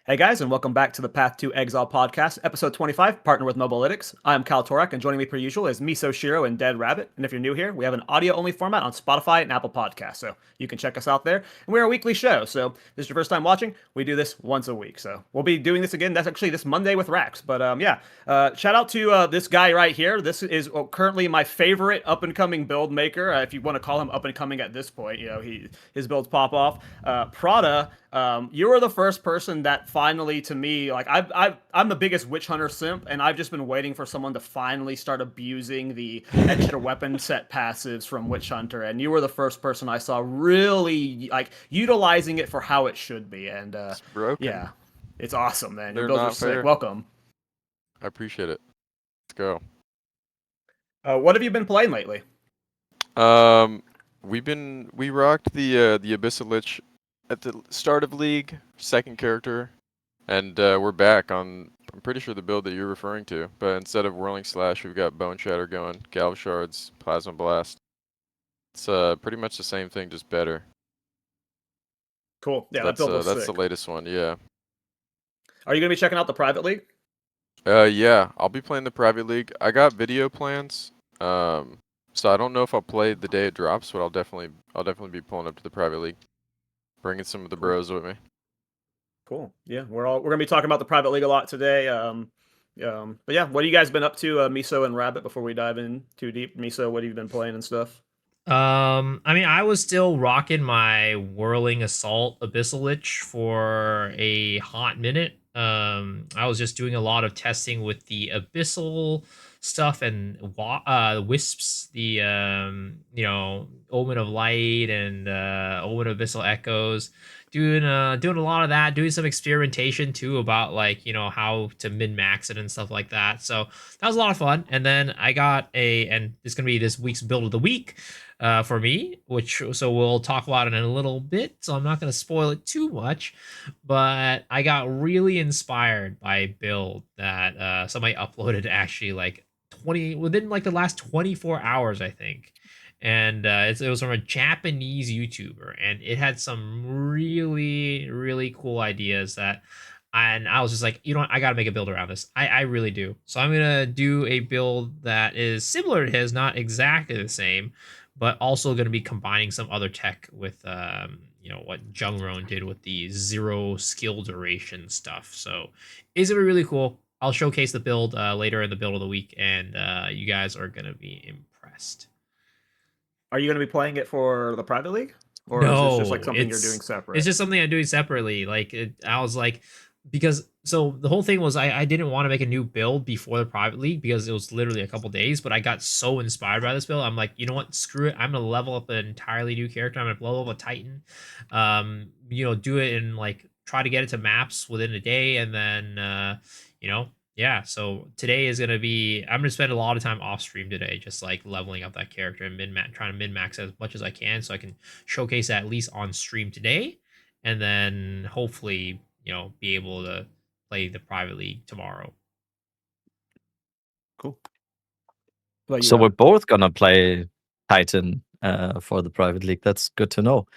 Hey guys, and welcome back to the Path to Exile Podcast, episode 25, partner with Mobalytics. I'm Cal Torak, and joining me per usual is Miso Shiro and Dead Rabbit. And if you're new here, we have an audio-only format on Spotify and Apple Podcasts, so you can check us out there. And we're a weekly show, so if this is your first time watching, we do this once a week. So we'll be doing this again. That's actually this Monday with Rax. But shout out to this guy right here. This is currently my favorite up-and-coming build maker, if you want to call him up-and-coming at this point. His builds pop off. Prada. You were the first person that finally, to me, like I'm the biggest witch hunter simp, and I've just been waiting for someone to finally start abusing the extra weapon set passives from witch hunter, and you were the first person I saw really like utilizing it for how it should be, and It's broken. yeah, it's awesome, man. Your They're builds are not sick. fair. Welcome. I appreciate it. Let's go. What have you been playing lately? We rocked the Abyssal Lich at the start of League, second character, and we're back on. I'm pretty sure the build that you're referring to, but instead of Whirling Slash, we've got Bone Shatter going, Galv Shards, Plasma Blast. It's pretty much the same thing, just better. Cool. Yeah, That's that build looks that's sick. the latest one. Yeah. Are you gonna be checking out the private league? Yeah, I'll be playing the private league. I got video plans. So I don't know if I'll play the day it drops, but I'll definitely be pulling up to the private league, bringing some of the bros with me. Cool. Yeah, we're gonna be talking about the private league a lot today. But yeah, what have you guys been up to, Miso and Rabbit? Before we dive in too deep, Miso, what have you been playing and stuff? I mean, I was still rocking my Whirling Assault Abyssal Lich for a hot minute. I was just doing a lot of testing with the Abyssal stuff and Wisps, the Omen of Light and Omen of Abyssal Echoes. Doing a lot of that, doing some experimentation too about how to min max it and stuff like that. So that was a lot of fun. And then I got and it's gonna be this week's build of the week for me, so we'll talk about it in a little bit. So I'm not going to spoil it too much, but I got really inspired by a build that somebody uploaded actually within like the last 24 hours, I think. And it was from a Japanese YouTuber, and it had some really, really cool ideas and I was just like, I got to make a build around this. I really do. So I'm going to do a build that is similar to his, not exactly the same, but also going to be combining some other tech with, what Jungron did with the 0 skill duration stuff. So it's going to be really cool. I'll showcase the build later in the build of the week, and you guys are going to be impressed. Are you going to be playing it for the private league, or is this just like something you're doing separate? It's just something I'm doing separately. I was like, because so the whole thing was I didn't want to make a new build before the private league because it was literally a couple days, but I got so inspired by this build. I'm like, you know what, screw it, I'm gonna level up an entirely new character. I'm gonna level up a Titan, do it and like try to get it to maps within a day, and then yeah. So today is gonna be, I'm gonna spend a lot of time off stream today, just like leveling up that character and trying to min max as much as I can, so I can showcase that at least on stream today, and then hopefully be able to play the private league tomorrow. Cool. So we're both gonna play Titan for the private league. That's good to know.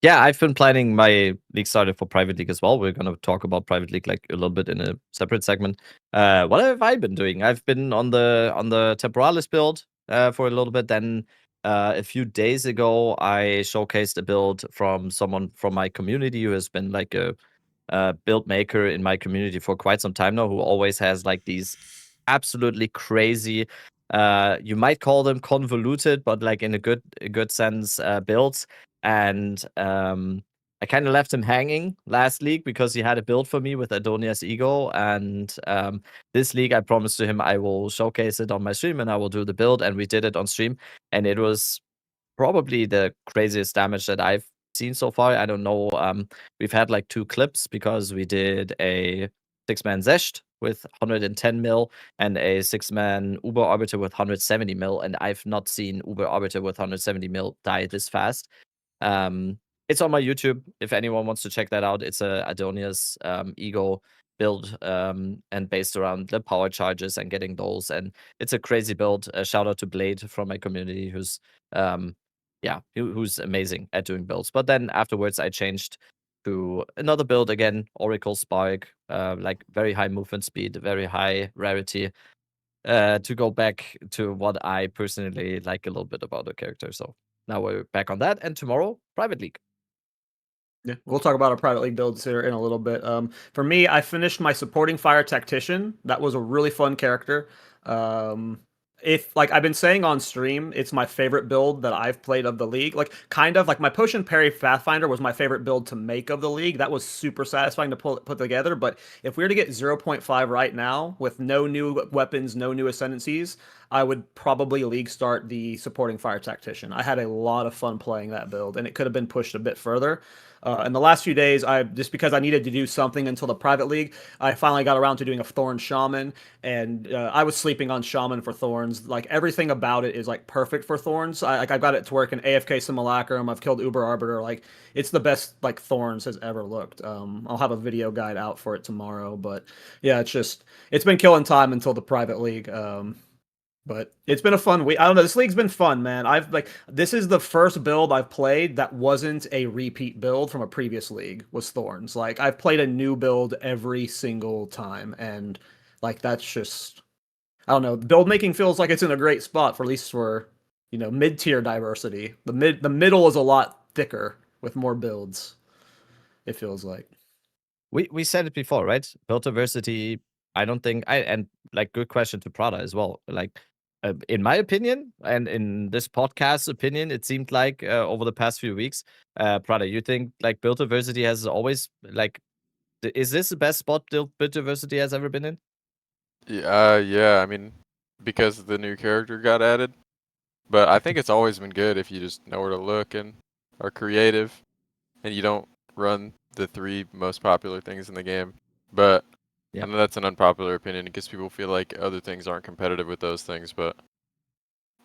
Yeah, I've been planning my league starter for private league as well. We're gonna talk about private league like a little bit in a separate segment. What have I been doing? I've been on the Temporalis build for a little bit. Then a few days ago, I showcased a build from someone from my community who has been like a build maker in my community for quite some time now, who always has like these absolutely crazy, you might call them convoluted, but like in a good sense, builds. And I kind of left him hanging last league because he had a build for me with Adonia's Ego. And this league, I promised to him I will showcase it on my stream and I will do the build. And we did it on stream. And it was probably the craziest damage that I've seen so far. I don't know. We've had like 2 clips because we did a 6-man Zesht with 110 mil and a 6-man Uber Arbiter with 170 mil. And I've not seen Uber Arbiter with 170 mil die this fast. It's on my YouTube if anyone wants to check that out. It's a Adonia's Ego build and based around the power charges and getting those. And it's a crazy build. Shout out to Blade from my community who's amazing at doing builds. But then afterwards I changed to another build again, Oracle Spark, like very high movement speed, very high rarity, to go back to what I personally like a little bit about the character. So now we're back on that, and tomorrow, Private League. Yeah, we'll talk about our private league builds here in a little bit. For me, I finished my supporting fire tactician. That was a really fun character. If like I've been saying on stream, it's my favorite build that I've played of the league. Like kind of like my potion parry Pathfinder was my favorite build to make of the league. That was super satisfying to put together. But if we were to get 0.5 right now with no new weapons, no new ascendancies, I would probably league start the supporting fire tactician. I had a lot of fun playing that build, and it could have been pushed a bit further. In the last few days, I just because I needed to do something until the private league, I finally got around to doing a Thorn Shaman, and I was sleeping on Shaman for Thorns. Like everything about it is like perfect for Thorns. I've got it to work in AFK Simulacrum. I've killed Uber Arbiter. Like it's the best like Thorns has ever looked. I'll have a video guide out for it tomorrow, but yeah, it's been killing time until the private league. But it's been a fun week. I don't know. This league's been fun, man. This is the first build I've played that wasn't a repeat build from a previous league, was Thorns. Like I've played a new build every single time, and like that's just I don't know. Build making feels like it's in a great spot for at least for mid-tier diversity. The middle is a lot thicker with more builds. It feels like. We said it before, right? Build diversity. I don't think and like good question to Prada as well. Like in my opinion, and in this podcast's opinion, it seemed like over the past few weeks, Prada, you think like build diversity has always like, is this the best spot build diversity has ever been in? Yeah. I mean, because the new character got added, but I think it's always been good if you just know where to look and are creative, and you don't run the 3 most popular things in the game. But I know that's an unpopular opinion because people feel like other things aren't competitive with those things, but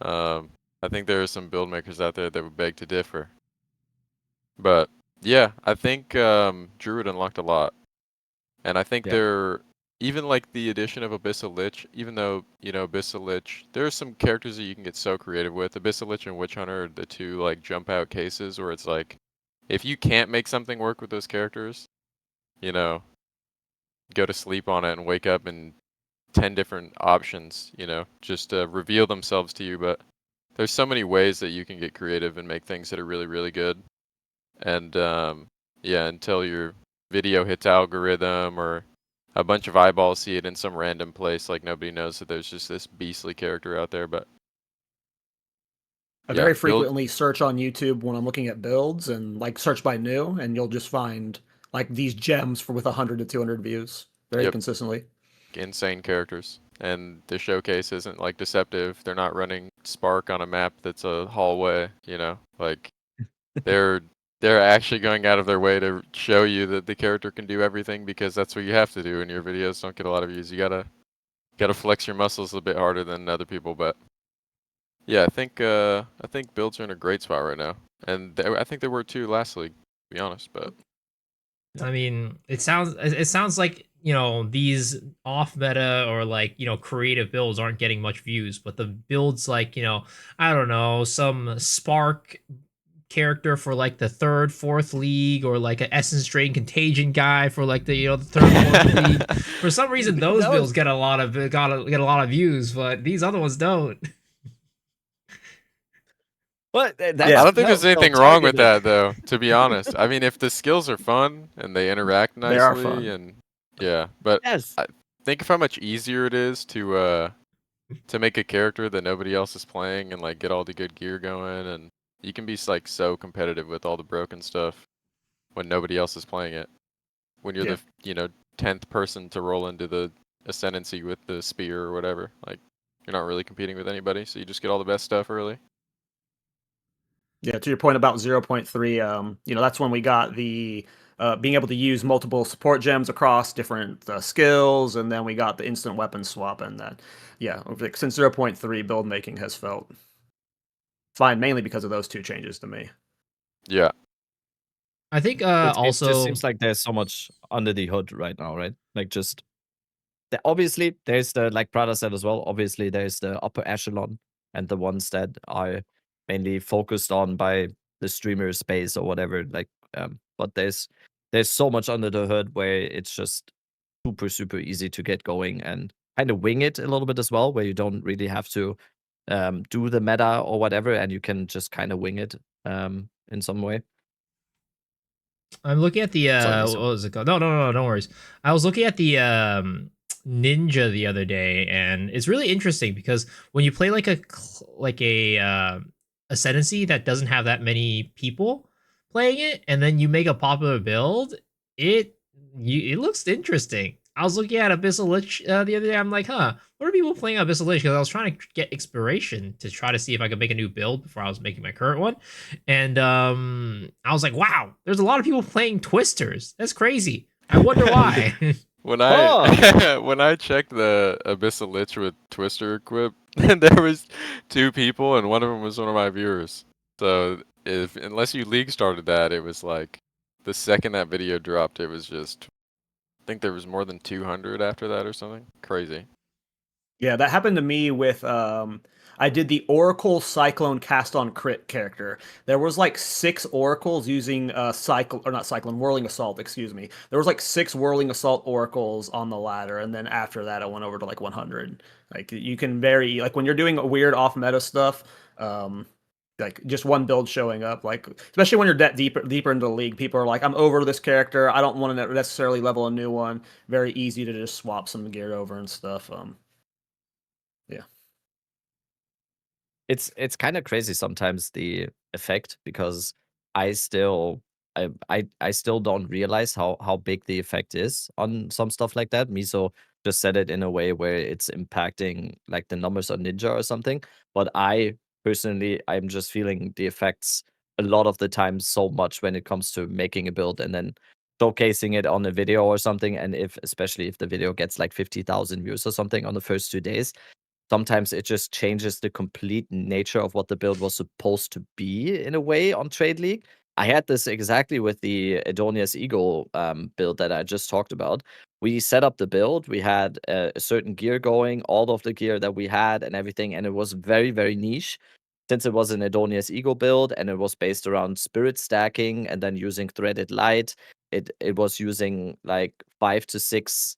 I think there are some build makers out there that would beg to differ. But yeah, I think Druid unlocked a lot. And I think they're even like the addition of Abyssal Lich, even though, Abyssal Lich, there are some characters that you can get so creative with. Abyssal Lich and Witch Hunter are the 2 like jump out cases where it's like if you can't make something work with those characters, go to sleep on it and wake up and 10 different options, just reveal themselves to you. But there's so many ways that you can get creative and make things that are really, really good. And until your video hits algorithm or a bunch of eyeballs see it in some random place, like nobody knows that there's just this beastly character out there. But I very frequently search on YouTube when I'm looking at builds and like search by new, and you'll just find like these gems with 100 to 200 views very consistently. Insane characters, and the showcase isn't like deceptive. They're not running Spark on a map that's a hallway. Like they're actually going out of their way to show you that the character can do everything, because that's what you have to do, and your videos don't get a lot of views. You gotta flex your muscles a bit harder than other people. But yeah, I think builds are in a great spot right now, and I think they were too last league, to be honest. But I mean, it sounds like these off meta or like creative builds aren't getting much views, but the builds like I don't know, some Spark character for like the 3rd, 4th league, or like an Essence Drain Contagion guy for like the the 3rd, 4th league. For some reason, those builds get a lot of views, but these other ones don't. But I don't think there's anything wrong with that, though, to be honest. I mean, if the skills are fun and they interact nicely, they are fun. And but think of how much easier it is to make a character that nobody else is playing and like get all the good gear going, and you can be like so competitive with all the broken stuff when nobody else is playing it. When you're the 10th person to roll into the ascendancy with the spear or whatever, like you're not really competing with anybody, so you just get all the best stuff early. Yeah, to your point about 0.3, that's when we got the being able to use multiple support gems across different skills, and then we got the instant weapon swap, and that, since 0.3, build making has felt fine, mainly because of those 2 changes to me. Yeah. I think it also just seems like there's so much under the hood right now, right? Like just obviously there's the, like Prada said as well, obviously there's the upper echelon and the ones that are mainly focused on by the streamer space or whatever, like but there's there's so much under the hood where it's just super easy to get going and kind of wing it a little bit as well, where you don't really have to do the meta or whatever, and you can just kind of wing it in some way. I'm looking at the what was it called? No, don't worry. I was looking at the ninja the other day, and it's really interesting because when you play like a ascendancy that doesn't have that many people playing it, and then you make a popular build, it looks interesting. I was looking at Abyssal Lich the other day. I'm like, what are people playing Abyssal Lich? Because I was trying to get inspiration to try to see if I could make a new build before I was making my current one. And I was like, wow, there's a lot of people playing Twisters. That's crazy. I wonder why. When I when I checked the Abyssal Lich with Twister equip, there was 2 people, and one of them was one of my viewers. So unless you league started that, it was like the second that video dropped, it was just. I think there was more than 200 after that or something. Crazy. Yeah, that happened to me with I did the Oracle Cyclone cast on crit character. There was like 6 oracles using Whirling Assault, excuse me. There was like 6 Whirling Assault oracles on the ladder, and then after that I went over to like 100. Like you can vary, like when you're doing weird off meta stuff, like just one build showing up, like especially when you're deeper into the league, people are like, I'm over this character, I don't want to necessarily level a new one. Very easy to just swap some gear over and stuff. Yeah, it's kind of crazy sometimes, the effect, because I still don't realize how big the effect is on some stuff like that. Miso just said it in a way where it's impacting like the numbers on Ninja or something, but I personally, I'm just feeling the effects a lot of the time so much when it comes to making a build and then showcasing it on a video or something. And especially if the video gets like 50,000 views or something on the first 2 days, sometimes it just changes the complete nature of what the build was supposed to be in a way on Trade League. I had this exactly with the Edonia's Eagle build that I just talked about. We set up the build, we had a certain gear going, all of the gear that we had and everything, and it was very niche. Since it was an Edonia's Eagle build and it was based around spirit stacking and then using threaded light, it was using like 5 to 6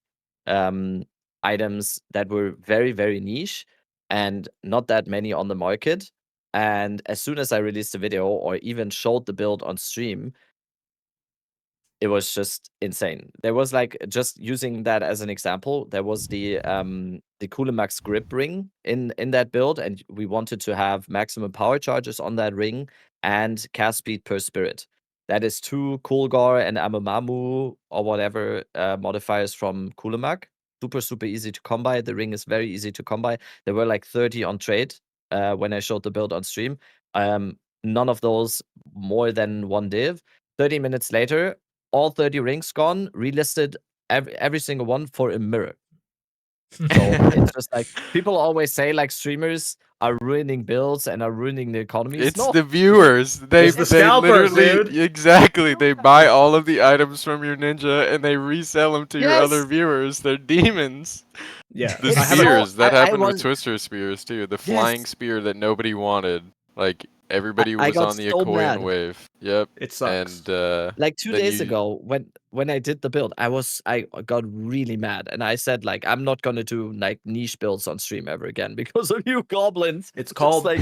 items that were very niche and not that many on the market. And as soon as I released the video or even showed the build on stream, it was just insane. There was like, just using that as an example, there was the Coolemax grip ring in that build, and we wanted to have maximum power charges on that ring and cast speed per spirit. That is 2 Coolgar and Amamamu or whatever modifiers from Coolemac. Super easy to come by. The ring is very easy to come by. There were like 30 on trade when I showed the build on stream. None of those more than 1 div. 30 minutes later, all 30 rings gone, relisted every single one for a mirror. So it's just like, people always say like streamers are ruining builds and are ruining the economy. It's the viewers. They scalpers, literally, dude. exactly. They buy all of the items from your ninja and they resell them to your other viewers. They're demons. Yeah, The spears that happened with Twister spears too. The flying spear that nobody wanted. Like everybody was on the Akoyan wave. Yep. It sucks. And like 2 days ago, when I did the build, I got really mad, and I said like, I'm not gonna do like niche builds on stream ever again because of you goblins. It's called like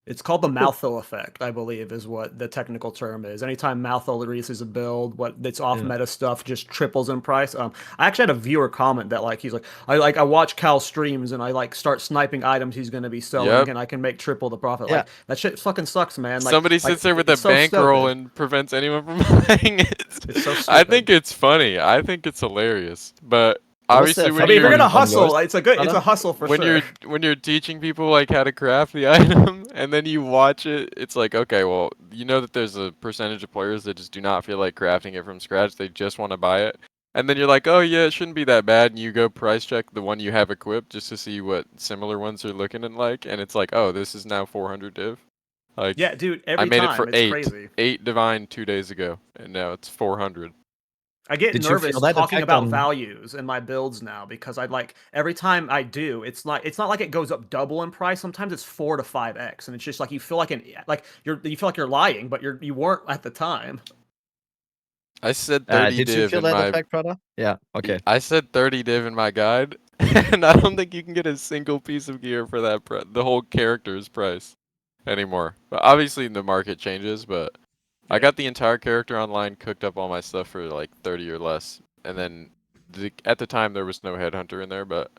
it's called the Malthil effect, I believe, is what the technical term is. Anytime Malthil releases a build, that's off meta stuff just triples in price. I actually had a viewer comment that like he's like, I watch Cal streams and I like start sniping items he's gonna be selling and I can make triple the profit. Like that shit fucking sucks, man. Like, somebody sits there with a bankroll and prevents anyone from buying it. It's so stupid. I think it's funny. I think it's hilarious. But obviously, if you're gonna hustle, it's a hustle for sure. When you're teaching people like how to craft the item, and then you watch it, it's like, okay, well, you know that there's a percentage of players that just do not feel like crafting it from scratch. They just want to buy it, and then you're like, oh yeah, it shouldn't be that bad. And you go price check the one you have equipped just to see what similar ones are looking at like, and it's like, oh, this is now 400 div. Like, yeah, dude, every I made time, it for it's 8 divine 2 days ago, and now it's 400. I get nervous talking about values in my builds now because I like every time I do, it's not like it goes up double in price. Sometimes it's 4 to 5x, and it's just like you feel like you're lying, but you weren't at the time. I said 30 Did you div feel in that my. effect, brother? Yeah. Okay. I said 30 div in my guide, and I don't think you can get a single piece of gear for that the whole character's price anymore. But obviously the market changes, but I Yeah. got the entire character online, cooked up all my stuff for like 30 or less, and then at the time there was no headhunter in there, but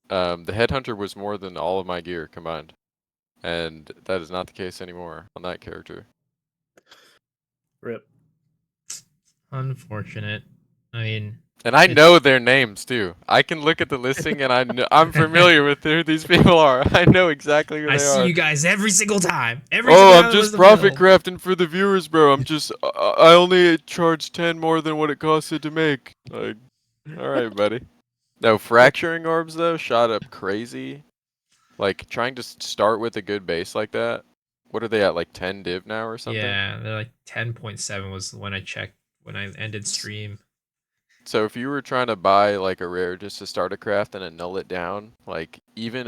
the headhunter was more than all of my gear combined, and that is not the case anymore on that character. Rip. Unfortunate. I mean, And I it's- know their names too. I can look at the listing and I'm familiar with who these people are. I know exactly who I they see are. you guys every single time. Every Oh, single I'm time just there's a profit build. crafting for the viewers, bro. I'm just I only charge 10 more than what it costed to make. Like, all right, buddy. No, fracturing orbs though shot up crazy. Like trying to start with a good base like that. What are they at, like 10 div now or something? Yeah, they're like 10.7 was when I checked when I ended stream. So if you were trying to buy like a rare just to start a craft and then null it down, like even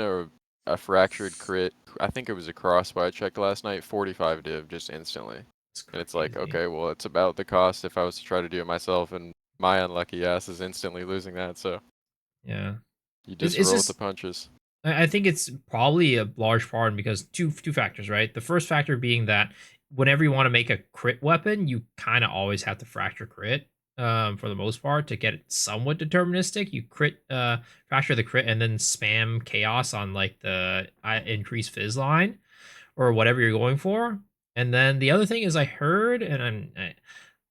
a fractured crit, I think it was a crossbow I checked last night, 45 div just instantly. And it's like, crazy. okay, well it's about the cost if I was to try to do it myself, and my unlucky ass is instantly losing that, so Yeah. you just It's roll with just the punches. I think it's probably a large part because two factors, right? The first factor being that whenever you want to make a crit weapon, you kind of always have to fracture crit. For the most part, to get it somewhat deterministic, you fracture the crit and then spam chaos on like the increased fizz line or whatever you're going for. And then the other thing is, I heard, and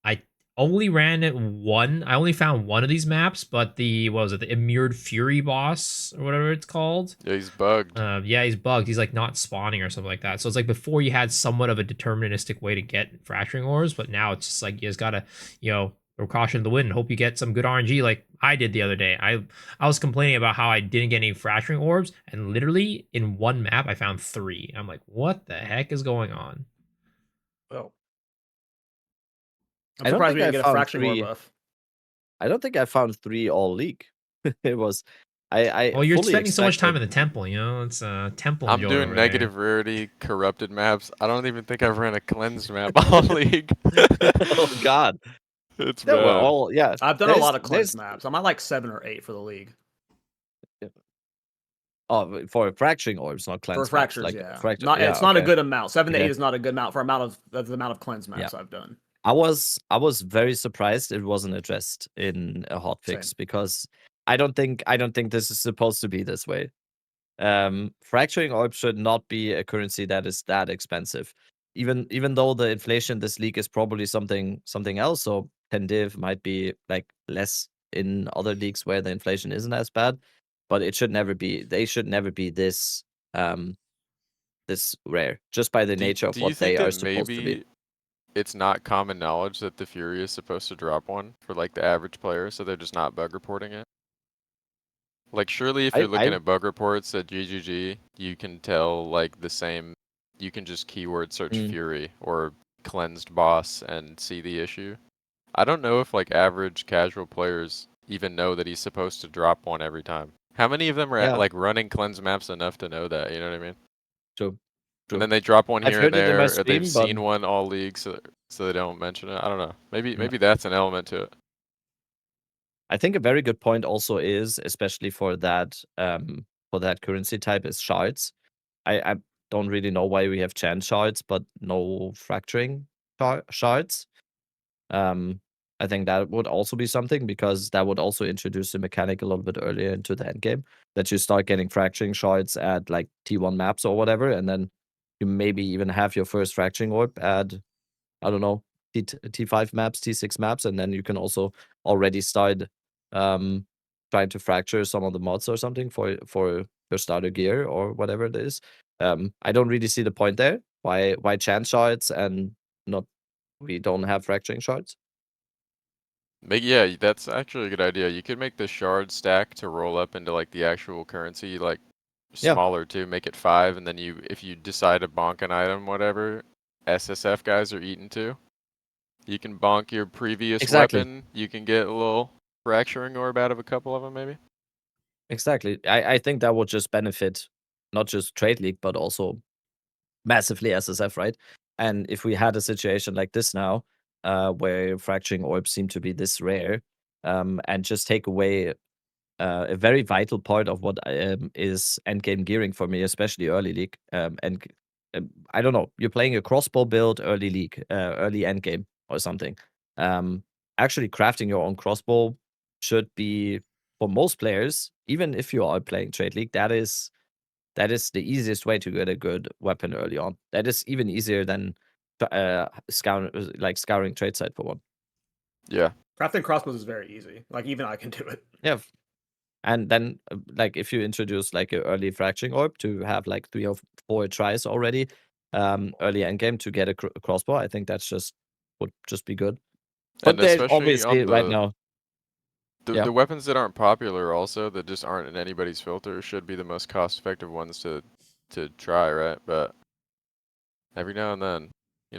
I only ran it one. I only found one of these maps, but what was it, the Immured Fury boss or whatever it's called? Yeah, he's bugged. Yeah, he's bugged. He's like not spawning or something like that. So it's like before you had somewhat of a deterministic way to get fracturing ores, but now it's just like you just gotta, throw caution to the wind and hope you get some good RNG like I did the other day. I was complaining about how I didn't get any fracturing orbs, and literally in one map I found 3. I'm like, what the heck is going on? Well, I'm I don't surprised we think didn't I get a found fracturing orb 3. buff. I don't think I found 3 all league. It was. I Well, you're fully spending so much time in expected. the temple, it's temple I'm enjoy doing over negative rarity corrupted maps. I don't even think I've ran a cleansed map all league. Oh God. It's They were bad. all, yeah. I've done a lot of cleanse maps. I'm at like 7 or 8 for the league. Oh, for fracturing orbs, not cleanse For maps, fractures, like yeah. fracture. Yeah, It's not a okay. good amount. 7 to 8 Okay. is not a good amount for the amount of cleanse maps I've done. I was very surprised it wasn't addressed in a hotfix Same. because I don't think this is supposed to be this way. Fracturing orbs should not be a currency that is that expensive. Even though the inflation in this league is probably something else, so 10 div might be like less in other leagues where the inflation isn't as bad, but it should never be. They should never be this this rare just by the nature of Do you what think they are that supposed to be. maybe it's not common knowledge that the Fury is supposed to drop one for like the average player, so they're just not bug reporting it? Like surely if you're looking at bug reports at GGG, you can tell like the same, you can just keyword search Fury or cleansed boss and see the issue. I don't know if like average casual players even know that he's supposed to drop one every time. How many of them are like running cleanse maps enough to know that, you know what I mean? True. And then they drop one I've here and heard it in my there, or they've stream, but seen one all leagues, so they don't mention it. I don't know. Maybe that's an element to it. I think a very good point also is, especially for that currency type, is shards. I don't really know why we have chance shards, but no fracturing shards. I think that would also be something, because that would also introduce the mechanic a little bit earlier into the end game, that you start getting fracturing shards at like T1 maps or whatever, and then you maybe even have your first fracturing orb at, I don't know, T5 maps, T6 maps, and then you can also already start trying to fracture some of the mods or something for your starter gear or whatever it is. I don't really see the point there. Why chance shards and not we don't have fracturing shards? Yeah, that's actually a good idea. You could make the shard stack to roll up into like the actual currency, like smaller too. Make it 5, and then if you decide to bonk an item, whatever, SSF guys are eaten too. You can bonk your previous weapon. You can get a little fracturing orb out of a couple of them, maybe. Exactly. I think that would just benefit not just Trade League, but also massively SSF, right? And if we had a situation like this now, where fracturing orbs seem to be this rare, and just take away a very vital part of what is endgame gearing for me, especially early league. And I don't know, you're playing a crossbow build early league, early endgame or something. Actually, crafting your own crossbow should be, for most players, even if you are playing trade league, that is the easiest way to get a good weapon early on. That is even easier than scouring trade site for one. Yeah. Crafting crossbows is very easy. Like, even I can do it. Yeah. And then, like, if you introduce like an early fracturing orb to have like 3 or 4 tries already, early endgame to get a crossbow, I think would just be good. But And there's especially obviously on right now. Yeah. the weapons that aren't popular also, that just aren't in anybody's filter, should be the most cost-effective ones to try, right? But every now and then,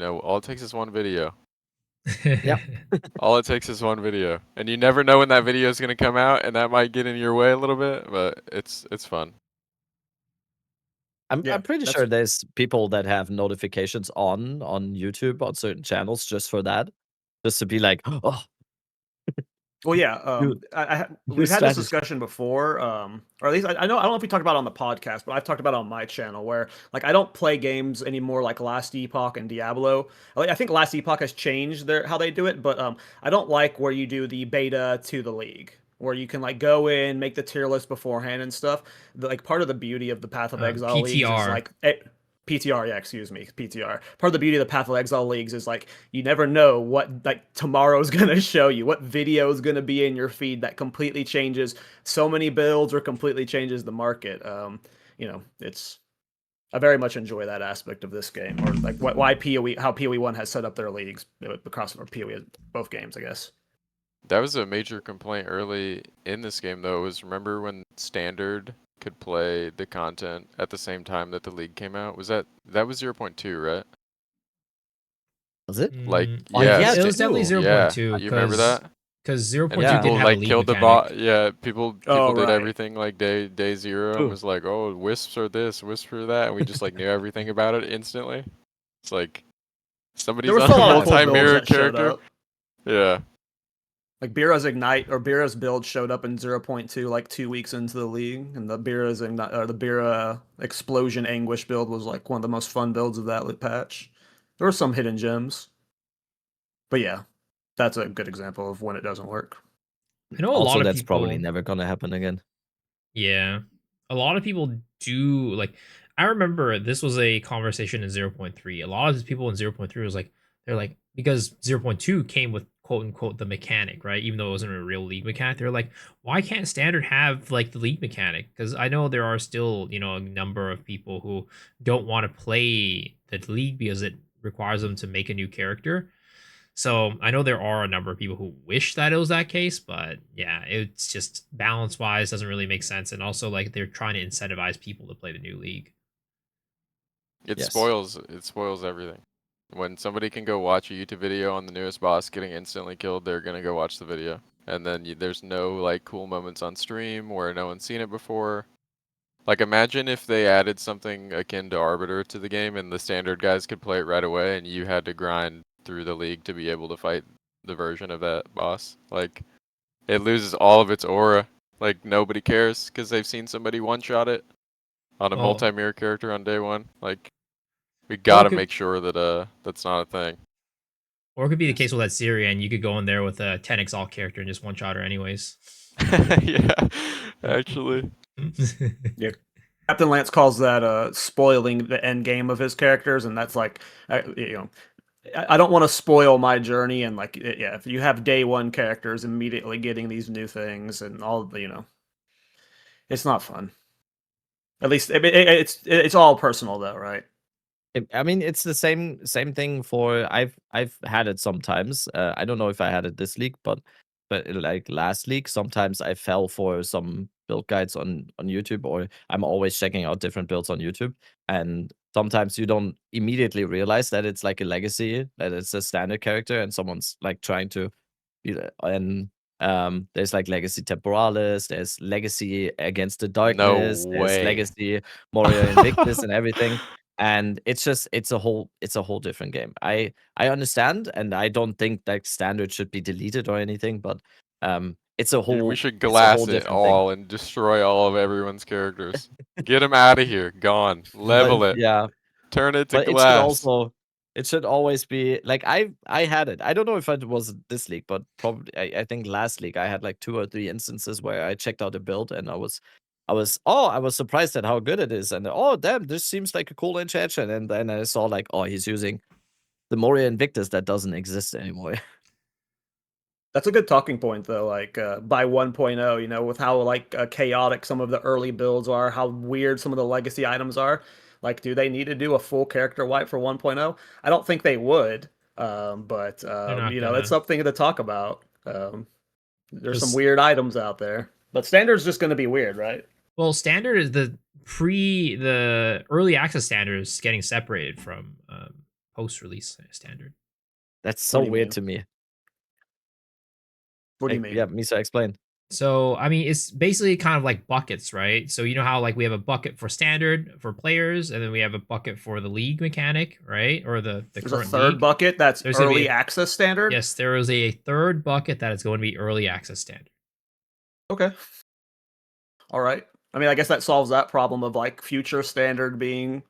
all it takes is one video. Yeah. All it takes is one video, and you never know when that video is going to come out, and that might get in your way a little bit, but it's fun. I'm Yeah, pretty that's- sure there's people that have notifications on YouTube on certain channels just for that, just to be like, oh, Well, yeah. We've had this strategy. discussion before, or at least I know. I don't know if we talked about it on the podcast, but I've talked about it on my channel where, like, I don't play games anymore like Last Epoch and Diablo. I think Last Epoch has changed how they do it, but I don't like where you do the beta to the league, where you can like go in, make the tier list beforehand and stuff. Like, part of the beauty of the Path of Exile leagues is PTR. like. PTR, yeah, excuse me, PTR. Part of the beauty of the Path of Exile leagues is like you never know what like tomorrow's gonna show you, what video is gonna be in your feed that completely changes so many builds or completely changes the market. It's I very much enjoy that aspect of this game, or like why how PoE1 has set up their leagues across or PoE both games, I guess. That was a major complaint early in this game, though. Was remember when Standard could play the content at the same time that the league came out? That was 0.2, right? Was it? Like, Oh, yeah, yeah, it was definitely yeah. 0.2. You remember that? Because And 0.2 Yeah. didn't people have a like league killed the mechanic. bot. Yeah, people Oh, did right. everything like day zero True. and was like, oh, wisps are this, wisps are that, and we just like knew everything about it instantly. It's like somebody's There were on still a a lot of cool builds multi-mirror that showed character. up. Yeah. Like Bira's Ignite or Bira's build showed up in 0.2 like 2 weeks into the league, and the Bira's Ignite or the Bira Explosion Anguish build was like one of the most fun builds of that patch. There were some hidden gems, but yeah, that's a good example of when it doesn't work. I know a Also, lot of that's people. probably never gonna happen again. Yeah. A lot of people do like I remember this was a conversation in 0.3. A lot of these people in 0.3 was like they're like because 0.2 came with quote unquote the mechanic, right? Even though it wasn't a real league mechanic. They're like, why can't standard have like the league mechanic? Because I know there are still, a number of people who don't want to play the league because it requires them to make a new character. So I know there are a number of people who wish that it was that case, but yeah, it's just balance wise doesn't really make sense. And also like they're trying to incentivize people to play the new league. It Yes. spoils everything. When somebody can go watch a YouTube video on the newest boss getting instantly killed, they're gonna go watch the video. And then there's no like cool moments on stream where no one's seen it before. Like imagine if they added something akin to Arbiter to the game and the standard guys could play it right away and you had to grind through the league to be able to fight the version of that boss. Like it loses all of its aura. Like nobody cares because they've seen somebody one-shot it on a Well- multi-mirror character on day one. Like we Well, gotta it could- make sure that that's not a thing. Or it could be the case with that Syria and you could go in there with a 10 Exile character and just one shot her anyways. Yeah, actually. Yeah, Captain Lance calls that spoiling the end game of his characters, and that's like, I don't want to spoil my journey, and like, yeah, if you have day one characters immediately getting these new things and all, it's not fun. At least it's all personal though, right? I mean, it's the same thing for I've had it sometimes. I don't know if I had it this league, but like last league, sometimes I fell for some build guides on YouTube, or I'm always checking out different builds on YouTube, and sometimes you don't immediately realize that it's like a legacy, that it's a standard character, and someone's like trying to, and there's like Legacy Temporalis, there's Legacy Against the Darkness, there's way. Legacy Moria Invictus, and everything. and it's a whole different game. I understand, and I don't think that standard should be deleted or anything, but it's a whole We should it's a glass whole it different thing. all and destroy all of everyone's characters. Get them out of here, gone. Level it. Yeah, Turn it to but glass. it should always be like I had it. I don't know if it was this league, but probably I think last league I had like 2 or 3 instances where I checked out a build and I was surprised at how good it is, and oh damn, this seems like a cool interaction, and then I saw like, oh, he's using the Moria Invictus that doesn't exist anymore. That's a good talking point, though. Like by 1.0, you know, with how like chaotic some of the early builds are, how weird some of the legacy items are. Like, do they need to do a full character wipe for 1.0? I don't think they would. But not you know, it's gonna. something to talk about. There's some Just- weird items out there, but standard's just going to be weird, right? Well, standard is the early access standard is getting separated from post release standard. That's so do you weird mean? to me. What do you mean? Yeah, Misa, explain. So, I mean, it's basically kind of like buckets, right? So, you know how like we have a bucket for standard for players, and then we have a bucket for the league mechanic, right? Or the There's a current third league. bucket that's There's gonna be early access standard. Yes, there is a third bucket that is going to be early access standard. Okay. All right. I mean, I guess that solves that problem of like future standard being,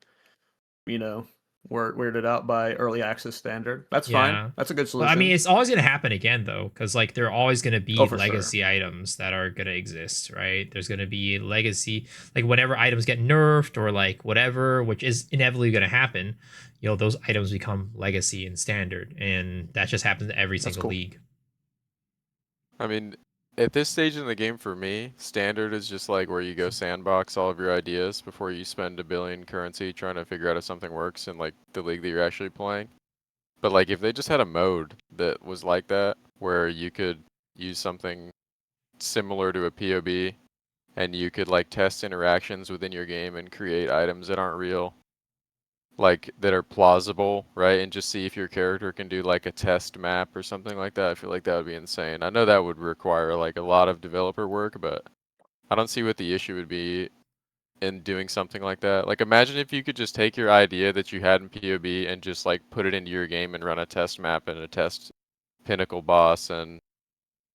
you know, weirded out by early access standard. That's fine. That's a good But solution. I mean, it's always going to happen again, though, because like there are always going to be Oh, for legacy items that are going to exist, right? There's going to be legacy, like whenever items get nerfed or like whatever, which is inevitably going to happen. You know, those items become legacy and standard, and that just happens in every single cool. league. I mean, at this stage in the game for me, standard is just like where you go sandbox all of your ideas before you spend $1 billion currency trying to figure out if something works in like the league that you're actually playing. But like if they just had a mode that was like that, where you could use something similar to a POB and you could like test interactions within your game and create items that aren't real, like that are plausible, right? And just see if your character can do like a test map or something like that. I feel like that would be insane. I know that would require like a lot of developer work, but I don't see what the issue would be in doing something like that. Like imagine if you could just take your idea that you had in POB and just like put it into your game and run a test map and a test pinnacle boss, and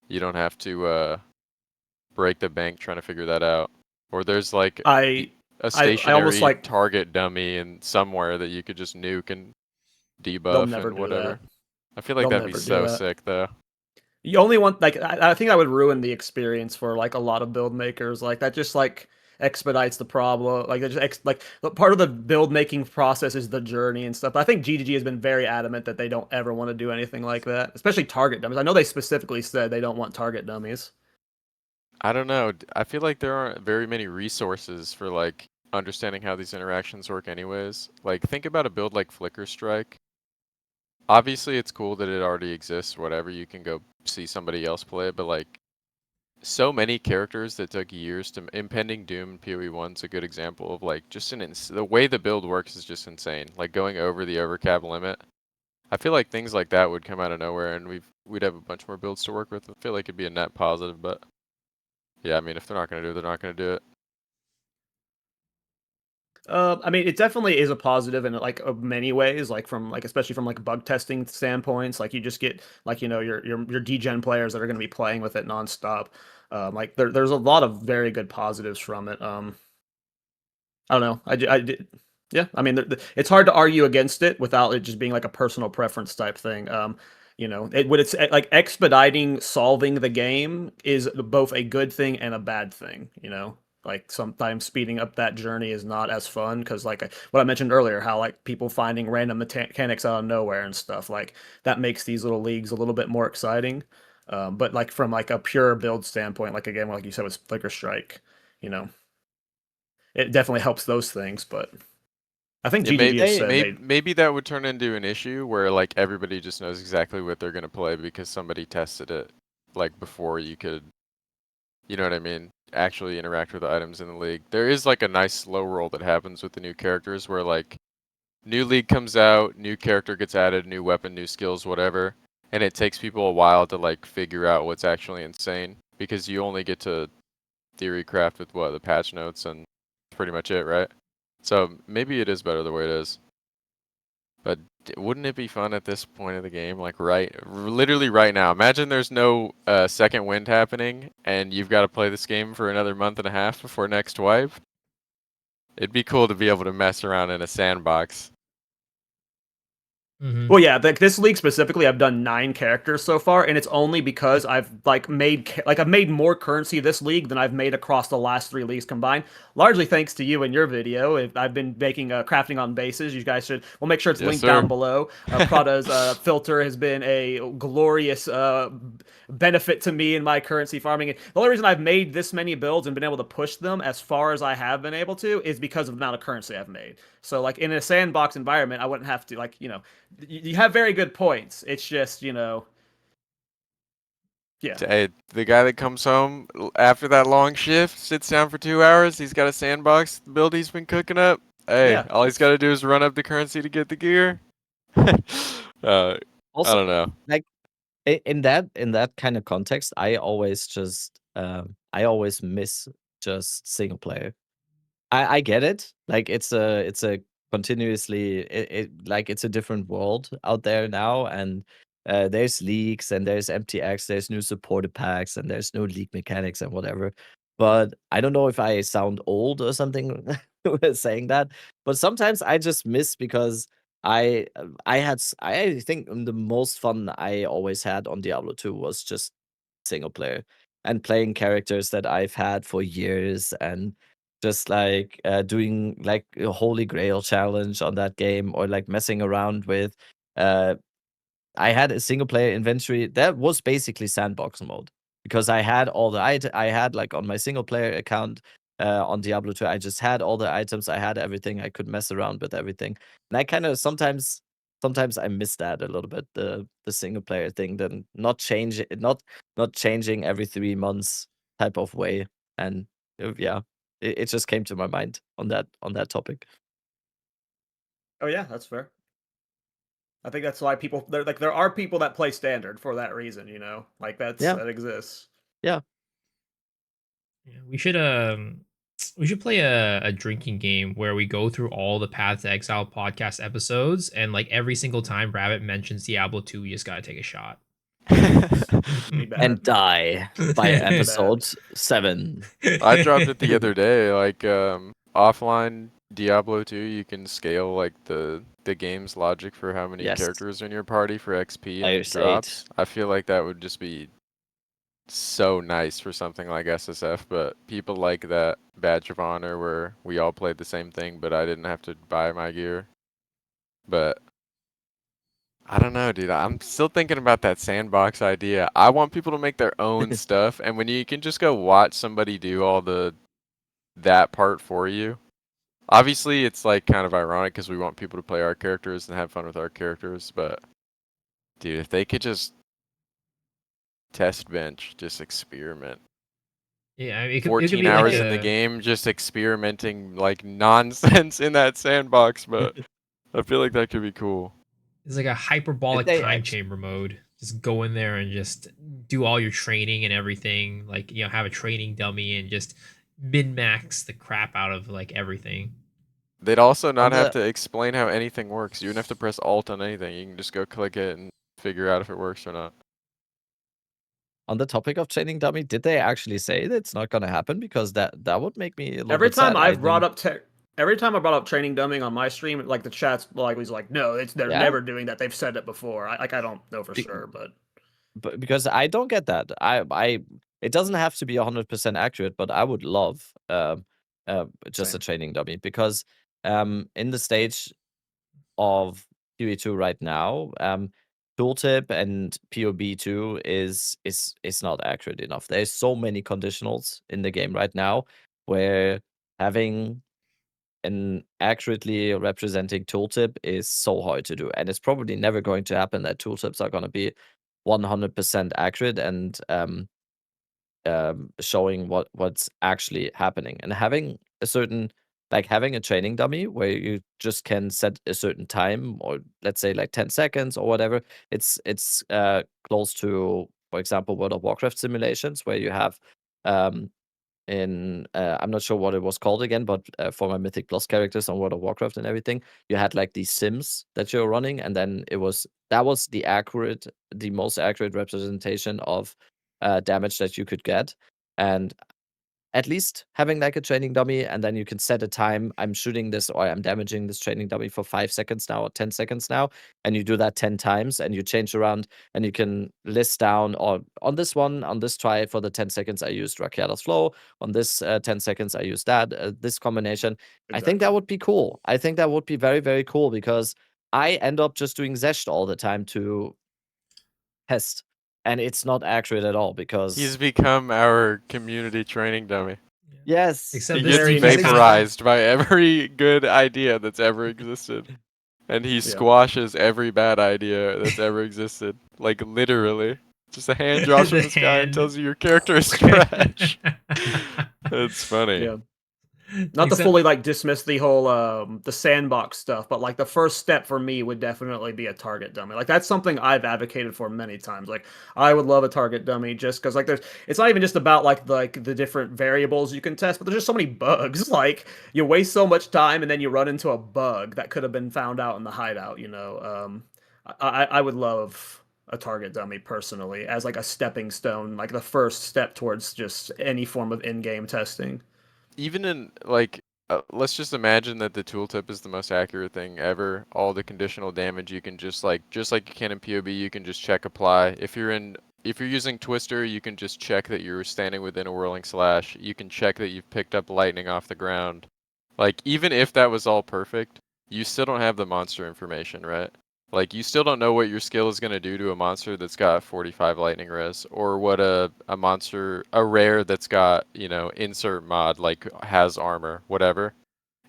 you don't have to break the bank trying to figure that out. Or there's like a stationary almost like target dummy in somewhere that you could just nuke and they'll debuff never and do whatever. that. I feel like They'll that'd be never do so that. sick though. You only want like I think that would ruin the experience for like a lot of build makers. Like that just like expedites the problem. Like it just like part of the build making process is the journey and stuff. But I think GGG has been very adamant that they don't ever want to do anything like that, especially target dummies. I know they specifically said they don't want target dummies. I don't know. I feel like there aren't very many resources for like understanding how these interactions work anyways. Like think about a build like Flicker Strike. Obviously it's cool that it already exists, whatever, you can go see somebody else play it, but like so many characters that took years to Impending Doom in PoE1's a good example of like just the way the build works is just insane. Like going over the overcap limit. I feel like things like that would come out of nowhere and we'd have a bunch more builds to work with. I feel like it'd be a net positive, but yeah, I mean if they're not gonna do it, they're not gonna do it. I mean, it definitely is a positive in like many ways, like from like especially from like bug testing standpoints. Like you just get like you know your degen players that are going to be playing with it nonstop. Like there's a lot of very good positives from it. I don't know. I did. Yeah, I mean, it's hard to argue against it without it just being like a personal preference type thing. You know, it's like expediting solving the game is both a good thing and a bad thing. You know, like sometimes speeding up that journey is not as fun because like what I mentioned earlier, how like people finding random mechanics out of nowhere and stuff like that makes these little leagues a little bit more exciting. But like from like a pure build standpoint, like again, like you said with Flicker Strike, you know, it definitely helps those things. But I think GGG has said maybe that would turn into an issue where like everybody just knows exactly what they're gonna play because somebody tested it like before you could, you know what I mean, actually interact with the items in the league. There is like a nice slow roll that happens with the new characters where like new league comes out, new character gets added, new weapon, new skills, whatever, and it takes people a while to like figure out what's actually insane because you only get to theory craft with what the patch notes and pretty much it, right? So maybe it is better the way it is. But wouldn't it be fun at this point of the game, like literally right now? Imagine there's no second wind happening, and you've got to play this game for another month and a half before next wipe. It'd be cool to be able to mess around in a sandbox. Mm-hmm. Well, yeah, like this league specifically, I've done 9 characters so far, and it's only because I've made more currency this league than I've made across the last 3 leagues combined. Largely thanks to you and your video. I've been making crafting on bases. You guys we'll make sure it's Yes, linked sir. down below. Prada's filter has been a glorious benefit to me in my currency farming. And the only reason I've made this many builds and been able to push them as far as I have been able to is because of the amount of currency I've made. So like in a sandbox environment, I wouldn't have to you have very good points. It's just, yeah. Hey, the guy that comes home after that long shift, sits down for 2 hours, he's got a sandbox build he's been cooking up. Hey, Yeah. all he's got to do is run up the currency to get the gear. Also, I don't know. like in that kind of context, I always miss just single player. I get it. Like it's a continuously like it's a different world out there now, and there's leagues and there's MTX, there's new supported packs, and there's no league mechanics and whatever. But I don't know if I sound old or something with saying that. But sometimes I just miss because I think the most fun I always had on Diablo 2 was just single player and playing characters that I've had for years and just like doing like a holy grail challenge on that game or like messing around with I had a single player inventory that was basically sandbox mode because I had all the I had like on my single player account on Diablo 2 I just had all the items, I had everything, I could mess around with everything. And I kind of sometimes I miss that a little bit, the single player thing, then not changing every 3 months type of way. And yeah, it just came to my mind on that topic. Oh yeah, that's fair. I think that's why there are people that play standard for that reason, like that exists. Yeah. Yeah, we should play a drinking game where we go through all the Path to Exile podcast episodes, and like every single time Rabbit mentions Diablo 2, you just gotta take a shot. And die by episode 7. I dropped it the other day, like offline Diablo 2, you can scale like the game's logic for how many characters are in your party for XP and drops. I feel like that would just be so nice for something like SSF, but people like that badge of honor where we all played the same thing, but I didn't have to buy my gear. But I don't know, dude. I'm still thinking about that sandbox idea. I want people to make their own stuff, and when you can just go watch somebody do all that part for you. Obviously, it's like kind of ironic because we want people to play our characters and have fun with our characters, but dude, if they could just test bench, just experiment. Yeah, it could 14 be hours like in the game just experimenting like nonsense in that sandbox, but I feel like that could be cool. It's like a hyperbolic time chamber mode. Just go in there and just do all your training and everything. Like, have a training dummy and just min-max the crap out of like everything. They'd also not have to explain how anything works. You wouldn't have to press Alt on anything. You can just go click it and figure out if it works or not. On the topic of training dummy, did they actually say that it's not going to happen? Because that would make me a little Every bit sad. time I brought up training dumbing on my stream, like the chat's like was like, no, they're never doing that. They've said it before. I don't know for sure, but because I don't get that. It doesn't have to be 100% accurate, but I would love just a training dummy because in the stage of QE2 right now, tooltip and POB2 is not accurate enough. There's so many conditionals in the game right now where having an accurately representing tooltip is so hard to do, and it's probably never going to happen that tooltips are going to be 100% accurate and showing what's actually happening. And having a training dummy where you just can set a certain time, or let's say like 10 seconds or whatever. It's close to, for example, World of Warcraft simulations where you have I'm not sure what it was called again, but for my Mythic Plus characters on World of Warcraft and everything, you had like these sims that you're running, and then that was the most accurate representation of damage that you could get. And at least having like a training dummy, and then you can set a time. I'm shooting this or I'm damaging this training dummy for 5 seconds now or 10 seconds now, and you do that 10 times, and you change around, and you can list down, or on this try for the 10 seconds I used Rakiata's Flow, on this 10 seconds I used this combination. Exactly. I think that would be cool. I think that would be very, very cool, because I end up just doing Zesht all the time to test, and it's not accurate at all, because He's become our community training dummy. yes, Except He this gets team is kinda- vaporized by every good idea that's ever existed. And he squashes every bad idea that's ever existed. Like, literally. Just a hand drops from The the sky and hand. tells you your character is trash. It's funny. Yeah. Not to fully like dismiss the whole the sandbox stuff, but like the first step for me would definitely be a target dummy. Like that's something I've advocated for many times. Like I would love a target dummy just because like it's not even just about like the different variables you can test, but there's just so many bugs. Like you waste so much time and then you run into a bug that could have been found out in the hideout. I would love a target dummy personally as like a stepping stone, like the first step towards just any form of in-game testing. Even in, like, let's just imagine that the tooltip is the most accurate thing ever. All the conditional damage you can just like you can in PoB, you can just check apply. If you're using Twister, you can just check that you're standing within a whirling slash. You can check that you've picked up lightning off the ground. Like, even if that was all perfect, you still don't have the monster information, right? Like, you still don't know what your skill is going to do to a monster that's got 45 lightning res, or what a rare that's got, insert mod, like, has armor, whatever.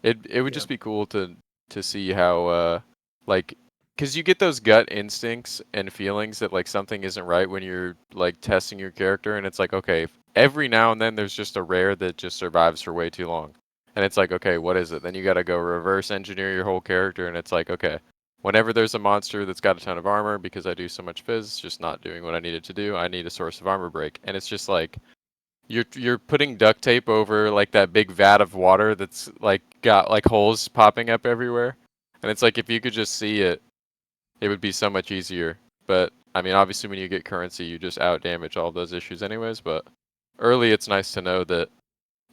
It would just be cool to see how, because you get those gut instincts and feelings that, like, something isn't right when you're, like, testing your character, and it's like, okay, every now and then there's just a rare that just survives for way too long. And it's like, okay, what is it? Then you got to go reverse engineer your whole character, and it's like, okay, whenever there's a monster that's got a ton of armor, because I do so much fizz, just not doing what I needed to do, I need a source of armor break. And it's just like, you're putting duct tape over like that big vat of water that's like got like holes popping up everywhere. And it's like, if you could just see it, it would be so much easier. But I mean, obviously when you get currency, you just out damage all those issues anyways. But early, it's nice to know that,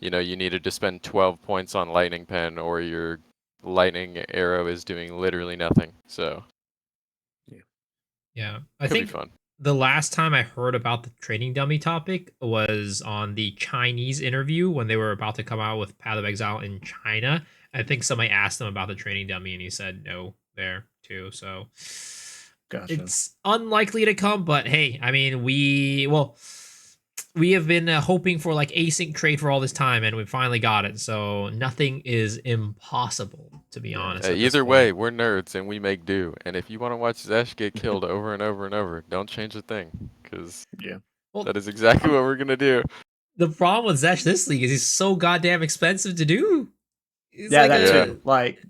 you needed to spend 12 points on lightning pen, or your lightning arrow is doing literally nothing. So yeah, I could think be fun. the last time I heard about the training dummy topic was on the Chinese interview when they were about to come out with Path of Exile in China. I think somebody asked him about the training dummy, and he said no there too. So Gotcha. It's unlikely to come, but hey, I mean, we have been hoping for like async trade for all this time, and we finally got it. So nothing is impossible, to be honest. Either way, we're nerds and we make do. And if you want to watch Zesh get killed over and over and over, don't change a thing, because that is exactly what we're gonna do. The problem with Zesh this league is he's so goddamn expensive to do. Too. Like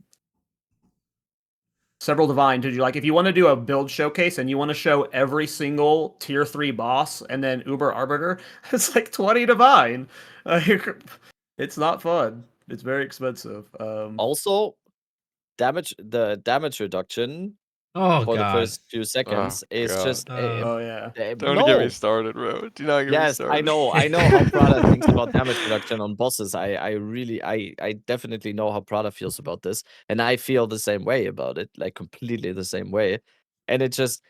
several divine, did you like if you want to do a build showcase and you want to show every single tier 3 boss and then Uber Arbiter, it's like 20 divine. It's not fun. It's very expensive. Also, the damage reduction for the first few seconds is just don't get me started, bro. Do not get me started. I know how Prada thinks about damage reduction on bosses. I definitely know how Prada feels about this, and I feel the same way about it, like completely the same way. And it just,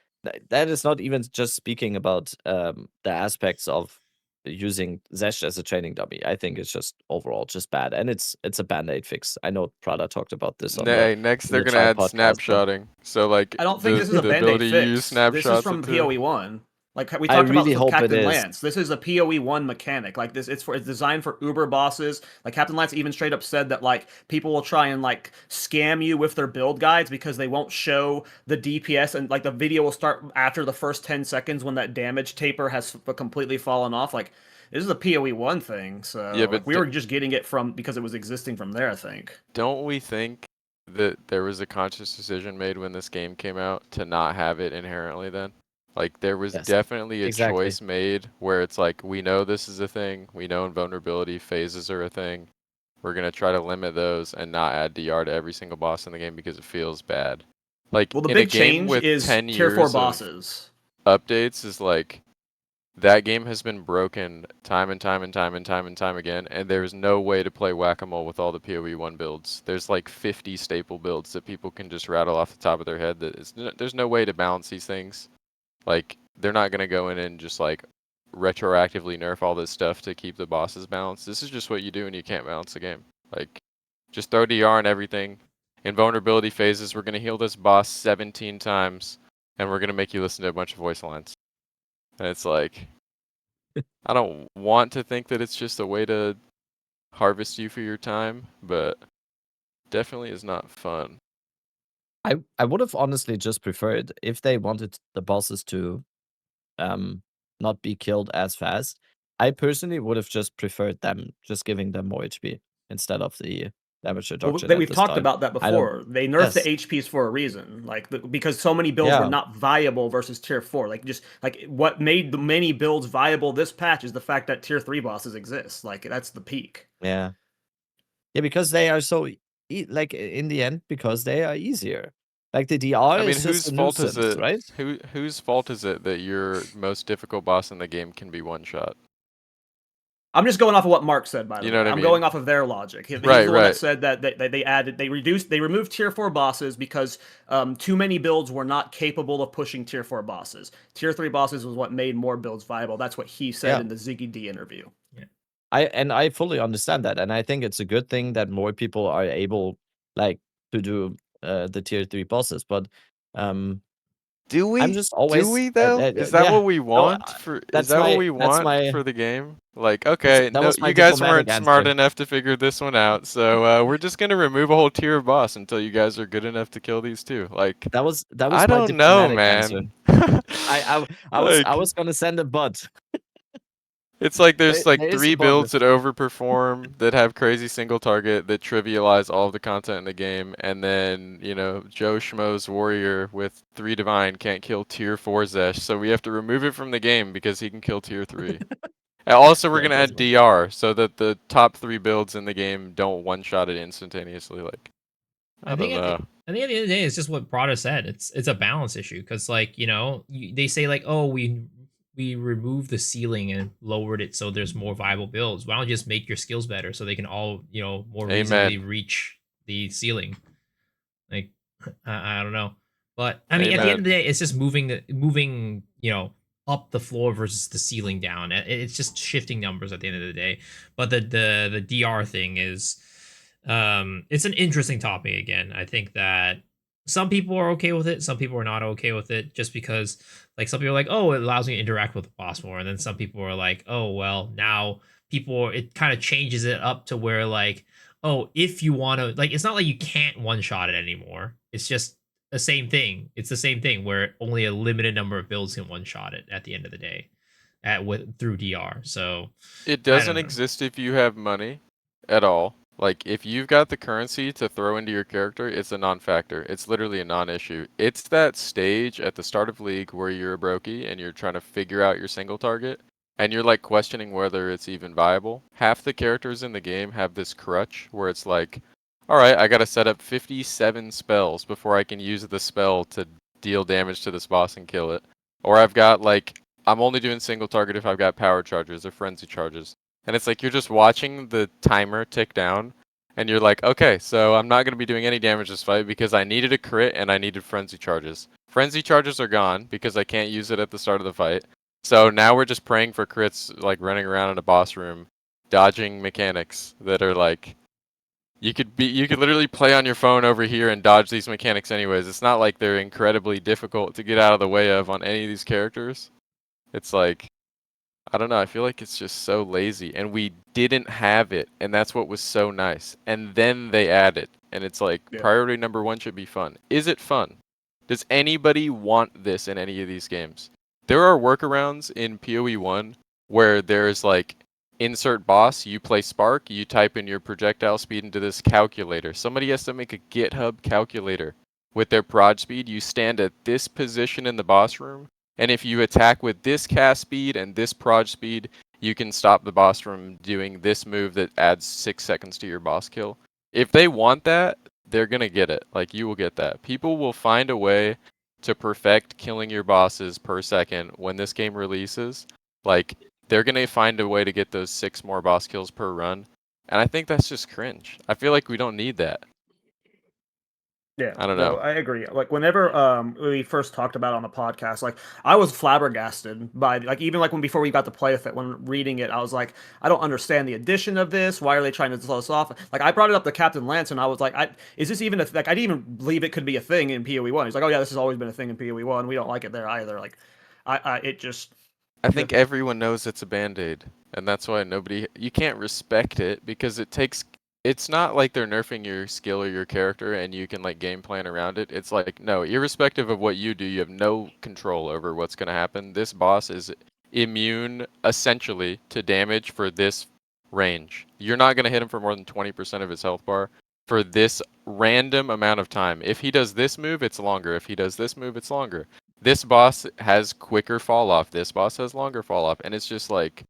that is not even just speaking about the aspects of using Zesh as a training dummy. I think it's just overall just bad, and it's a band-aid fix. I know Prada talked about this on next they're gonna add snapshotting. So like, I don't think this is a band-aid fix. This is from PoE 1. Like we talked about with Captain Lance. This is a PoE 1 mechanic. Like this, it's designed for Uber bosses. Like Captain Lance even straight up said that like people will try and like scam you with their build guides because they won't show the DPS, and like the video will start after the first 10 seconds when that damage taper has completely fallen off. Like this is a PoE 1 thing. So yeah, but we were just getting it from because it was existing from there, I think. Don't we think that there was a conscious decision made when this game came out to not have it inherently then? Like, there was Yes, definitely a exactly. choice made where it's like, we know this is a thing. We know invulnerability phases are a thing. We're going to try to limit those and not add DR to every single boss in the game because it feels bad. Like, Well, the in a big game change with is 10 tier 4 years of bosses. updates is like, that game has been broken time and time and time and time and time again, and there's no way to play whack-a-mole with all the PoE 1 builds. There's like 50 staple builds that people can just rattle off the top of their head. There's no way to balance these things. Like, they're not going to go in and just like retroactively nerf all this stuff to keep the bosses balanced. This is just what you do when you can't balance the game. Like, just throw DR and everything. In vulnerability phases, we're going to heal this boss 17 times, and we're going to make you listen to a bunch of voice lines. And it's like, I don't want to think that it's just a way to harvest you for your time, but definitely is not fun. I would have honestly just preferred if they wanted the bosses to not be killed as fast. I personally would have just preferred them just giving them more HP instead of the damage reduction at We've the talked start. about that I don't. before. They nerfed the Yes. HPs for a reason, like because so many builds were Yeah. not viable versus tier 4. Like just like what made the many builds viable this patch is the fact that tier 3 bosses exist. Like that's the peak. Yeah. Yeah, because they are so like in the end, because they are easier. Like the DR I mean, is just whose a fault is nuisance, it? right? Whose fault is it that your most difficult boss in the game can be one shot? I'm just going off of what Mark said, by the You know way. what I I'm mean? going off of their logic. He's Right, the one that right. said that they removed tier 4 bosses because too many builds were not capable of pushing tier 4 bosses. Tier 3 bosses was what made more builds viable. That's what he said Yeah. in the Ziggy D interview. Yeah. I fully understand that, and I think it's a good thing that more people are able like to do the tier 3 bosses, but Do we? I'm just always though? Is that yeah. what we No, want for? Is that what we that's want my for the game? Like, okay, that no, was my you guys diplomatic weren't smart answer. enough to figure this one out, so we're just gonna remove a whole tier of boss until you guys are good enough to kill these too. Like, That was I my don't know, diplomatic answer. man. I Like, was gonna send a bot. it's like there's like There is a 3 bot. builds that overperform, that have crazy single target, that trivialize all of the content in the game, and then, you know, Joe Schmo's warrior with 3 divine can't kill tier 4 Zesh, so we have to remove it from the game because he can kill tier 3. And also, we're Yeah, it gonna add does work. DR so that the top 3 builds in the game don't one-shot it instantaneously. Like, I don't know. I think at the end of the day, it's just what Prada said. It's a balance issue because, like, you know, they say like, oh, we removed the ceiling and lowered it so there's more viable builds. Why don't you just make your skills better so they can all, you know, more reasonably Amen. reach the ceiling? Like, I don't know, but I mean, at the end of Amen. the day, it's just moving, you know, up the floor versus the ceiling down. It's just shifting numbers at the end of the day. But the DR thing is, it's an interesting topic again. I think that some people are okay with it, some people are not okay with it, just because like some people are like, oh, it allows me to interact with the boss more, and then some people are like, oh, well, now people, it kind of changes it up to where like, oh, if you want to, like, it's not like you can't one shot it anymore. It's just the same thing. It's the same thing where only a limited number of builds can one shot it at the end of the day, through DR. So It I doesn't don't know. exist if you have money at all. Like, if you've got the currency to throw into your character, it's a non-factor. It's literally a non-issue. It's that stage at the start of League where you're a brokey and you're trying to figure out your single target, and you're like questioning whether it's even viable. Half the characters in the game have this crutch where it's like, alright, I gotta set up 57 spells before I can use the spell to deal damage to this boss and kill it. Or I've got like, I'm only doing single target if I've got power charges or frenzy charges. And it's like you're just watching the timer tick down, and you're like, okay, so I'm not going to be doing any damage this fight because I needed a crit and I needed frenzy charges. Frenzy charges are gone because I can't use it at the start of the fight. So now we're just praying for crits, like running around in a boss room, dodging mechanics that are like, you could literally play on your phone over here and dodge these mechanics anyways. It's not like they're incredibly difficult to get out of the way of on any of these characters. It's like, I don't know, I feel like it's just so lazy, and we didn't have it, and that's what was so nice. And then they added, and it's like, Yeah. priority number 1 should be fun. Is it fun? Does anybody want this in any of these games? There are workarounds in PoE 1 where there's like, insert boss, you play Spark, you type in your projectile speed into this calculator. Somebody has to make a GitHub calculator with their proj speed. You stand at this position in the boss room, And if you attack with this cast speed and this proj speed, you can stop the boss from doing this move that adds 6 seconds to your boss kill. If they want that, they're going to get it. Like, you will get that. People will find a way to perfect killing your bosses per second when this game releases. Like, they're going to find a way to get those 6 more boss kills per run. And I think that's just cringe. I feel like we don't need that. Yeah, I don't no, know. I agree. Like whenever we first talked about it on the podcast, like I was flabbergasted by like even like when before we got to play with it, when reading it, I was like, I don't understand the addition of this. Why are they trying to slow us off? Like I brought it up to Captain Lance, and I was like, is this even like I didn't even believe it could be a thing in PoE1. He's like, oh yeah, this has always been a thing in PoE1. We don't like it there either. Like, it just. I think everyone knows it's a band-aid, and that's why you can't respect it because it's not like they're nerfing your skill or your character and you can like game plan around it. It's like, no, irrespective of what you do, you have no control over what's going to happen. This boss is immune essentially to damage for this range. You're not going to hit him for more than 20% of his health bar for this random amount of time. If he does this move, it's longer. If he does this move, it's longer. This boss has quicker fall off. This boss has longer fall off. And it's just like,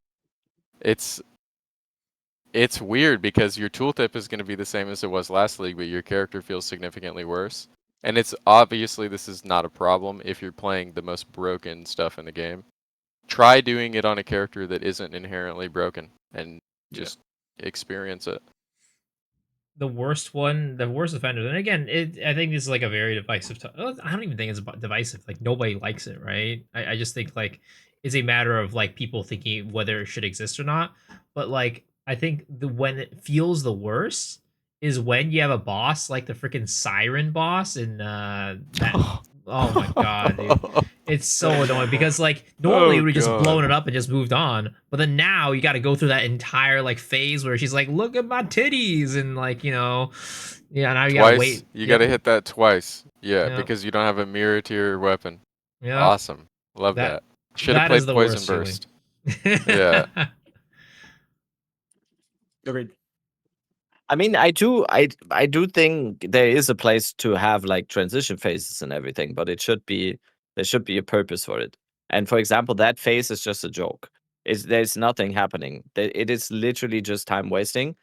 it's weird because your tooltip is going to be the same as it was last league, but your character feels significantly worse. And it's obviously this is not a problem if you're playing the most broken stuff in the game. Try doing it on a character that isn't inherently broken and just experience it. The worst offender. And again, I think this is like a very divisive. I don't even think it's divisive. Like nobody likes it, right? I just think like it's a matter of like people thinking whether it should exist or not. But like I think when it feels the worst is when you have a boss like the freaking Siren boss in that. Oh my god, dude. It's so annoying because like normally we just blown it up and just moved on, but then now you got to go through that entire like phase where she's like, "Look at my titties," and like now you gotta wait. You gotta hit that twice, because you don't have a mirror to your weapon. Yeah, awesome, love that. Should have played Poison Burst. Yeah, Agreed. I mean, I do think there is a place to have like transition phases and everything, but there should be a purpose for it. And for example, that phase is just a joke. There's nothing happening. It is literally just time wasting.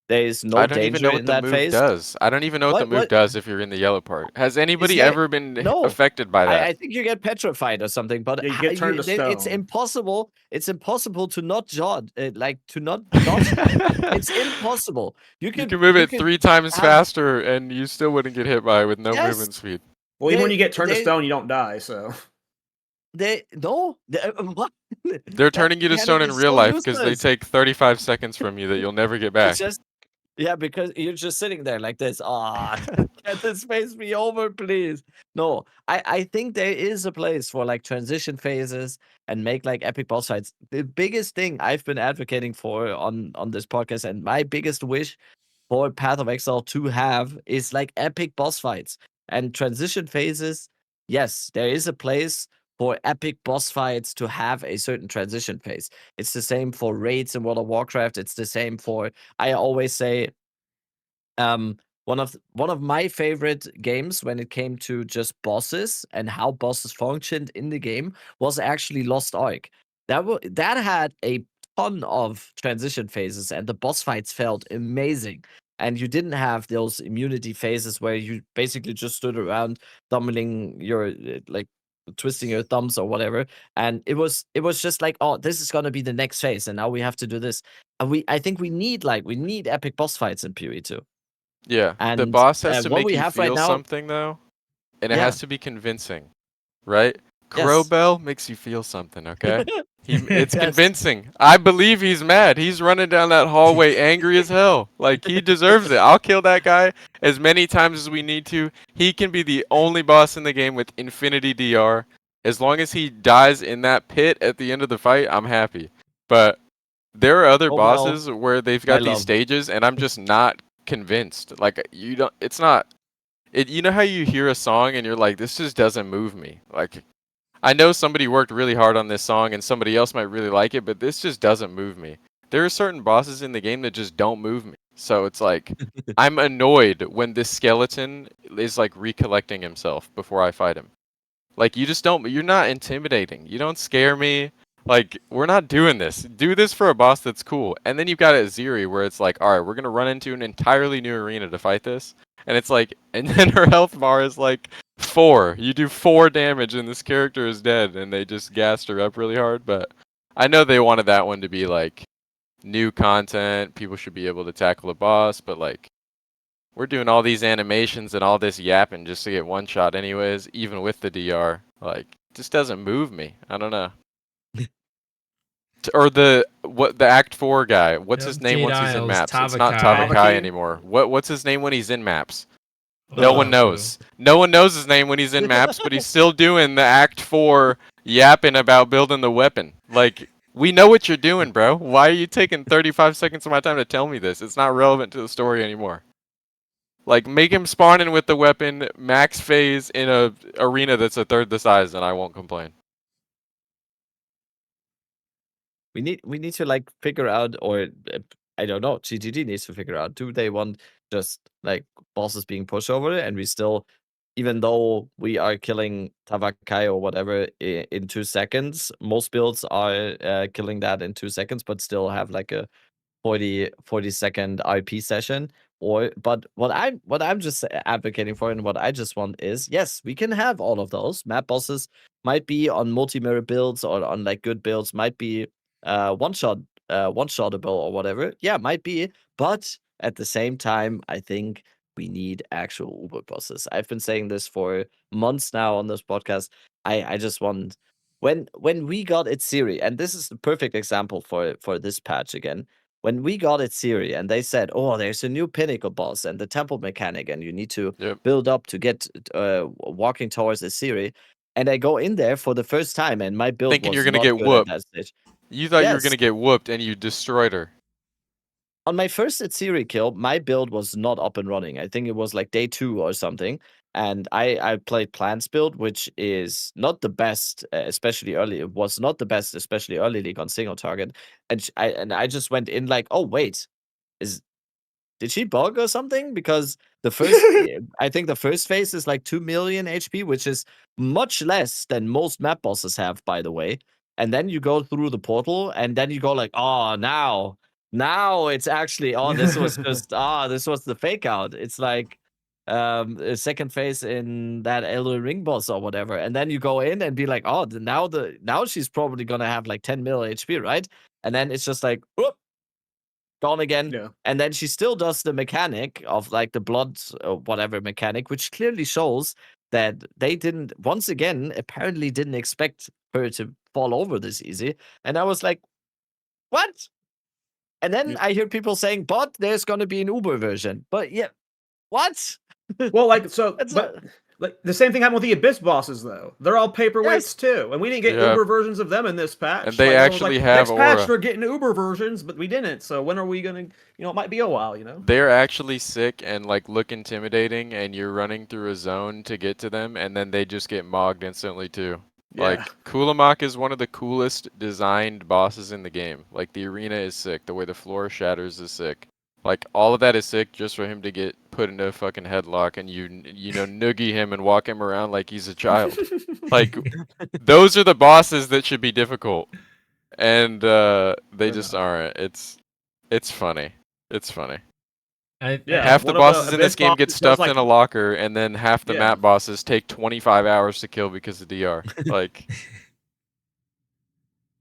There is no danger in that phase. I don't even know what the move does if you're in the yellow part. Has anybody ever been affected by that? I think you get petrified or something, but you get turned to stone. It's impossible. It's impossible to not dodge. It's impossible. You can move it 3 times faster, and you still wouldn't get hit by it with no movement speed. Well, even when you get turned to stone, you don't die. So what? They're turning you to stone in real life because they take 35 seconds from you that you'll never get back. Yeah, because you're just sitting there like this. Get this phase be over, please. No, I think there is a place for like transition phases and make like epic boss fights. The biggest thing I've been advocating for on this podcast and my biggest wish for Path of Exile to have is like epic boss fights and transition phases. Yes, there is a place for epic boss fights to have a certain transition phase. It's the same for raids in World of Warcraft. It's the same for, I always say, one of my favorite games when it came to just bosses and how bosses functioned in the game was actually Lost Ark. That had a ton of transition phases and the boss fights felt amazing. And you didn't have those immunity phases where you basically just stood around thumbling your twisting your thumbs or whatever, and it was just like, oh, this is gonna be the next phase, and now we have to do this. And I think we need epic boss fights in PoE too. Yeah, and the boss has to make you feel something though, and it has to be convincing, right? Crowbell makes you feel something, okay? It's convincing. I believe he's mad. He's running down that hallway angry as hell. Like, he deserves it. I'll kill that guy as many times as we need to. He can be the only boss in the game with infinity DR. As long as he dies in that pit at the end of the fight, I'm happy. But there are other bosses where they've got these stages, and I'm just not convinced. Like, you know how you hear a song and you're like, this just doesn't move me. Like, I know somebody worked really hard on this song and somebody else might really like it, but this just doesn't move me. There are certain bosses in the game that just don't move me. So it's like, I'm annoyed when this skeleton is like recollecting himself before I fight him. Like, you're not intimidating. You don't scare me. Like, we're not doing this. Do this for a boss that's cool. And then you've got Aziri where it's like, all right, we're going to run into an entirely new arena to fight this. And it's like, and then her health bar is like 4. You do 4 damage and this character is dead. And they just gassed her up really hard. But I know they wanted that one to be like new content. People should be able to tackle a boss. But like, we're doing all these animations and all this yapping just to get one shot anyways, even with the DR. Like, it just doesn't move me. I don't know. Or the Act 4 guy. What's his name once he's in maps? It's not Tavakai anymore. What's his name when he's in maps? No one knows. No one knows his name when he's in maps, but he's still doing the Act 4 yapping about building the weapon. Like, we know what you're doing, bro. Why are you taking 35 seconds of my time to tell me this? It's not relevant to the story anymore. Like, make him spawn in with the weapon, max phase in a arena that's a third the size, and I won't complain. We need to like figure out, or I don't know, GGG needs to figure out, do they want just like bosses being pushed over, and we still, even though we are killing Tavakai or whatever in 2 seconds, most builds are killing that in 2 seconds, but still have like a 40-second RP session. But what I'm just advocating for, and what I just want is, yes, we can have all of those. Map bosses might be on multi-mirror builds or on like good builds, might be one-shottable or whatever. Yeah, might be. But at the same time, I think we need actual Uber bosses. I've been saying this for months now on this podcast. I just want, when we got it Siri, and this is the perfect example for this patch again. When we got it Siri and they said, oh, there's a new pinnacle boss and the temple mechanic, and you need to build up to get walking towards the Siri. And I go in there for the first time, and my build thinking was you're gonna not get good whooped. at that stage. You thought you were gonna get whooped, and you destroyed her. On my first Siri kill, my build was not up and running. I think it was like day 2 or something. And I played Plants build, which is not the best, especially early. It was not the best, especially early league on single target. And I just went in like, oh wait, did she bug or something? Because the first, I think the first phase is like 2 million HP, which is much less than most map bosses have, by the way. And then you go through the portal, and then you go like, oh, now it's actually, oh, this was just, this was the fake out. It's like a second phase in that Elden Ring boss or whatever. And then you go in and be like, oh, now she's probably gonna have like 10 mil HP, right? And then it's just like, whoop, gone again. Yeah. And then she still does the mechanic of like the blood or whatever mechanic, which clearly shows that they didn't, once again, apparently didn't expect her to fall over this easy. And I was like, what? And then I hear people saying, but there's going to be an Uber version. But yeah, what? Well, like, so, like the same thing happened with the Abyss bosses, though. They're all paperweights too, and we didn't get Uber versions of them in this patch. And they actually have next patch we're getting Uber versions, but we didn't. So when are we gonna? It might be a while. They're actually sick and like look intimidating, and you're running through a zone to get to them, and then they just get mogged instantly too. Yeah. Like, Kulamak is one of the coolest designed bosses in the game. Like, the arena is sick. The way the floor shatters is sick. Like, all of that is sick just for him to get put into a fucking headlock and you noogie him and walk him around like he's a child. Like, those are the bosses that should be difficult. And they just aren't. It's funny. It's funny. Half the bosses in this game get stuffed in a locker, and then half the map bosses take 25 hours to kill because of DR. Like,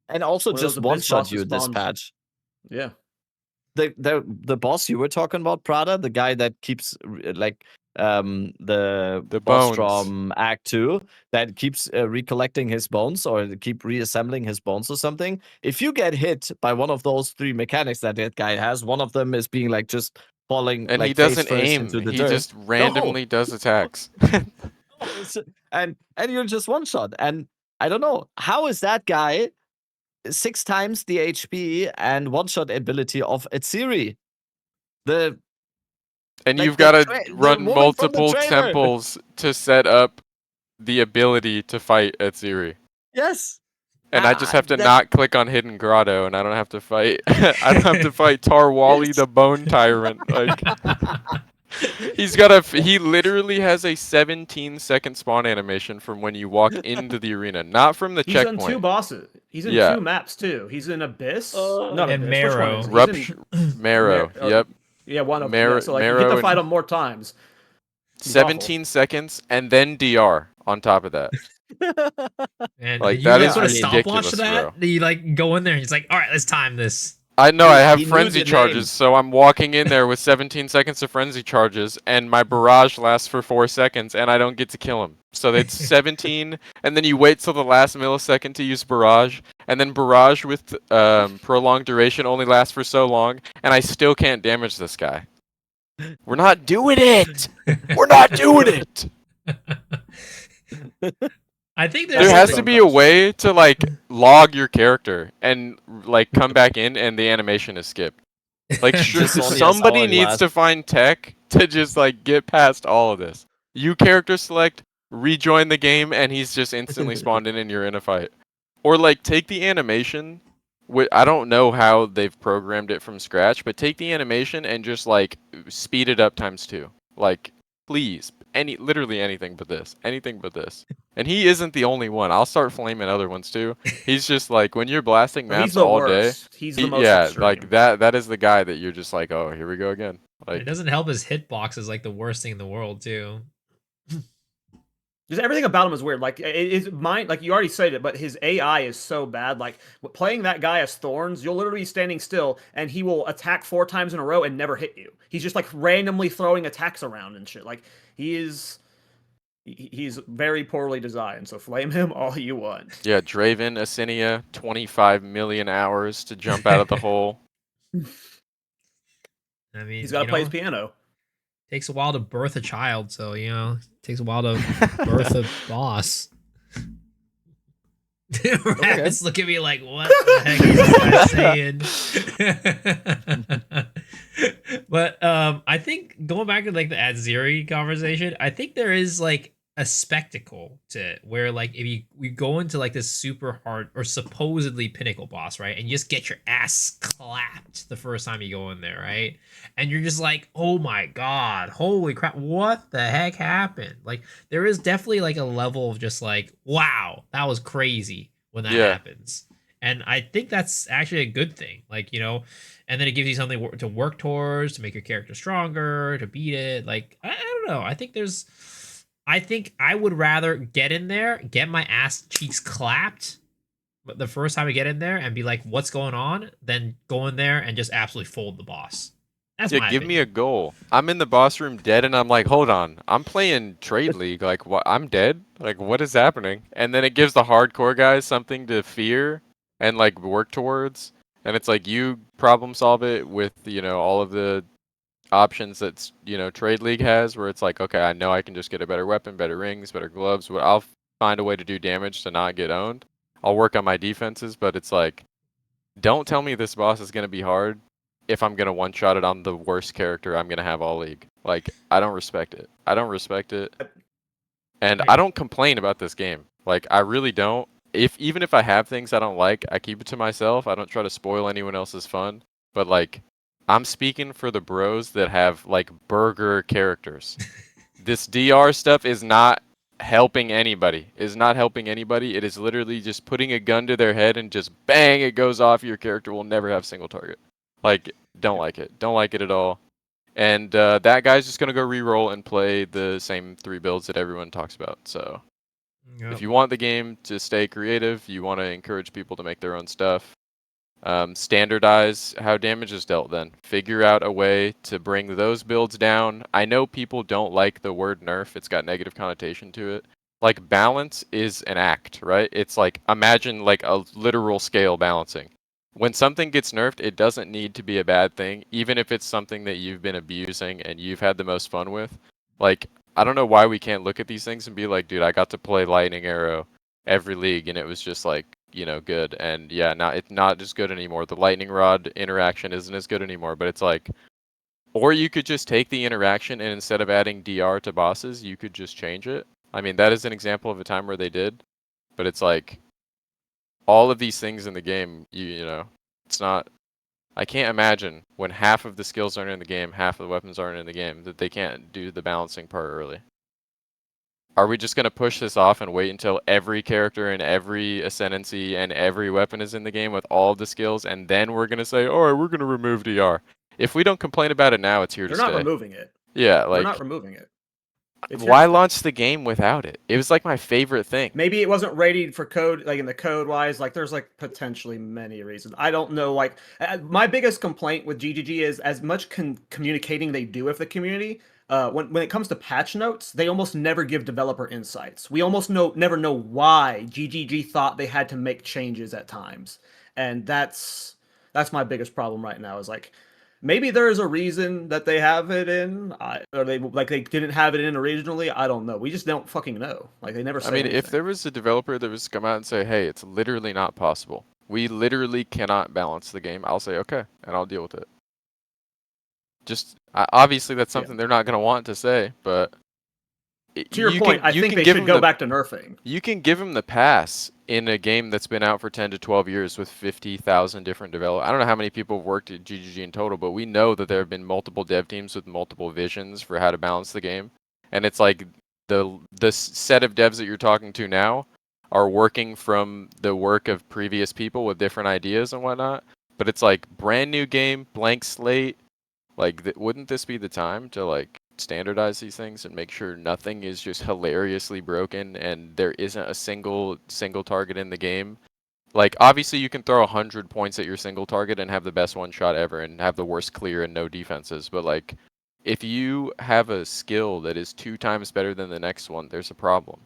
and also just one-shot you this patch. Yeah. The boss you were talking about, Prada, the guy that keeps like the boss from Act 2 that keeps recollecting his bones or keep reassembling his bones or something. If you get hit by one of those 3 mechanics that guy has, one of them is being like just falling, and like, he doesn't aim. Into the he dirt. Just randomly does attacks. and you're just one shot. And I don't know, how is that guy 6 times the HP and one-shot ability of Atsiri? And you've got to run multiple temples to set up the ability to fight Atsiri. Yes. And I just have to not click on Hidden Grotto, and I don't have to fight. I don't have to fight Tarwali, the Bone Tyrant. Like, He literally has a 17-second spawn animation from when you walk into the arena, not from the He's checkpoint. on 2 bosses. He's in Yeah. 2 maps too. He's in Abyss. Not And Abyss. Which one Marrow. is he? Rupture, Marrow. Yep. Yeah, one of them. Marrow, Yeah, so like you get to Marrow fight and him more times. He's 17 seconds, and then DR on top of that. And Like, you that like is put a stopwatch ridiculous, to that? bro. You like go in there and it's like, all right, let's time this. I know, Dude, I have he knew frenzy the name. charges, so I'm walking in there with 17 seconds of frenzy charges, and my barrage lasts for 4 seconds, and I don't get to kill him. So it's 17, and then you wait till the last millisecond to use barrage, and then barrage with prolonged duration only lasts for so long, and I still can't damage this guy. We're not doing it! We're not doing it! I think There has to be a way to like log your character and like come back in and the animation is skipped. Like Just only as somebody hour needs lasts. to find tech to just like get past all of this. You character select, rejoin the game, and he's just instantly spawned in and you're in a fight. Or like take the animation. I don't know how they've programmed it from scratch, but take the animation and just like speed it up ×2. Like please, literally anything but this. Anything but this. And he isn't the only one. I'll start flaming other ones too. He's just like when you're blasting maps He's the all worst. day. He's the most yeah, extreme. like that is the guy that you're just like, oh, here we go again. Like it doesn't help his hitbox is like the worst thing in the world too. Just everything about him is weird. Like it's mine. Like you already said it, but his AI is so bad. Like playing that guy as Thorns, you'll literally be standing still, and he will attack 4 times in a row and never hit you. He's just like randomly throwing attacks around and shit. Like he's very poorly designed. So flame him all you want. yeah, Draven, Assinia, 25 million hours to jump out of the hole. I mean, He's got to play his piano. Takes a while to birth a child, so it takes a while to birth a boss. Rabbits look at me like, what the heck is this guy saying? But I think going back to like the Adziri conversation, I think there is like a spectacle to it where like if we go into like this super hard or supposedly pinnacle boss, right, and you just get your ass clapped the first time you go in there, right, and you're just like, oh my god, holy crap, what the heck happened? Like there is definitely like a level of just like, wow, that was crazy when that happens. And I think that's actually a good thing, like, and then it gives you something to work towards, to make your character stronger, to beat it. Like I don't know, I think I would rather get in there, get my ass cheeks clapped the first time I get in there and be like, what's going on? Than go in there and just absolutely fold the boss. That's my give me opinion. a goal. I'm in the boss room dead and I'm like, hold on. I'm playing Trade League. Like, what? I'm dead? Like, what is happening? And then it gives the hardcore guys something to fear and like work towards. And it's like you problem solve it with, all of the options that Trade League has, where it's like, okay, I know I can just get a better weapon, better rings, better gloves, but I'll find a way to do damage to not get owned. I'll work on my defenses, but it's like, don't tell me this boss is going to be hard if I'm going to one-shot it on the worst character I'm going to have all league. Like, I don't respect it. And I don't complain about this game. Like, I really don't. Even if I have things I don't like, I keep it to myself. I don't try to spoil anyone else's fun. But like, I'm speaking for the bros that have like burger characters. This DR stuff is not helping anybody. It is literally just putting a gun to their head and just bang, it goes off. Your character will never have single target. Like, don't like it. Don't like it at all. And that guy's just going to go reroll and play the same 3 builds that everyone talks about. So if you want the game to stay creative, you want to encourage people to make their own stuff, standardize how damage is dealt then. Figure out a way to bring those builds down. I know people don't like the word nerf. It's got negative connotation to it. Like, balance is an act, right? It's like, imagine like a literal scale balancing. When something gets nerfed, it doesn't need to be a bad thing, even if it's something that you've been abusing and you've had the most fun with. Like, I don't know why we can't look at these things and be like, dude, I got to play Lightning Arrow every league and it was just like, good. And yeah, it's not just good anymore. The lightning rod interaction isn't as good anymore, but it's like, or you could just take the interaction and instead of adding DR to bosses, you could just change it. I mean, that is an example of a time where they did, but it's like all of these things in the game, it's not I can't imagine when half of the skills aren't in the game, half of the weapons aren't in the game, that they can't do the balancing part early. Are we just going to push this off and wait until every character and every ascendancy and every weapon is in the game with all the skills, and then we're going to say, all right, we're going to remove DR? If we don't complain about it now, it's here to stay. They're not removing it. Yeah, They're not removing it. Why launch the game without it? It was like my favorite thing. Maybe it wasn't rated for code, like in the code wise. Like there's like potentially many reasons. I don't know. Like my biggest complaint with GGG is as much communicating they do with the community. When it comes to patch notes, they almost never give developer insights. We almost never know why GGG thought they had to make changes at times, and that's my biggest problem right now. Is like. Maybe there's a reason that they have it in, or they didn't have it in originally. I don't know. We just don't fucking know. Like they never say anything. If there was a developer that was to come out and say, "Hey, it's literally not possible. We literally cannot balance the game," I'll say, "Okay," and I'll deal with it. Just obviously, that's something they're not going to want to say, but to your point, I think they should go back to nerfing. You can give them the pass in a game that's been out for 10 to 12 years with 50,000 different developers. I don't know how many people have worked at GGG in total, but we know that there have been multiple dev teams with multiple visions for how to balance the game. And it's like the set of devs that you're talking to now are working from the work of previous people with different ideas and whatnot. But it's like brand new game, blank slate. Like, wouldn't this be the time to like standardize these things and make sure nothing is just hilariously broken and there isn't a single target in the game? Like, obviously you can throw 100 points at your single target and have the best one shot ever and have the worst clear and no defenses, but like if you have a skill that is 2 times better than the next one, there's a problem.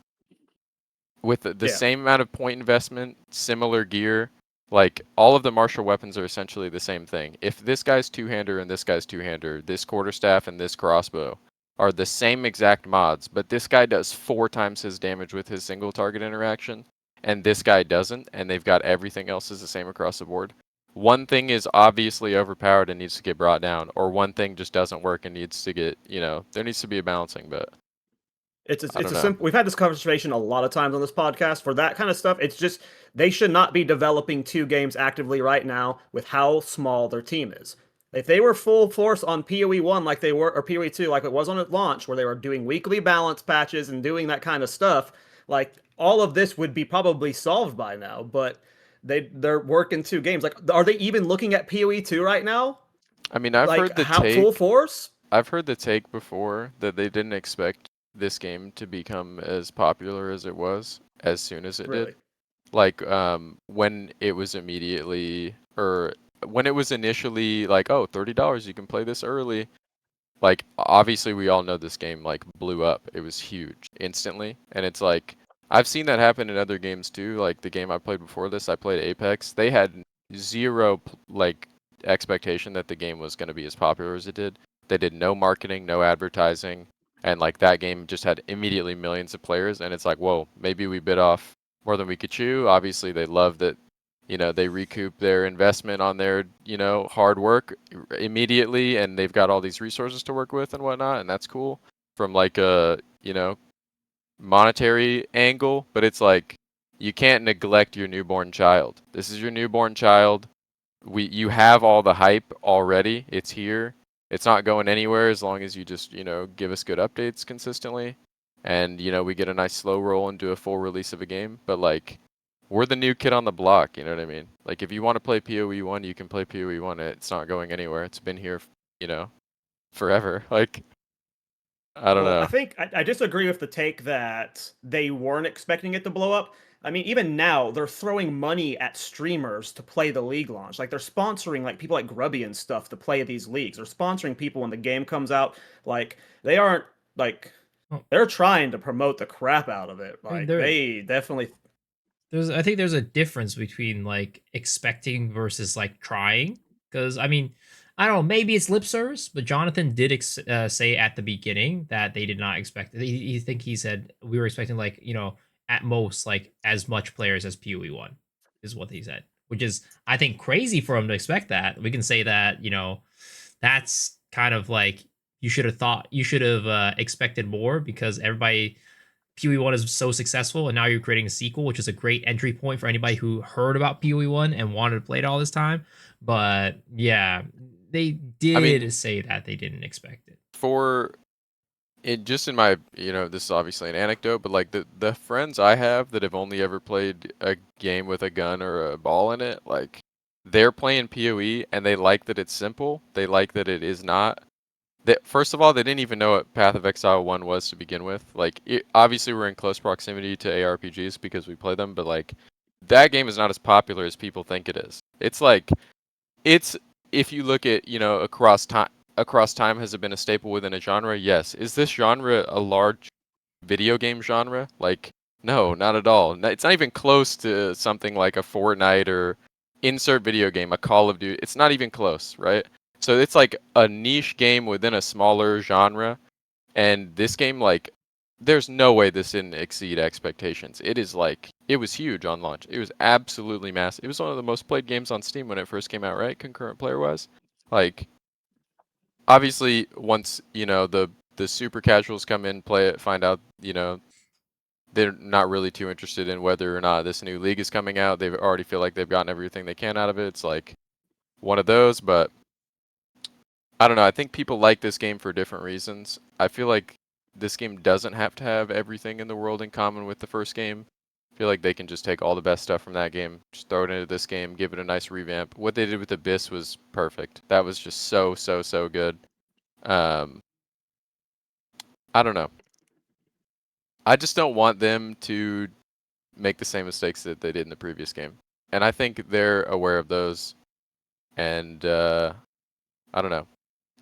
With the same amount of point investment, similar gear, like all of the martial weapons are essentially the same thing. If this guy's two-hander and this guy's two-hander, this quarterstaff and this crossbow are the same exact mods, but this guy does 4 times his damage with his single target interaction, and this guy doesn't, and they've got everything else is the same across the board. One thing is obviously overpowered and needs to get brought down, or one thing just doesn't work and needs to get, there needs to be a balancing, but it's a simple. We've had this conversation a lot of times on this podcast. For that kind of stuff, it's just they should not be developing 2 games actively right now with how small their team is. If they were full force on PoE 1 like they were, or PoE 2 like it was on at launch, where they were doing weekly balance patches and doing that kind of stuff, like all of this would be probably solved by now. But they're working 2 games. Like, are they even looking at PoE 2 right now? I mean, I've heard the take. Full force? I've heard the take before that they didn't expect this game to become as popular as it was as soon as it did. Like, when it was initially like, oh, $30, you can play this early. Like, obviously we all know this game like blew up. It was huge instantly. And it's like, I've seen that happen in other games too. Like the game I played before this, I played Apex. They had zero like expectation that the game was going to be as popular as it did. They did no marketing, no advertising. And like that game just had immediately millions of players, and it's like, whoa, maybe we bit off more than we could chew. Obviously, they love that, they recoup their investment on their, hard work immediately, and they've got all these resources to work with and whatnot, and that's cool from like a, monetary angle. But it's like, you can't neglect your newborn child. This is your newborn child. You have all the hype already. It's here. It's not going anywhere as long as you just, give us good updates consistently. And, we get a nice slow roll and do a full release of a game. But, like, we're the new kid on the block, you know what I mean? Like, if you want to play PoE 1, you can play PoE 1. It's not going anywhere. It's been here, forever. Like, I don't know. I think I disagree with the take that they weren't expecting it to blow up. I mean, even now, they're throwing money at streamers to play the league launch. Like, they're sponsoring, like, people like Grubby and stuff to play these leagues. They're sponsoring people when the game comes out. Like, they aren't, like, they're trying to promote the crap out of it. Like, they definitely... I think there's a difference between, like, expecting versus, like, trying. Because, I mean, I don't know, maybe it's lip service, but Jonathan did say at the beginning that they did not expect it. He said, we were expecting, like, at most, like, as much players as PoE 1 is what he said, which is, I think, crazy for him to expect that. We can say that, that's kind of like, you should have expected more because everybody, PoE 1 is so successful, and now you're creating a sequel, which is a great entry point for anybody who heard about PoE 1 and wanted to play it all this time. But yeah, they did say that they didn't expect it. For it, just in my, this is obviously an anecdote, but like the friends I have that have only ever played a game with a gun or a ball in it, like they're playing PoE and they like that it's simple. They like that it is not. First of all, they didn't even know what Path of Exile 1 was to begin with. Like, obviously we're in close proximity to ARPGs because we play them, but like, that game is not as popular as people think it is. It's like, if you look at, across time, has it been a staple within a genre? Yes. Is this genre a large video game genre? Like, no, not at all. It's not even close to something like a Fortnite or insert video game, a Call of Duty. It's not even close, right? So it's like a niche game within a smaller genre. And this game, like, there's no way this didn't exceed expectations. It was huge on launch. It was absolutely massive. It was one of the most played games on Steam when it first came out, right? Concurrent player wise. Like, obviously, once, the super casuals come in, play it, find out, they're not really too interested in whether or not this new league is coming out. They already feel like they've gotten everything they can out of it. It's like one of those, but I don't know. I think people like this game for different reasons. I feel like this game doesn't have to have everything in the world in common with the first game. I feel like they can just take all the best stuff from that game, just throw it into this game, give it a nice revamp. What they did with Abyss was perfect. That was just so good. I don't know. I just don't want them to make the same mistakes that they did in the previous game. And I think they're aware of those. And I don't know.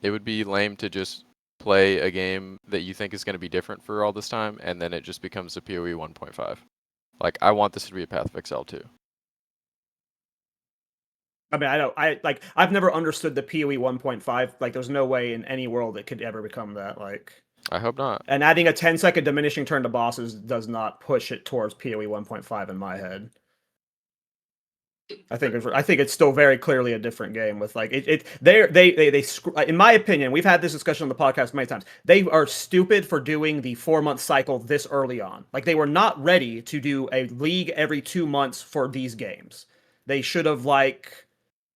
It would be lame to just play a game that you think is going to be different for all this time, and then it just becomes a PoE 1.5. Like, I want this to be a Path of Exile 2. I mean, I've never understood the PoE 1.5. Like, there's no way in any world it could ever become that. Like, I hope not. And adding a 10-second diminishing turn to bosses does not push it towards PoE 1.5 in my head. I think it's still very clearly a different game with like they in my opinion, we've had this discussion on the podcast many times. They are stupid for doing the 4-month cycle this early on. Like they were not ready to do a league every 2 months for these games. They should have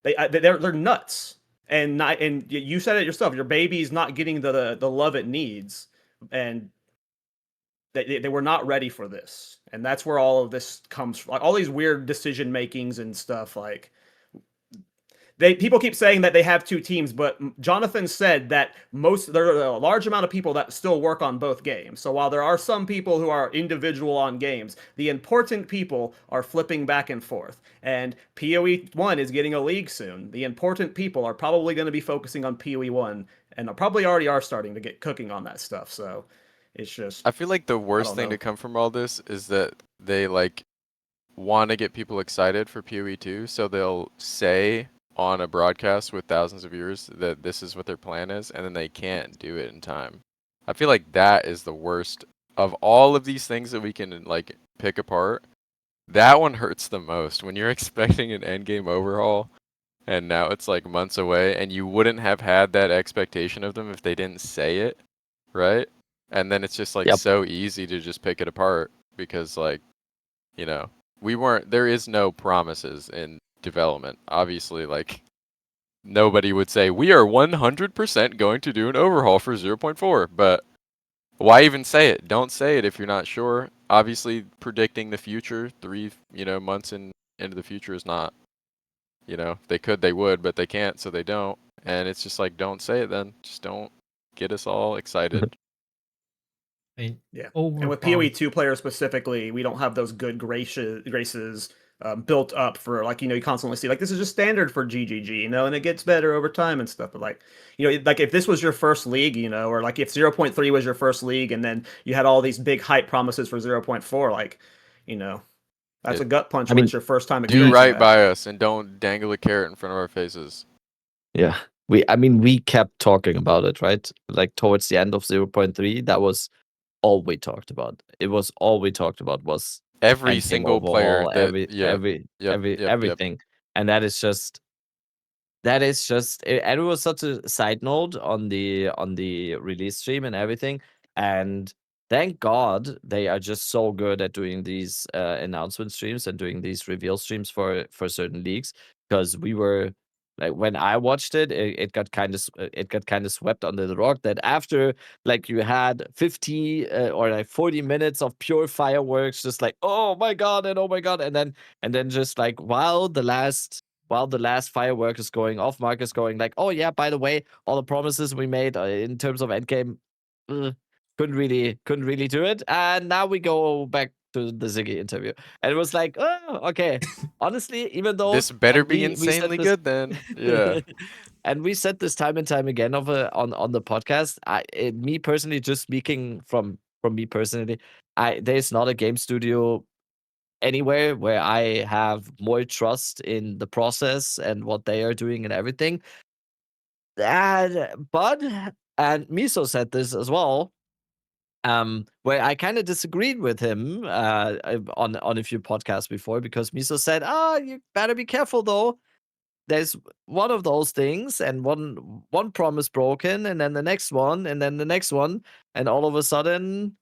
they're nuts. And you said it yourself. Your baby's not getting the love it needs, and they were not ready for this. And that's where all of this comes from. Like all these weird decision makings and stuff. Like people keep saying that they have 2 teams, but Jonathan said that there are a large amount of people that still work on both games. So while there are some people who are individual on games, the important people are flipping back and forth. And PoE 1 is getting a league soon. The important people are probably going to be focusing on PoE 1, and probably already are starting to get cooking on that stuff. So it's just, I feel like the worst thing to come from all this is that they like want to get people excited for PoE 2, so they'll say on a broadcast with thousands of viewers that this is what their plan is, and then they can't do it in time. I feel like that is the worst of all of these things that we can like pick apart. That one hurts the most when you're expecting an endgame overhaul and now it's like months away, and you wouldn't have had that expectation of them if they didn't say it, right? And then it's just like so easy to just pick it apart because like, there is no promises in development. Obviously, like nobody would say we are 100% going to do an overhaul for 0.4, but why even say it? Don't say it if you're not sure. Obviously, predicting the future 3, months into the future is not, if they could, they would, but they can't, so they don't. And it's just like, don't say it then. Just don't get us all excited. Yeah. And with PoE 2 players specifically, we don't have those good graces built up for like, you constantly see like this is just standard for GGG, and it gets better over time and stuff. But like, like if this was your first league, or like if 0.3 was your first league and then you had all these big hype promises for 0.4, like, that's a gut punch when it's your first time do right by us and don't dangle a carrot in front of our faces. Yeah. We kept talking about it, right? Like towards the end of 0.3, that was all we talked about. It was all we talked about was every single player, everything. And that is just, and it was such a side note on the release stream and everything. And thank God they are just so good at doing these announcement streams and doing these reveal streams for certain leagues, because we were like when I watched it got kind of swept under the rug that after like you had 50 or like 40 minutes of pure fireworks, just like oh my god, and then just like while the last firework is going off, Mark is going like, oh yeah, by the way, all the promises we made in terms of endgame, couldn't really do it, and now we go back to the Ziggy interview, and it was like, oh, okay. Honestly, even though This better be we said insanely this- good then. Yeah. and we said this time and time again on the podcast. Me personally, just speaking from me personally, there's not a game studio anywhere where I have more trust in the process and what they are doing and everything. But Miso said this as well, where I kind of disagreed with him on a few podcasts before, because Miso said, you better be careful though. There's one of those things, and one promise broken, and then the next one, and then the next one, and all of a sudden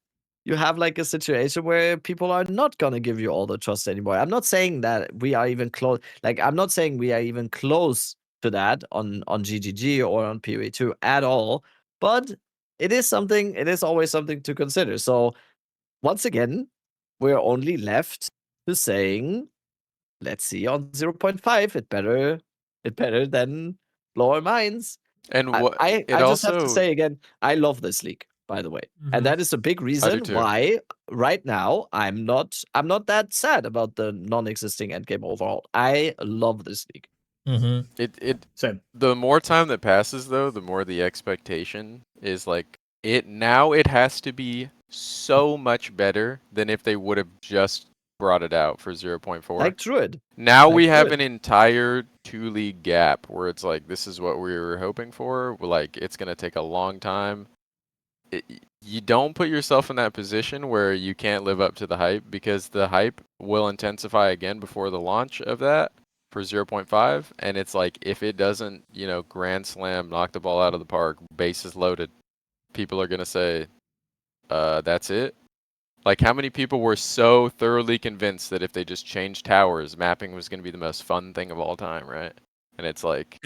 you have like a situation where people are not gonna give you all the trust anymore. I'm not saying that we are even close. Like, I'm not saying we are even close to that on GGG or on PoE2 at all, but it is something. It is always something to consider. So once again, we're only left to saying, let's see on 0.5. It better than blow our minds. And I just have to say again, I love this league, by the way, and that is a big reason why right now I'm not that sad about the non-existing endgame overall. I love this league. Same. The more time that passes, though, the more the expectation is like it has to be so much better than if they would have just brought it out for 0.4. Like Druid. Now we have an entire 2-league gap where it's like, this is what we were hoping for. Like, it's going to take a long time. You don't put yourself in that position where you can't live up to the hype, because the hype will intensify again before the launch of that for 0.5. And it's like, if it doesn't, grand slam, knock the ball out of the park, bases loaded, people are going to say, that's it. Like, how many people were so thoroughly convinced that if they just changed towers, mapping was going to be the most fun thing of all time, right? And it's like,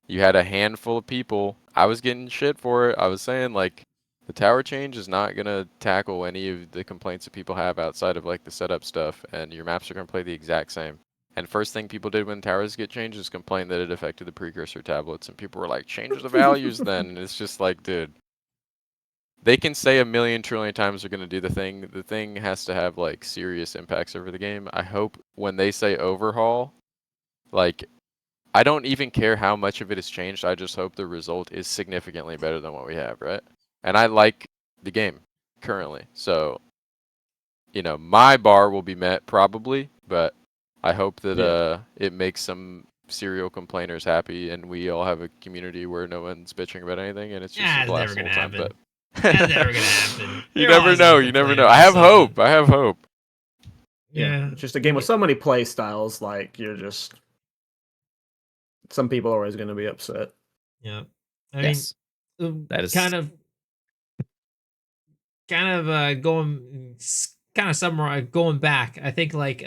you had a handful of people. I was getting shit for it. I was saying, like, the tower change is not going to tackle any of the complaints that people have outside of, like, the setup stuff, and your maps are going to play the exact same. And first thing people did when towers get changed is complain that it affected the precursor tablets, and people were like, change the values then. And it's just like, dude. They can say a million trillion times they're going to do the thing. The thing has to have, like, serious impacts over the game. I hope when they say overhaul, like, I don't even care how much of it has changed. I just hope the result is significantly better than what we have, right? And I like the game currently. So, my bar will be met probably, but I hope that it makes some serial complainers happy, and we all have a community where no one's bitching about anything, and it's just a blast the whole time. But that's never gonna happen. You never know. I have hope. Yeah, it's just a game with so many play styles. Like, some people are always going to be upset. Yeah, I mean, that is kind of going back. I think like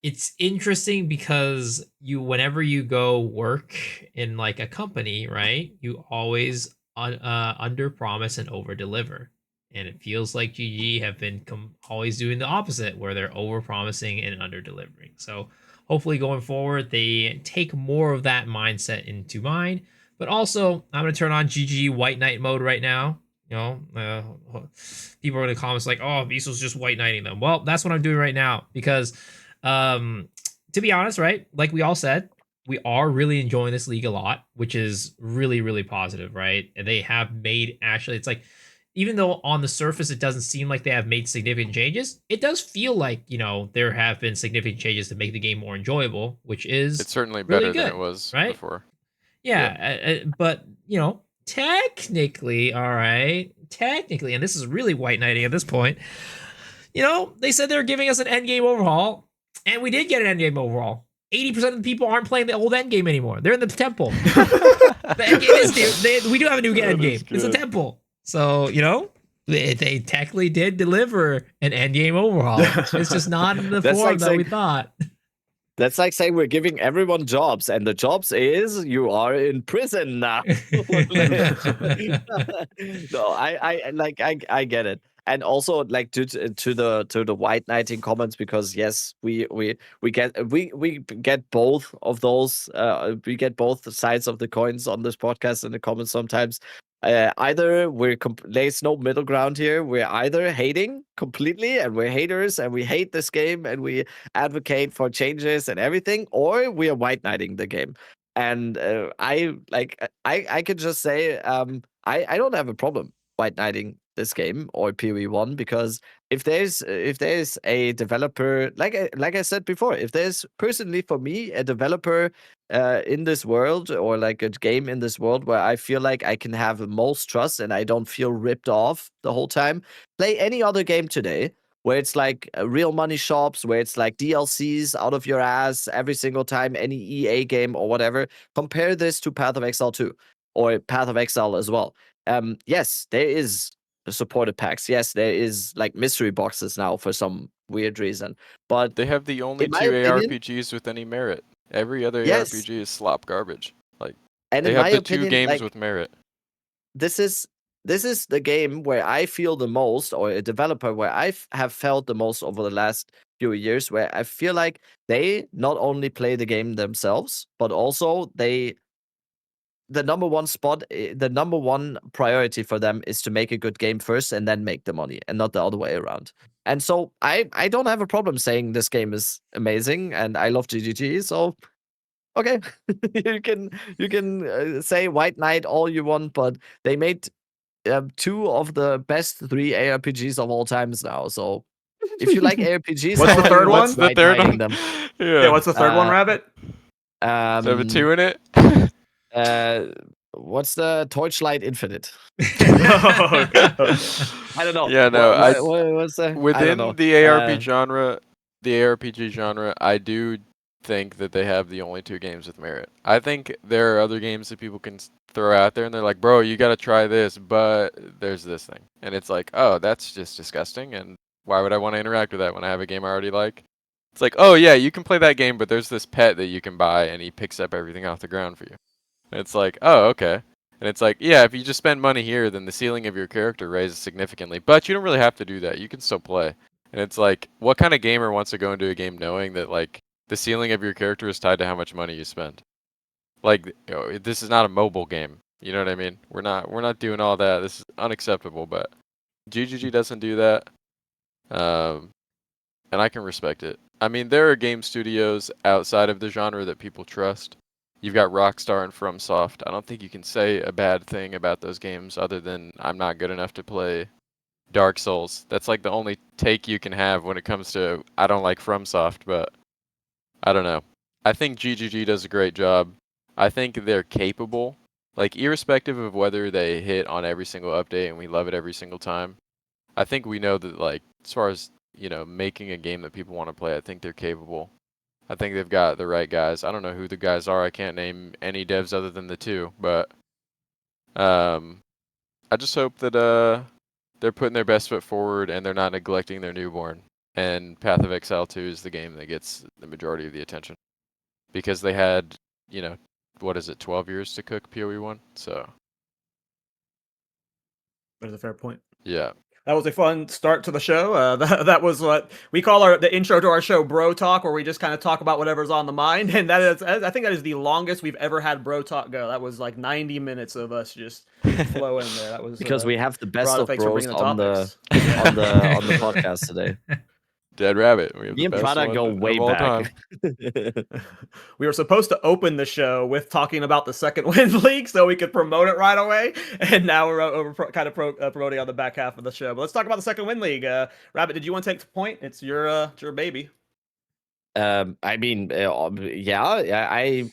it's interesting because whenever you go work in like a company, right, you always under promise and over deliver, and it feels like GG have been always doing the opposite, where they're over promising and under delivering. So hopefully going forward they take more of that mindset into mind. But also, I'm going to turn on GG White Knight mode right now. People are in the comments like, oh, Viesel's just white knighting them. Well, that's what I'm doing right now, because to be honest, right, like we all said, we are really enjoying this league a lot, which is really, really positive, right? And they have made, actually, it's like, even though on the surface it doesn't seem like they have made significant changes, it does feel like, there have been significant changes to make the game more enjoyable, which is it's certainly really better good, than it was right? before. Yeah. But, technically, and this is really white knighting at this point, they said they were giving us an endgame overhaul, and we did get an endgame overhaul. 80% of the people aren't playing the old endgame anymore. They're in the temple. The endgame is we do have a new endgame. It's a temple. So, they technically did deliver an endgame overhaul. It's just not in the form that we thought. That's like saying we're giving everyone jobs, and the jobs is you are in prison now. No, I get it, and also like to the white knighting comments, because yes, we get both of those. We get both sides of the coins on this podcast in the comments sometimes. Either there's no middle ground here. We're either hating completely and we're haters and we hate this game and we advocate for changes and everything, or we are white knighting the game. And I could just say I don't have a problem white knighting this game or PoE1, because if there's a developer, like I said before, if there's personally for me a developer in this world, or like a game in this world where I feel like I can have the most trust and I don't feel ripped off the whole time, play any other game today where it's like real money shops, where it's like DLCs out of your ass every single time, any EA game or whatever. Compare this to Path of Exile 2 or Path of Exile as well. Yes, there is supported packs. Yes, there is like mystery boxes now for some weird reason. But they have the only in my two opinion, ARPGs with any merit. Every other yes, ARPG is slop garbage. Like and they in have my the opinion, two games like, with merit. this is the game where I feel the most, or a developer where I have felt the most over the last few years, where I feel like they not only play the game themselves, but also the number one priority for them is to make a good game first and then make the money, and not the other way around. And so I don't have a problem saying this game is amazing and I love GGG. So okay, you can say White Knight all you want, but they made two of the best 3 ARPGs of all times now. So if you like ARPGs, What's the third one? What's the third one? Yeah, Yeah. what's the third one, Rabbit? Does it have a 2 in it? What's the Torchlight Infinite? I don't know. Yeah, no. What's the, I don't Within know. the ARPG genre, I do think that they have the only 2 games with merit. I think there are other games that people can throw out there and they're like, bro, you got to try this, but there's this thing. And it's like, oh, that's just disgusting. And why would I want to interact with that when I have a game I already like? It's like, oh, yeah, you can play that game, but there's this pet that you can buy and he picks up everything off the ground for you. And it's like, oh, okay. And it's like, yeah, if you just spend money here, then the ceiling of your character raises significantly. But you don't really have to do that. You can still play. And it's like, what kind of gamer wants to go into a game knowing that, like, the ceiling of your character is tied to how much money you spend? Like, you know, this is not a mobile game. You know what I mean? We're not doing all that. This is unacceptable. But GGG doesn't do that. And I can respect it. I mean, there are game studios outside of the genre that people trust. You've got Rockstar and FromSoft. I don't think you can say a bad thing about those games other than I'm not good enough to play Dark Souls. That's like the only take you can have when it comes to I don't like FromSoft, but I don't know. I think GGG does a great job. I think they're capable, like irrespective of whether they hit on every single update and we love it every single time. I think we know that, like, as far as, you know, making a game that people want to play, I think they're capable. I think they've got the right guys. I don't know who the guys are. I can't name any devs other than the 2, but I just hope that they're putting their best foot forward and they're not neglecting their newborn. And Path of Exile 2 is the game that gets the majority of the attention because they had, you know, what is it, 12 years to cook PoE1? So That's a fair point. yeah. That was a fun start to the show. That was what we call the intro to our show, Bro Talk, where we just kind of talk about whatever's on the mind. And I think that is the longest we've ever had Bro Talk go. That was like 90 minutes of us just flowing there. That was because we have the best of thanks bros for on the topics. on the podcast today. Dead Rabbit. We have Me the and best Prada one go of way all back. We were supposed to open the show with talking about the Second Wind League so we could promote it right away, and now we're promoting on the back half of the show. But let's talk about the Second Wind League. Rabbit, did you want to take the point? It's your baby. I mean, yeah, I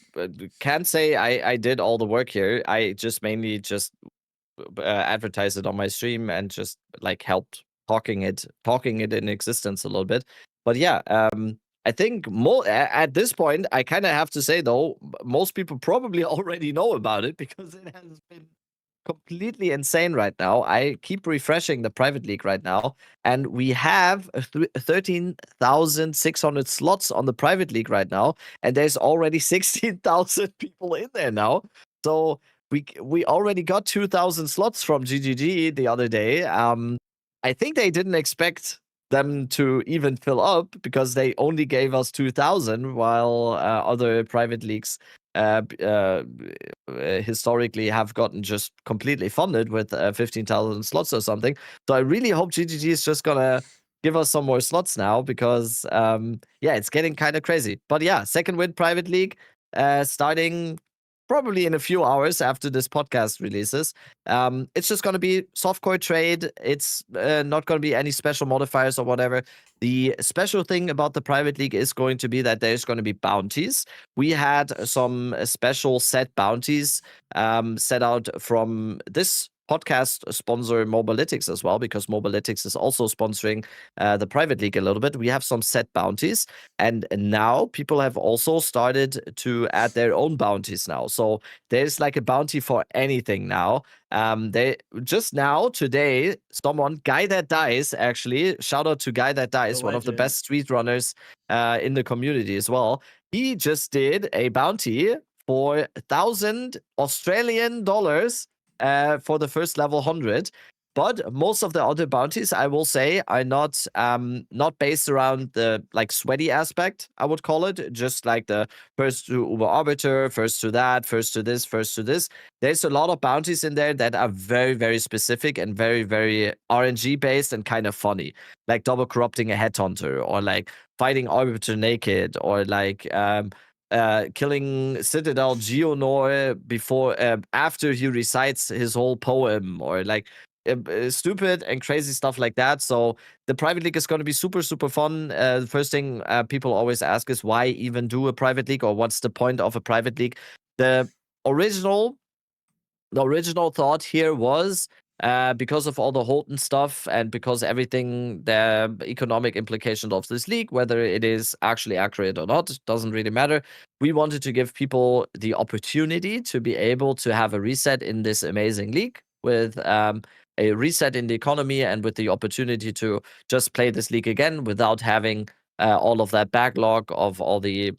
can't say I did all the work here. I just mainly just advertised it on my stream and just like helped talking it in existence a little bit. But yeah, I think at this point, I kind of have to say though, most people probably already know about it because it has been completely insane right now. I keep refreshing the private league right now, and we have 13,600 slots on the private league right now, and there's already 16,000 people in there now. So we already got 2,000 slots from GGG the other day. I think they didn't expect them to even fill up because they only gave us 2,000, while other private leagues historically have gotten just completely funded with 15,000 slots or something. So I really hope GGG is just gonna give us some more slots now, because it's getting kind of crazy. But yeah, second win private league starting probably in a few hours after this podcast releases. It's just going to be softcore trade. It's not going to be any special modifiers or whatever. The special thing about the private league is going to be that there's going to be bounties. We had some special set bounties set out from this podcast sponsor Mobalytics as well, because Mobalytics is also sponsoring the private league a little bit. We have some set bounties, and now people have also started to add their own bounties now. So there's like a bounty for anything now. They just now today, someone, Guy That Dies, actually, shout out to Guy That Dies, one of the best street runners in the community as well. He just did a bounty for 1,000 Australian dollars for the first level 100. But most of the other bounties, I will say, are not based around the like sweaty aspect, I would call it. Just like the first to Uber Arbiter, first to that, first to this, first to this. There's a lot of bounties in there that are very, very specific and very, very RNG based and kind of funny. Like double corrupting a headhunter, or like fighting Arbiter naked, or like killing Citadel Geonor before after he recites his whole poem, or like stupid and crazy stuff like that. So the private league is going to be super, super fun. The first thing people always ask is, why even do a private league, or what's the point of a private league? The original thought here was because of all the Holton stuff, and because everything, the economic implications of this league, whether it is actually accurate or not, doesn't really matter. We wanted to give people the opportunity to be able to have a reset in this amazing league, with a reset in the economy, and with the opportunity to just play this league again without having all of that backlog of all the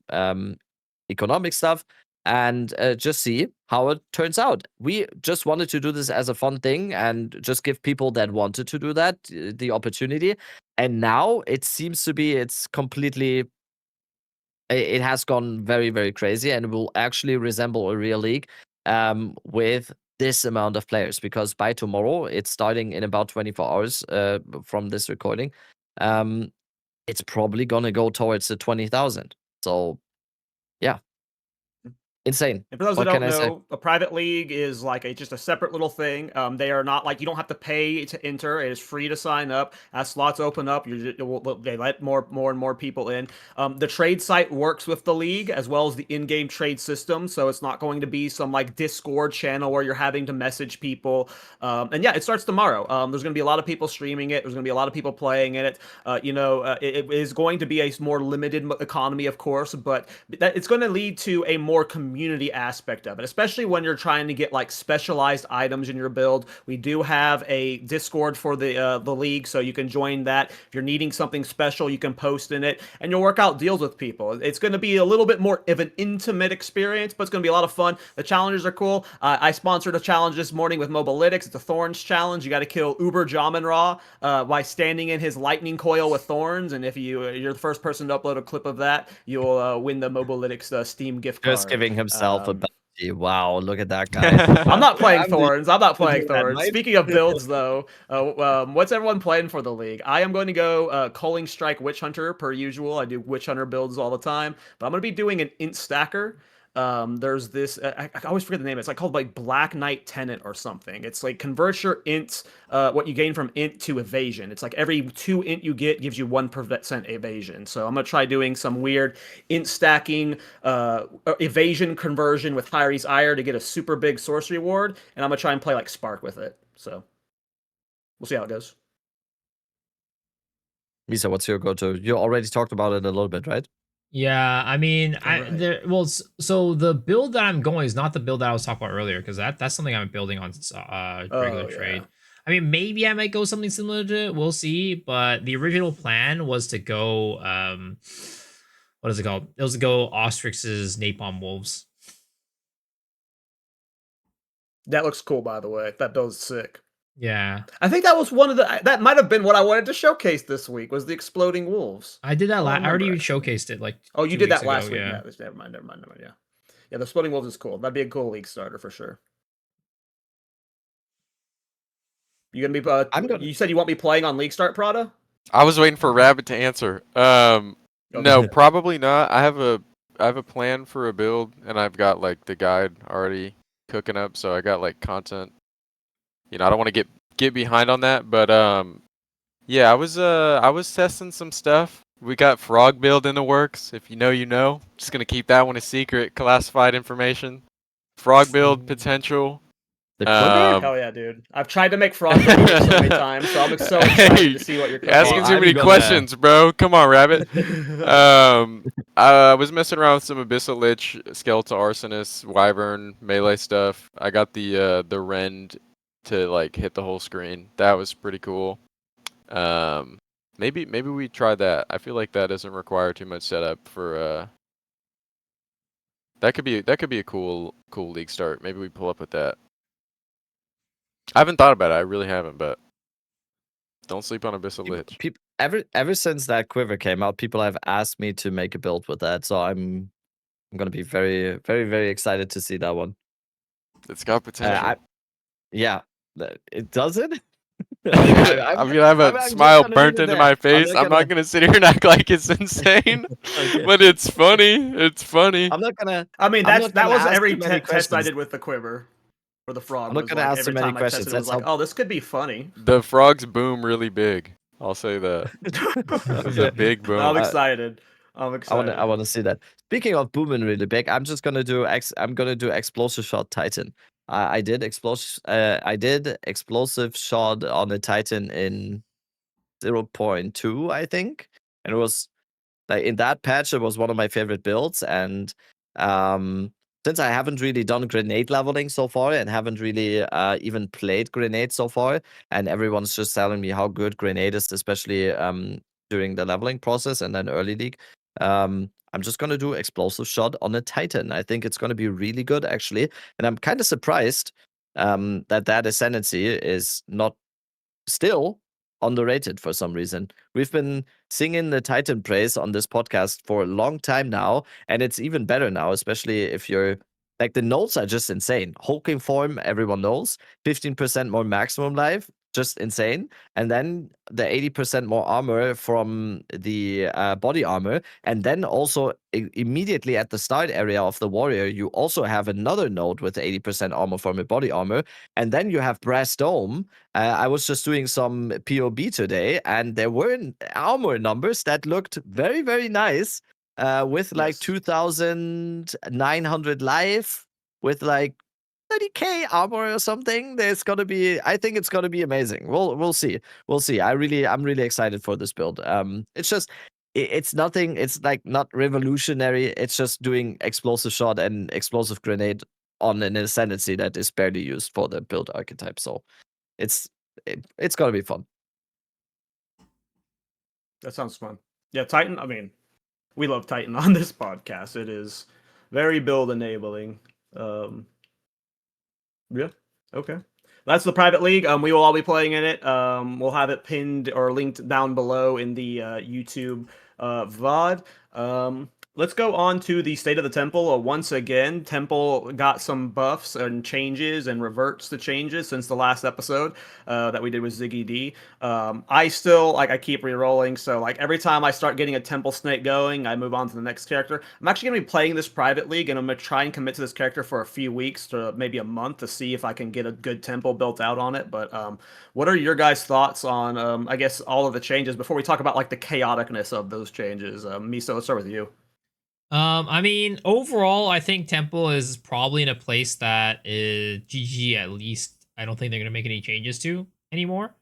economic stuff, and just see how it turns out. We just wanted to do this as a fun thing, and just give people that wanted to do that the opportunity. And now it seems to be, it has gone very, very crazy, and will actually resemble a real league with this amount of players, because by tomorrow, it's starting in about 24 hours from this recording. It's probably gonna go towards the 20,000. So yeah, insane. And for those that don't know, a private league is like just a separate little thing. They are not like, you don't have to pay to enter. It is free to sign up. As slots open up, they let more and more people in. The trade site works with the league as well as the in-game trade system, so it's not going to be some like Discord channel where you're having to message people. And yeah, it starts tomorrow. There's going to be a lot of people streaming it. There's going to be a lot of people playing in it. It is going to be a more limited economy, of course, but it's going to lead to a more community aspect of it, especially when you're trying to get like specialized items in your build. We do have a Discord for the league, so you can join that. If you're needing something special, you can post in it, and you'll work out deals with people. It's going to be a little bit more of an intimate experience, but it's going to be a lot of fun. The challenges are cool. I sponsored a challenge this morning with Mobalytics. It's a Thorns challenge. You got to kill Uber Jamin Ra by standing in his lightning coil with thorns, and if you're the first person to upload a clip of that, you'll win the Mobalytics Steam gift card. Just giving himself a bounty. Wow, look at that guy. I'm not playing Thorns. Speaking of builds, though, what's everyone playing for the league? I am going to go Culling Strike Witch Hunter per usual. I do Witch Hunter builds all the time, but I'm going to be doing an Int Stacker. There's this, I always forget the name. It's like called like Black Knight Tenant or something. It's like convert your int, what you gain from int to evasion. It's like every 2 int you get gives you 1% evasion. So I'm gonna try doing some weird int stacking, evasion conversion with Hyri's Ire to get a super big sorcery ward, and I'm gonna try and play like Spark with it. So we'll see how it goes. Misa, what's your go-to? You already talked about it a little bit, right? Yeah, I mean, Right. so the build that I'm going is not the build that I was talking about earlier, because that's something I'm building on regular Oh yeah. trade. I mean, maybe I might go something similar to it. We'll see. But the original plan was to go what is it called? It was to go Ostrix's Napalm Wolves. That looks cool, by the way. That build's sick. Yeah, I think that was one of the. That might have been what I wanted to showcase this week. Was the exploding wolves? I did that. I don't I already remember actually. showcased it like Oh, you 2 did weeks that ago. last week. Yeah, Yeah, never mind. Never mind. Never mind. Yeah, yeah. The exploding wolves is cool. That'd be a cool league starter for sure. You gonna be? I'm gonna. You said you won't be playing on League Start, Prada? I was waiting for Rabbit to answer. No, Okay. probably not. I have a plan for a build, and I've got like the guide already cooking up, so I got like content. I don't want to get behind on that, but yeah, I was testing some stuff. We got frog build in the works. If you know, you know. Just gonna keep that one a secret, classified information. Frog build potential. The quiver? Hell yeah, dude! I've tried to make frog before so many times, so I'm so excited Hey, to see what you're cooking. asking Well, too I'm many gonna- questions, bro. Come on, Rabbit. I was messing around with some Abyssal Lich, Skeletal Arsonist, Wyvern, melee stuff. I got the Rend to like hit the whole screen. That was pretty cool. Maybe we try that. I feel like that doesn't require too much setup for that could be a cool league start. Maybe we pull up with that. I haven't thought about it. I really haven't, but don't sleep on Abyssal Lich. Ever since that quiver came out, people have asked me to make a build with that, so I'm gonna be very, very, very excited to see that one. It's got potential. Yeah, it does it. I'm gonna have a I'm just smile gonna burnt leave it into there. my face. I'm not gonna sit here and act like it's insane, Okay. but it's funny. It's funny. I'm not gonna. I mean, I'm that not gonna was ask every too many test I questions. did with the quiver for the frog. I'm not Was gonna like ask too every many time I questions. tested, it was That's like, how. oh, this could be funny. The frogs boom really big. I'll say that. There's a big I'm boom. excited. I'm I excited. wanna see that. Speaking of booming really big, I'm just gonna do I'm gonna do explosive shot Titan. I did explosive shot on a Titan in 0.2, I think, and it was like in that patch. It was one of my favorite builds, and um, since I haven't really done grenade leveling so far and haven't really even played grenade so far, and everyone's just telling me how good grenade is, especially during the leveling process and then early league. I'm just gonna do explosive shot on a Titan. I think it's gonna be really good actually, and I'm kind of surprised that ascendancy is not still underrated for some reason. We've been singing the Titan praise on this podcast for a long time now, and it's even better now, especially if you're like the notes are just insane. Hulking form, everyone knows. 15% more maximum life, just insane. And then the 80% more armor from the body armor. And then also immediately at the start area of the warrior, you also have another node with 80% armor from a body armor. And then you have Brass Dome. I was just doing some POB today, and there were armor numbers that looked very, very nice. With like Yes. 2,900 life, with like 30k armor or something. I think it's gonna be amazing. We'll see. We'll see. I'm really excited for this build. It's just it's nothing. It's like not revolutionary. It's just doing explosive shot and explosive grenade on an ascendancy that is barely used for the build archetype. So it's it's gonna be fun. That sounds fun. Yeah, Titan. I mean, we love Titan on this podcast. It is very build enabling. Yeah. Okay. That's the private league. We will all be playing in it. We'll have it pinned or linked down below in the YouTube VOD. Let's go on to the State of the Temple. Once again, Temple got some buffs and changes and reverts to changes since the last episode that we did with Ziggy D. I still, I keep re-rolling, so, every time I start getting a Temple Snake going, I move on to the next character. I'm actually going to be playing this private league, and I'm going to try and commit to this character for a few weeks to maybe a month to see if I can get a good Temple built out on it. But what are your guys' thoughts on, I guess, all of the changes before we talk about, the chaoticness of those changes? Miso, let's start with you. I mean, overall, I think Temple is probably in a place that is GG at least. I don't think they're gonna make any changes to anymore.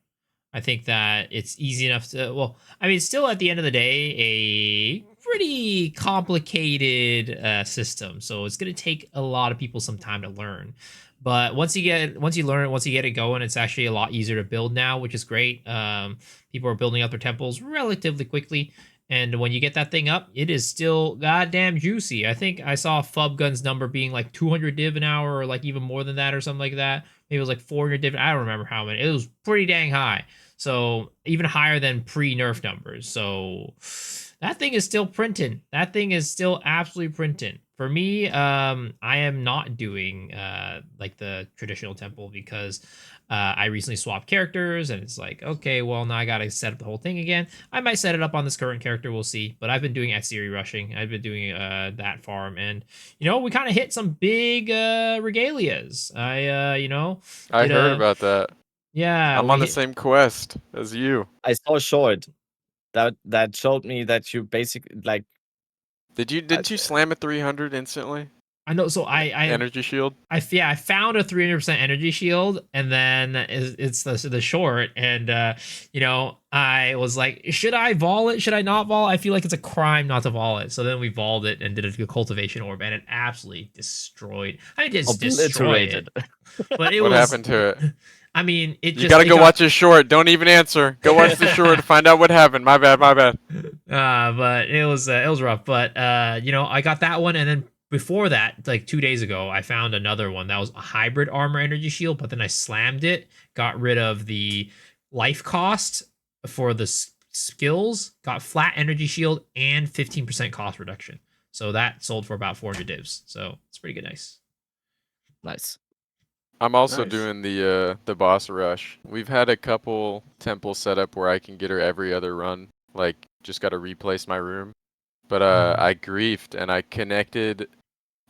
I think that it's easy enough to. Well, I mean, still at the end of the day, a pretty complicated system, so it's gonna take a lot of people some time to learn. But once you learn it, once you get it going, it's actually a lot easier to build now, which is great. People are building up their temples relatively quickly, and when you get that thing up, it is still goddamn juicy. I think I saw Fubgun's number being like 200 div an hour, or like even more than that, or something like that. Maybe it was like 400 div. I don't remember how many. It was pretty dang high. So even higher than pre-nerf numbers. So that thing is still printing. That thing is still absolutely printing. For me, I am not doing like the traditional temple because I recently swapped characters, and it's like, okay, well, now I gotta set up the whole thing again. I might set it up on this current character, we'll see. But I've been doing Atsiri rushing. I've been doing that farm, and we kind of hit some big regalias. I heard about that. Yeah, I'm on the same quest as you. I saw a short that showed me that you basically like. Didn't you slam a 300 instantly? I know. So I energy shield. I found a 300% energy shield, and then it's the short, and I was like, should I Vaal it? Should I not Vaal? I feel like it's a crime not to Vaal it. So then we Vaalled it and did a cultivation orb, and it absolutely destroyed. I mean, just destroyed it. But what happened to it? I mean, you gotta go watch his short. Don't even answer. Go watch the short to find out what happened. My bad. But it was rough. But I got that one, and then before that, like 2 days ago, I found another one that was a hybrid armor energy shield. But then I slammed it, got rid of the life cost for the skills, got flat energy shield and 15% cost reduction. So that sold for about 400 divs. So it's pretty good. Nice. I'm also doing the boss rush. We've had a couple temples set up where I can get her every other run. Like, just got to replace my room. But I griefed and I connected.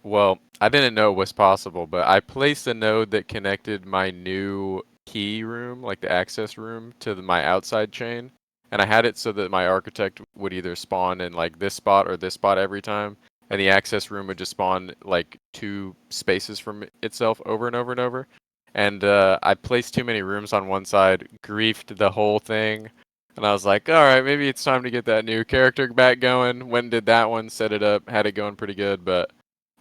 Well, I didn't know it was possible, but I placed a node that connected my new key room, like the access room, to my outside chain. And I had it so that my architect would either spawn in like this spot or this spot every time. And the access room would just spawn like 2 spaces from itself over and over and over. And I placed too many rooms on one side, griefed the whole thing. And I was like, all right, maybe it's time to get that new character back going. Went and did that one, set it up, had it going pretty good. But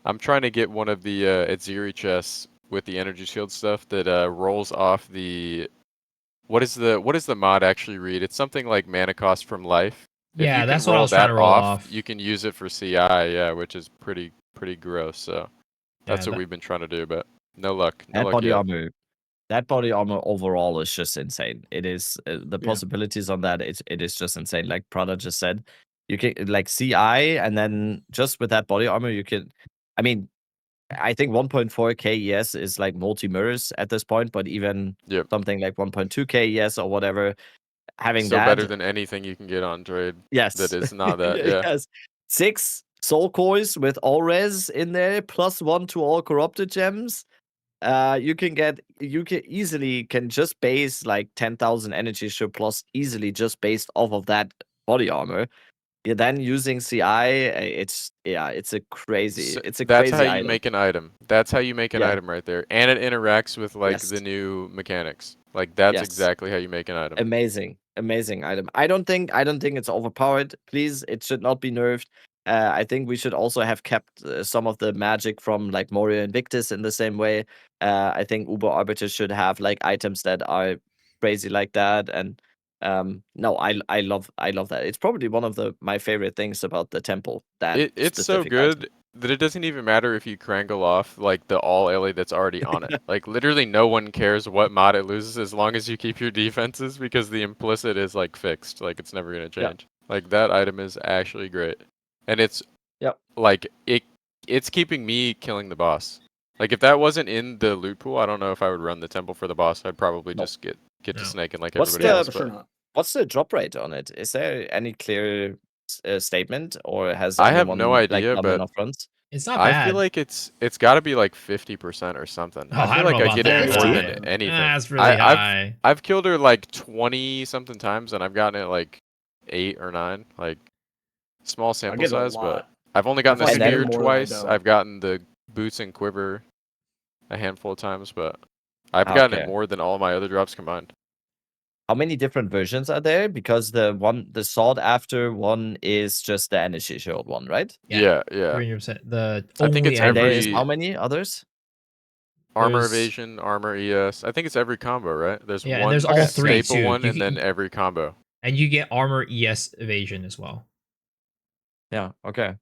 I'm trying to get one of the Atziri chests with the energy shield stuff that rolls off the... What is the mod actually read? It's something like mana cost from life. Yeah, that's what I was trying to roll off. You can use it for CI, yeah, which is pretty gross. So that's what we've been trying to do, but no luck. That body armor overall is just insane. It is the possibilities on that. It is just insane. Like Prada just said, you can like CI, and then just with that body armor, you can. I mean, I think 1.4k ES is like multi mirrors at this point, but even something like 1.2k ES or whatever. Having that better than anything you can get on trade. Yes, that is not that. Yeah. Yes. 6 soul coins with all res in there, +1 to all corrupted gems. You can easily just base like 10,000 energy surplus easily just based off of that body armor. You're then using CI. It's a crazy. That's how you make an item. That's how you make an item right there, and it interacts with like the new mechanics. Like that's exactly how you make an item. Amazing item. I don't think it's overpowered. Please, it should not be nerfed. I think we should also have kept some of the magic from like Moria Invictus in the same way. I think Uber Arbiter should have like items that are crazy like that. And no, I love that. It's probably one of my favorite things about the temple. That it's so good that it doesn't even matter if you crangle off like the all LA that's already on it. Like literally no one cares what mod it loses as long as you keep your defenses, because the implicit is like fixed. Like it's never gonna change. Like that item is actually great. And it's like it's keeping me killing the boss. Like if that wasn't in the loot pool, I don't know if I would run the temple for the boss. I'd probably just get to snaking like everybody else. What's the drop rate on it? Is there any clear statement, or has I have no idea, but it's not bad. I feel like it's got to be like 50% or something. I feel like I get it more than anything. That's really high. I've killed her like 20 something times, and I've gotten it like 8 or 9. Like small sample size, but I've only gotten the spear twice. I've gotten the boots and quiver a handful of times, but I've gotten it more than all my other drops combined. how many different versions are there? Because the sought after one is just the energy shield one, right? Yeah. 300%. The I think only it's And there is every how many others? armor There's- evasion, armor ES. I think it's every combo, right? There's Yeah, and one there's all three, staple too. one, You and can- then every combo. And you get armor ES evasion as well. Yeah. Okay.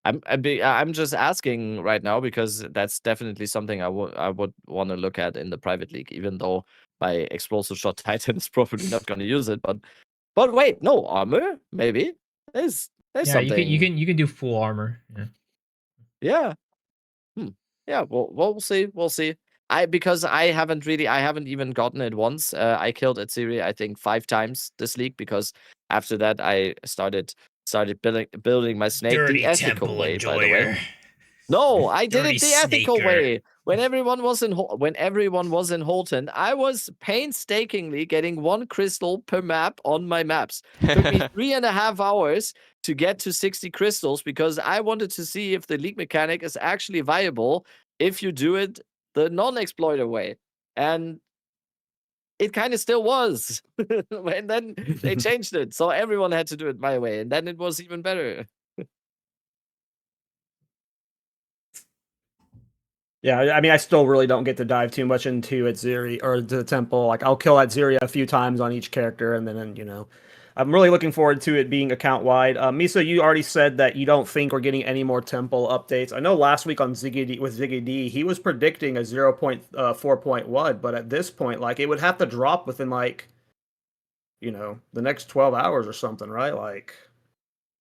I'm just asking right now because that's definitely something I would want to look at in the private league, even though my explosive shot titan is probably not going to use it. But wait, no armor? Maybe there's something. You can do full armor. Yeah. Yeah. We'll see. We'll see. Because I haven't even gotten it once. I killed Atziri, I think 5 times this league, because after that I started building my snake Dirty the ethical temple way, enjoyer. by the way. No, I did Dirty it the ethical snaker. way. When everyone was in Holton, I was painstakingly getting 1 crystal per map on my maps. Took me 3.5 hours to get to 60 crystals because I wanted to see if the league mechanic is actually viable if you do it the non-exploiter way. And it kind of still was. And then they changed it. So everyone had to do it my way. And then it was even better. Yeah, I mean, I still really don't get to dive too much into Atziri or the temple. Like, I'll kill Atziri a few times on each character, and then I'm really looking forward to it being account wide. Miso, you already said that you don't think we're getting any more temple updates. I know last week on Ziggy D, he was predicting a 0.4.1, but at this point, like, it would have to drop within like, the next 12 hours or something, right? Like,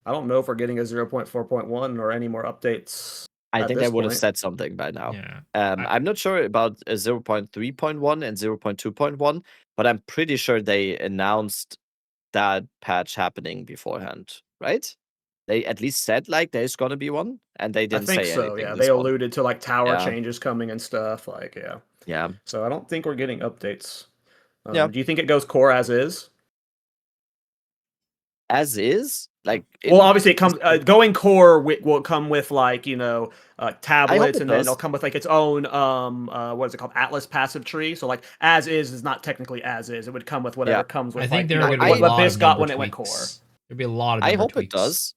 I don't know if we're getting a 0.4.1 or any more updates. I think they would have point. said something by now. Yeah. I'm not sure about 0.3.1 and 0.2.1, but I'm pretty sure they announced that patch happening beforehand, right? They at least said like there's gonna be one, and they didn't say so, anything. Yeah, this they one. alluded to like tower changes coming and stuff. Like, yeah. Yeah. So I don't think we're getting updates. Yeah. Do you think it goes core as is? As is? Like, well, obviously it comes going core will come with like tablets, and then it'll come with like its own what is it called, Atlas passive tree. So like as is not technically as is. It would come with whatever comes with. I think like, there are going to be a lot of got when it went core. There'll be a lot of. I hope tweaks. it does.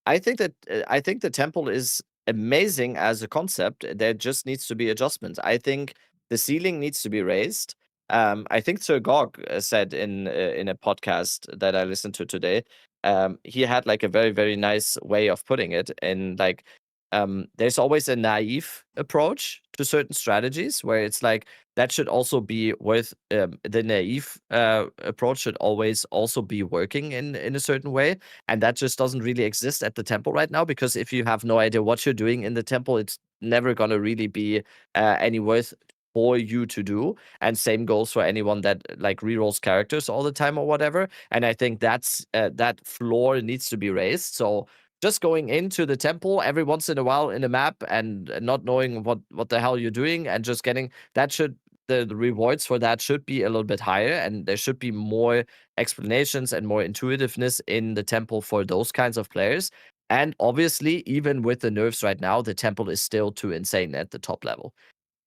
I think the temple is amazing as a concept. There just needs to be adjustments. I think the ceiling needs to be raised. I think Sir Gog said in a podcast that I listened to today. He had like a very, very nice way of putting it. And like, there's always a naive approach to certain strategies where it's like that should also be worth the naive approach should always also be working in a certain way. And that just doesn't really exist at the temple right now, because if you have no idea what you're doing in the temple, it's never going to really be any worth for you to do. And same goes for anyone that like rerolls characters all the time or whatever. And I think that's that floor needs to be raised. So just going into the temple every once in a while in a map and not knowing what the hell you're doing and just getting that the rewards for that should be a little bit higher, and there should be more explanations and more intuitiveness in the temple for those kinds of players. And obviously, even with the nerfs right now, the temple is still too insane at the top level.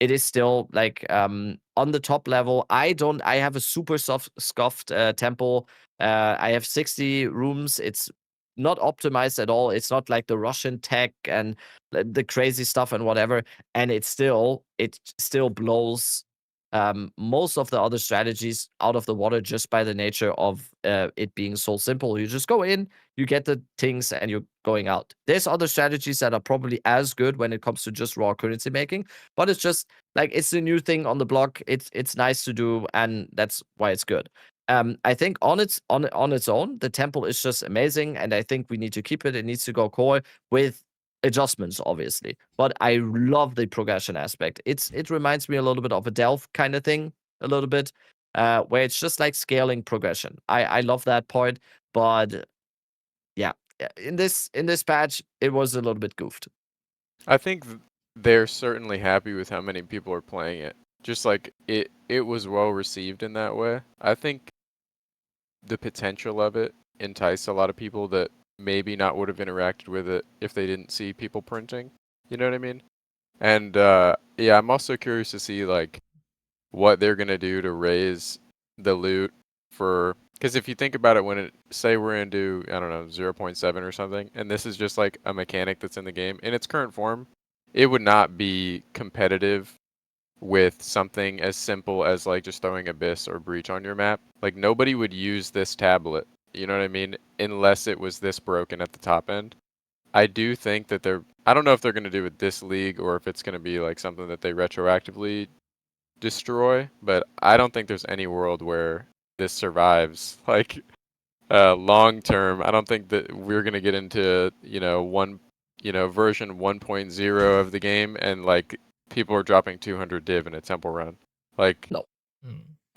It is still like on the top level. I have a super scuffed temple. I have 60 rooms. It's not optimized at all. It's not like the Russian tech and the crazy stuff and whatever. And it still blows most of the other strategies out of the water just by the nature of it being so simple. You just go in, you get the things, and you're going out. There's other strategies that are probably as good when it comes to just raw currency making, but it's just like it's a new thing on the block. It's nice to do, and that's why it's good. I think on its own, the temple is just amazing, and I think we need to keep it. It needs to go core with adjustments, obviously, but I love the progression aspect. It reminds me a little bit of a Delph kind of thing, a little bit, where it's just like scaling progression. I love that part, but yeah, in this patch, it was a little bit goofed. I think they're certainly happy with how many people are playing it. Just like it was well received in that way. I think the potential of it enticed a lot of people that maybe not would have interacted with it if they didn't see people printing. You know what I mean? And yeah, I'm also curious to see like what they're gonna do to raise the loot for, because if you think about it, when it say we're into, I don't know, 0.7 or something, and this is just like a mechanic that's in the game in its current form, it would not be competitive with something as simple as like just throwing Abyss or Breach on your map. Like nobody would use this tablet, you know what I mean, unless it was this broken at the top end. I do think that I don't know if they're going to do it this league or if it's going to be like something that they retroactively destroy, but I don't think there's any world where this survives. Like long term, I don't think that we're going to get into, version 1.0 of the game and like people are dropping 200 div in a temple run. Like No.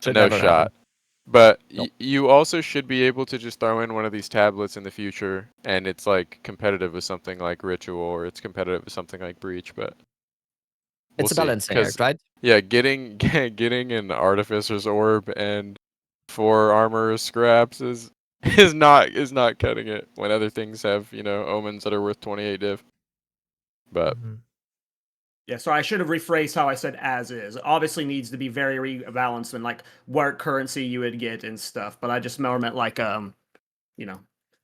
no never shot. happen. But Nope. you also should be able to just throw in one of these tablets in the future, and it's like competitive with something like Ritual, or it's competitive with something like Breach. But It's a see, balancing act, right? yeah, getting an Artificer's Orb and 4 armor scraps is not cutting it when other things have omens that are worth 28 div. But Yeah, so I should have rephrased how I said as is. It obviously needs to be very rebalanced and like what currency you would get and stuff, but I just more meant like the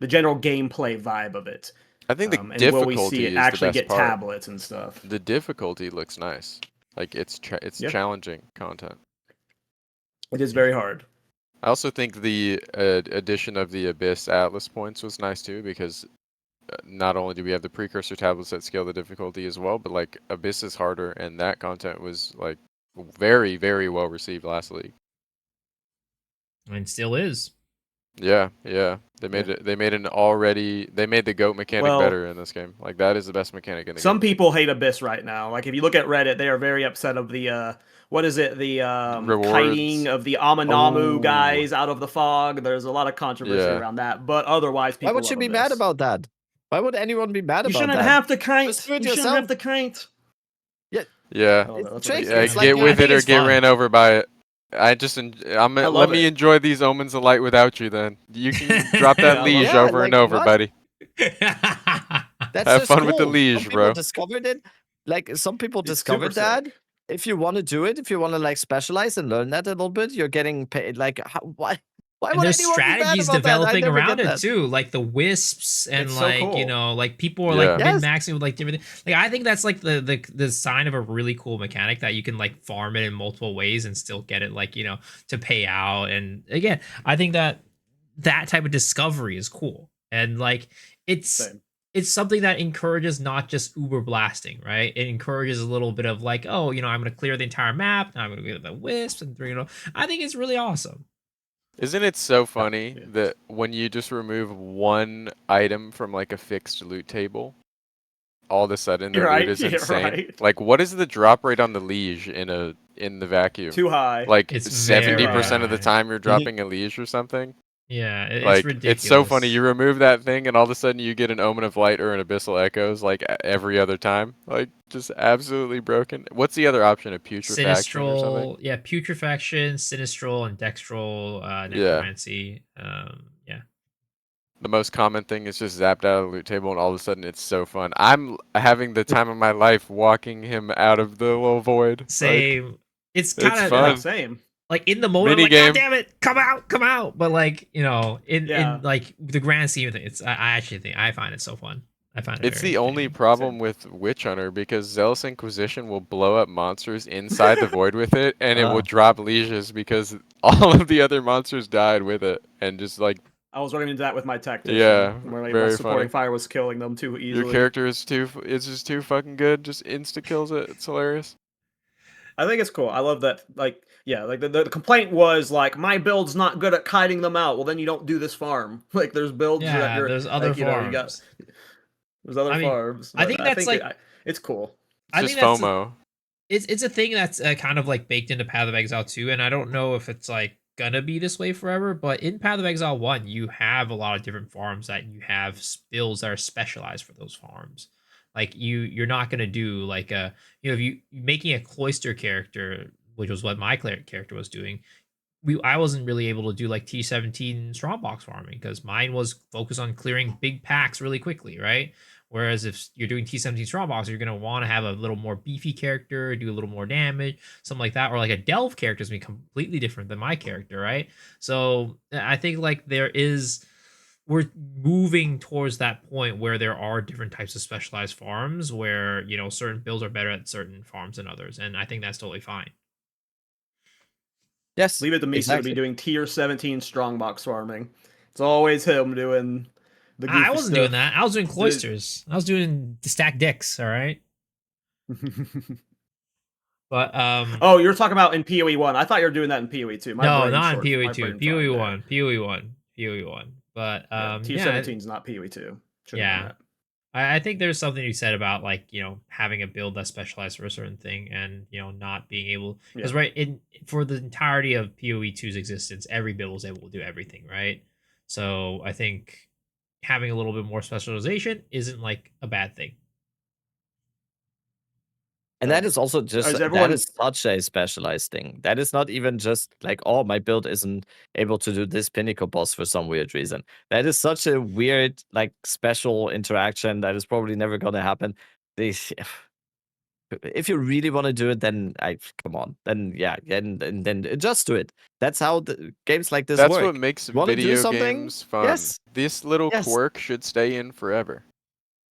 general gameplay vibe of it. I think the and will difficulty we see it is actually the best get part. tablets and stuff? The difficulty looks nice. Like it's Yeah. challenging content. It is very hard. I also think the addition of the Abyss Atlas points was nice too, because not only do we have the precursor tablets that scale the difficulty as well, but like Abyss is harder, and that content was like very, very well received last league. And still is. Yeah. They made it. They made the goat mechanic better in this game. Like that is the best mechanic in the game. Some people hate Abyss right now. Like if you look at Reddit, they are very upset of the what is it? The kiting of the Aminamu guys out of the fog. There's a lot of controversy around that. But otherwise, people Why would you be mad about that? Why would anyone be mad about that? You shouldn't have to kite. Just do it You shouldn't yourself. have to kite. Yeah. Oh, It's like get you- with I it think or it's get fun. ran over by it. Let love me it. enjoy these omens of light without you. Then you can drop that Yeah, I liege love it. over Yeah, and like, over, what? buddy. That's Have just fun with the cool. liege, Some bro. people discovered it. Like some people It's super discovered that. sick. If you want to do it, if you want to like specialize and learn that a little bit, you're getting paid. Like why? Why And would there's anyone be mad strategies about that? I developing never around get it that. too, like the wisps and It's so like cool. like people are Yeah. like Yes. min-maxing with like different. Like I think that's like the sign of a really cool mechanic that you can like farm it in multiple ways and still get it like to pay out. And again, I think that type of discovery is cool, and like it's Same. it's something that encourages not just uber blasting, right? It encourages a little bit of like, oh, I'm going to clear the entire map. Now I'm going to get the wisps, and I think it's really awesome. Isn't it so funny Yeah. that when you just remove one item from like a fixed loot table, all of a sudden the You're loot right, is you're insane? right. Like, what is the drop rate on the liege in the vacuum? Too high. Like It's 70% of the very time you're dropping a liege or something. Yeah, it's Like ridiculous. it's so funny. You remove that thing, and all of a sudden you get an Omen of Light or an Abyssal Echoes like every other time. Like just absolutely broken. What's the other option? A putrefaction or something? Sinistral, yeah, putrefaction, sinistral, and dextral Yeah. necromancy. Yeah. The most common thing is just zapped out of the loot table, and all of a sudden it's so fun. I'm having the time of my life walking him out of the little void. Same. It's it's kind of fun. Yeah, same. like in the moment, Mini like, God game. damn it, come out. But like, in Yeah. like the grand scheme of things, I actually think I find it so fun. I find it It's very the only entertaining. problem with Witch Hunter, because Zealous Inquisition will blow up monsters inside the void with it, and it will drop lieges because all of the other monsters died with it, and just like I was running into that with my tactician. Yeah, where like, very my supporting funny. fire was killing them too easily. your character is it's just too fucking good, just insta kills it. It's hilarious. I think it's cool. I love that. Like, yeah, like the complaint was like, my build's not good at kiting them out. Well, then you don't do this farm. Like, there's builds that Yeah, you're. there's other like, farms. You got, there's other I mean, farms. I but think that's like it's cool. It's I just think that's FOMO. It's a thing that's kind of like baked into Path of Exile 2, and I don't know if it's like gonna be this way forever, but in Path of Exile 1 you have a lot of different farms that you have builds that are specialized for those farms. Like you're not gonna do like if you making a cloister character, which was what my character was doing. I wasn't really able to do like T17 strongbox farming because mine was focused on clearing big packs really quickly, right? Whereas if you're doing T17 Strongbox, you're going to want to have a little more beefy character, do a little more damage, something like that. Or like a Delve character is going to be completely different than my character, right? So I think like we're moving towards that point where there are different types of specialized farms where, certain builds are better at certain farms than others. And I think that's totally fine. Yes. Leave it to Misa to be doing tier 17 strongbox farming. It's always him doing the goofy I wasn't stuff. doing that. I was doing cloisters. I was doing stack dicks, all right? But oh, you're talking about in PoE 1. I thought you were doing that in PoE 2. No, not in PoE 2. PoE 1. PoE 1. PoE 1. But tier 17 is not PoE 2. Yeah. I think there's something you said about like, having a build that's specialized for a certain thing and, not being able, because for the entirety of PoE 2's existence, every build was able to do everything, right? So I think having a little bit more specialization isn't like a bad thing. And that is also just that is such a specialized thing. That is not even just like, oh, my build isn't able to do this pinnacle boss for some weird reason. That is such a weird, like, special interaction that is probably never gonna happen. If you really want to do it, then come on. Then then just do it. That's how the games like this work. That's what makes video games fun. Yes. This little quirk should stay in forever.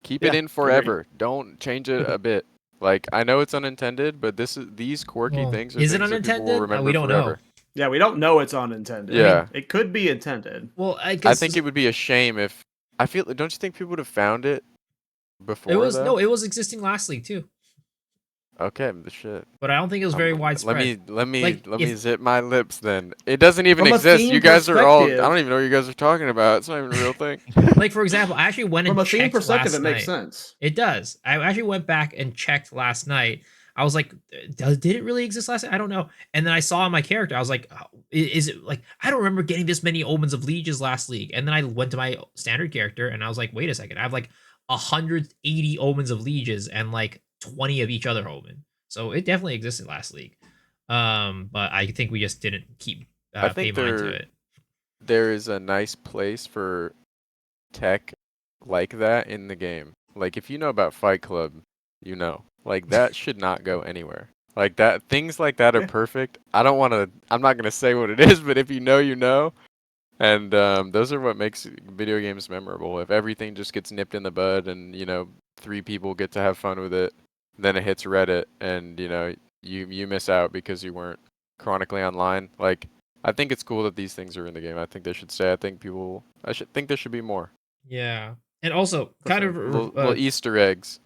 Keep it in forever. Don't change it a bit. Like, I know it's unintended, but these quirky things are is things it unintended? that people will remember we don't forever. know. Yeah, we don't know it's unintended. Yeah. I mean, it could be intended. Well, I think it would be a shame if... don't you think people would have found it before, it was existing last league, too. Okay, the shit. But I don't think it was very widespread. Let me zip my lips then. It doesn't even exist. You guys are all... I don't even know what you guys are talking about. It's not even a real thing. Like, for example, I actually went and checked. From a theme perspective, it makes sense. It does. I actually went back and checked last night. I was like, did it really exist last night? I don't know. And then I saw my character. I was like, is it like, I don't remember getting this many Omens of Lieges last league. And then I went to my standard character and I was like, wait a second. I have like 180 Omens of Lieges and like 20 of each other Omen. So it definitely existed last league. But I think we just didn't keep pay mind to it. There is a nice place for tech like that in the game. Like, if you know about Fight Club, you know. Like, that should not go anywhere. Like, that things like that are perfect. I'm not going to say what it is, but if you know, you know. And those are what makes video games memorable. If everything just gets nipped in the bud and, 3 people get to have fun with it, then it hits Reddit and, you miss out because you weren't chronically online. Like, I think it's cool that these things are in the game. I think they should stay. I think there should be more. Yeah. And also, kind of... little Easter eggs.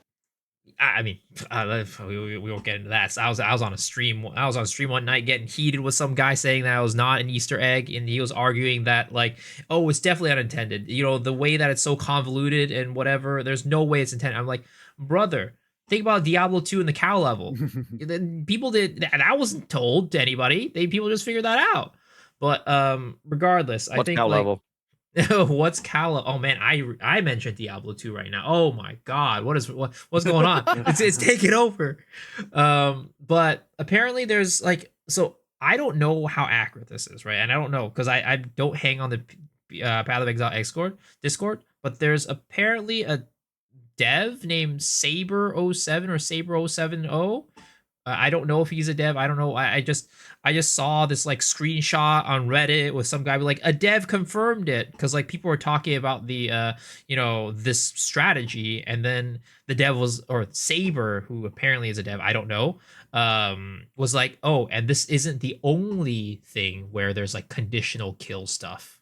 I mean, we won't get into that. So I was on a stream. I was on stream one night getting heated with some guy saying that it was not an Easter egg, and he was arguing that like, oh, it's definitely unintended. The way that it's so convoluted and whatever. There's no way it's intended. I'm like, brother, think about Diablo 2 and the cow level. People did, and I wasn't told to anybody. People just figured that out. But regardless, I think cow level? What's Cala? Oh man, I mentioned Diablo 2 right now. Oh my god, what's going on? It's taking over. But apparently there's like, so I don't know how accurate this is, right? And I don't know because I don't hang on the Path of Exile Discord, but there's apparently a dev named Saber07 or Saber070. I don't know if he's a dev. I don't know. I just saw this like screenshot on Reddit with some guy like a dev confirmed it because like people were talking about the this strategy, and then the dev or Saber, who apparently is a dev, I don't know, was like, oh, and this isn't the only thing where there's like conditional kill stuff.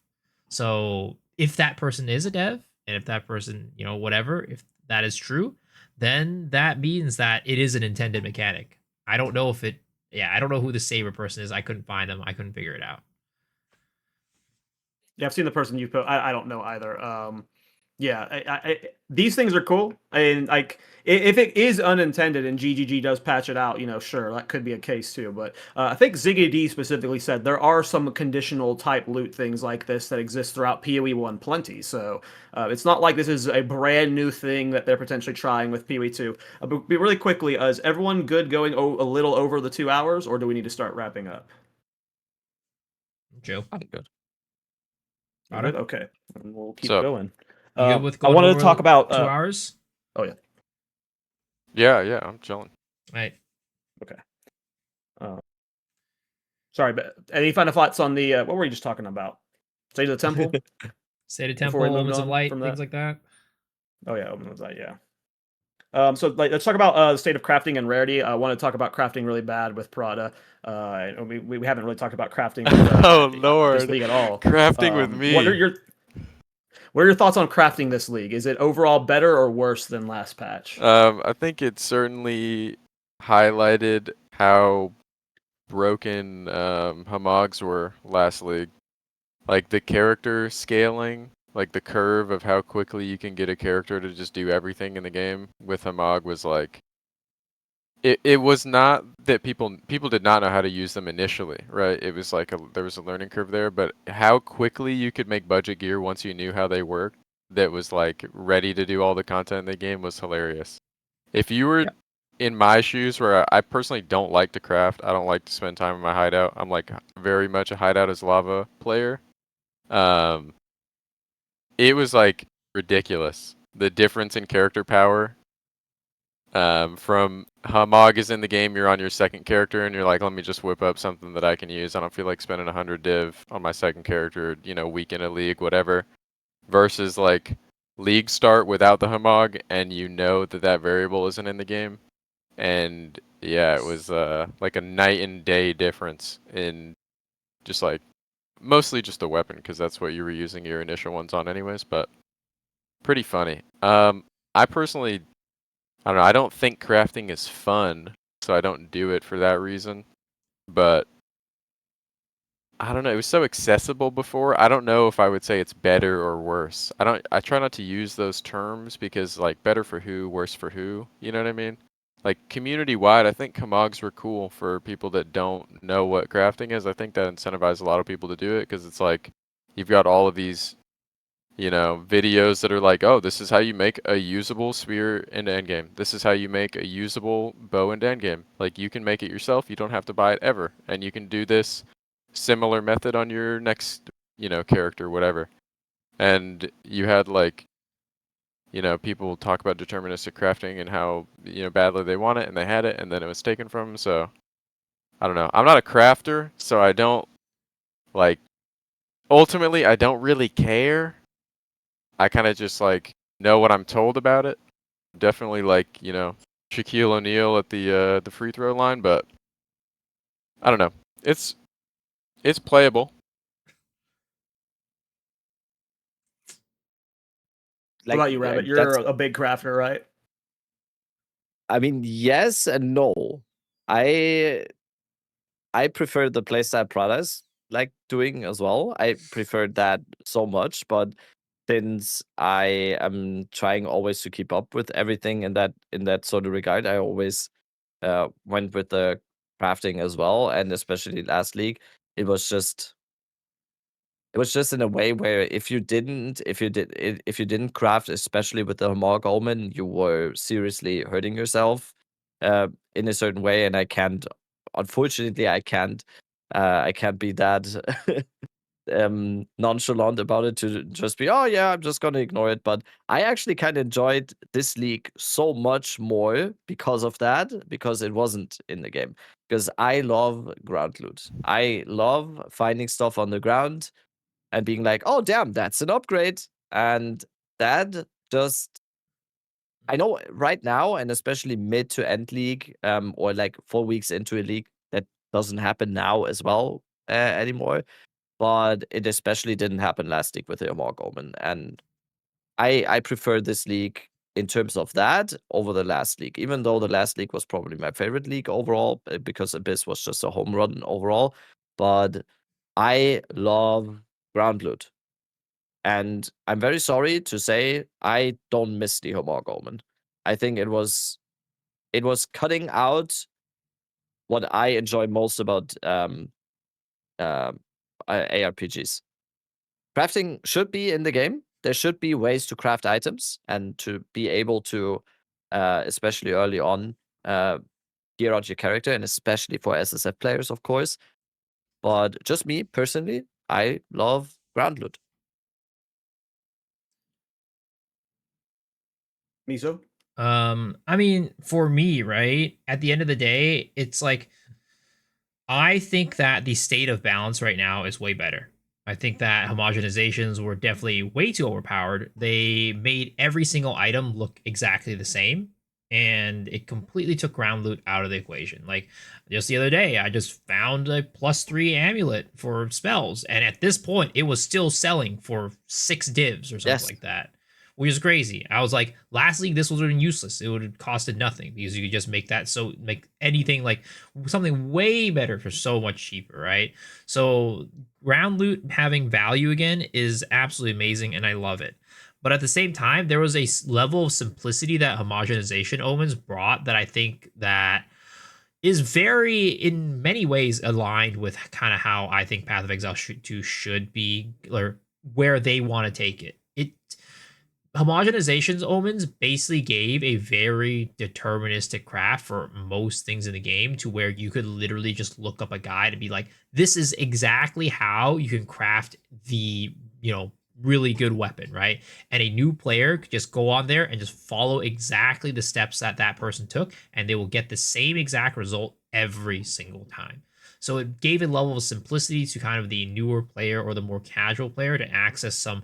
So if that person is a dev, and if that person, whatever, if that is true, then that means that it is an intended mechanic. I don't know I don't know who the Saber person is. I couldn't find them. I couldn't figure it out. Yeah, I've seen the person you put. I don't know either. These things are cool. And like, if it is unintended and GGG does patch it out, sure, that could be a case too. But I think Ziggy D specifically said there are some conditional type loot things like this that exist throughout PoE 1 plenty. So it's not like this is a brand new thing that they're potentially trying with PoE 2. But really quickly, is everyone good going a little over the 2 hours, or do we need to start wrapping up? Joe, I'm good. Okay, and we'll keep going. I wanted to talk about 2 hours. Oh yeah. Yeah, I'm chilling. Right. Okay. Sorry, but any final thoughts on the what were you just talking about? State of the Temple? State of Before Temple, we moved Omens of on Light, from things that? like that. Oh yeah, Omen of Light, yeah. So let's talk about the state of crafting and rarity. I want to talk about crafting really bad with Prada. We haven't really talked about crafting with Oh this Lord, league at all. crafting with What are me. your thoughts on crafting this league? Is it overall better or worse than last patch? I think it certainly highlighted how broken Hamogs were last league. Like the character scaling, like the curve of how quickly you can get a character to just do everything in the game with Hamog was like it was not that people did not know how to use them initially, right? It was like there was a learning curve there, but how quickly you could make budget gear once you knew how they worked that was like ready to do all the content in the game was hilarious. If you were in my shoes where I personally don't like to craft, I don't like to spend time in my hideout. I'm like very much a hideout as lava player. It was like ridiculous. The difference in character power. From Hamog is in the game, you're on your second character, and you're like, let me just whip up something that I can use. I don't feel like spending 100 div on my second character, week in a league, whatever. Versus like league start without the Hamog, and you know that variable isn't in the game. And yeah, it was like a night and day difference in just like mostly just the weapon, because that's what you were using your initial ones on anyways, but pretty funny. I personally, I don't know, I don't think crafting is fun, so I don't do it for that reason. But I don't know, it was so accessible before. I don't know if I would say it's better or worse. I try not to use those terms because like better for who, worse for who, you know what I mean? Like community wide, I think Kamogs were cool for people that don't know what crafting is. I think that incentivized a lot of people to do it because it's like you've got all of these, videos that are like, oh, this is how you make a usable spear in endgame. This is how you make a usable bow in endgame. Like you can make it yourself. You don't have to buy it ever, and you can do this similar method on your next, character, whatever. And you had like, people talk about deterministic crafting and how, badly they want it, and they had it, and then it was taken from them. So I don't know. I'm not a crafter, so I don't like. Ultimately, I don't really care. I kind of just like know what I'm told about it. Definitely like, Shaquille O'Neal at the free throw line, but I don't know. It's playable. What about you, Rabbit? You're a big crafter, right? I mean, yes and no. I prefer the playstyle Pradas like doing as well. I prefer that so much, but since I am trying always to keep up with everything in that sort of regard, I always went with the crafting as well, and especially last league, it was just in a way where if you didn't craft, especially with the Hamog Omen, you were seriously hurting yourself in a certain way, and unfortunately, I can't be that nonchalant about it to just be, oh yeah, I'm just gonna ignore it. But I actually kind of enjoyed this league so much more because of that, because it wasn't in the game. Because I love ground loot. I love finding stuff on the ground and being like, oh damn, that's an upgrade. And that just, I know right now, and especially mid to end league, or like 4 weeks into a league, that doesn't happen now as well anymore. But it especially didn't happen last league with the Amok Omen. And I prefer this league in terms of that over the last league, even though the last league was probably my favorite league overall, because Abyss was just a home run overall. But I love ground loot. And I'm very sorry to say I don't miss the Amok Omen. I think it was cutting out what I enjoy most about ARPGs. Crafting should be in the game. There should be ways to craft items and to be able to, especially early on, gear out your character, and especially for SSF players, of course. But just me personally, I love ground loot. Miso? I mean, for me, right? At the end of the day, it's like I think that the state of balance right now is way better. I think that homogenizations were definitely way too overpowered. They made every single item look exactly the same, and it completely took ground loot out of the equation. Like just the other day, I just found a +3 amulet for spells, and at this point, it was still selling for 6 divs or something Yes. like that, which is crazy. I was like, last league, this would have been useless. It would have costed nothing because you could just make anything like something way better for so much cheaper, right? So ground loot having value again is absolutely amazing, and I love it. But at the same time, there was a level of simplicity that homogenization omens brought that I think that is very, in many ways, aligned with kind of how I think Path of Exile should be, or where they want to take it. Homogenization's omens basically gave a very deterministic craft for most things in the game to where you could literally just look up a guide and be like, this is exactly how you can craft the, really good weapon, right? And a new player could just go on there and just follow exactly the steps that that person took, and they will get the same exact result every single time. So it gave a level of simplicity to kind of the newer player or the more casual player to access some,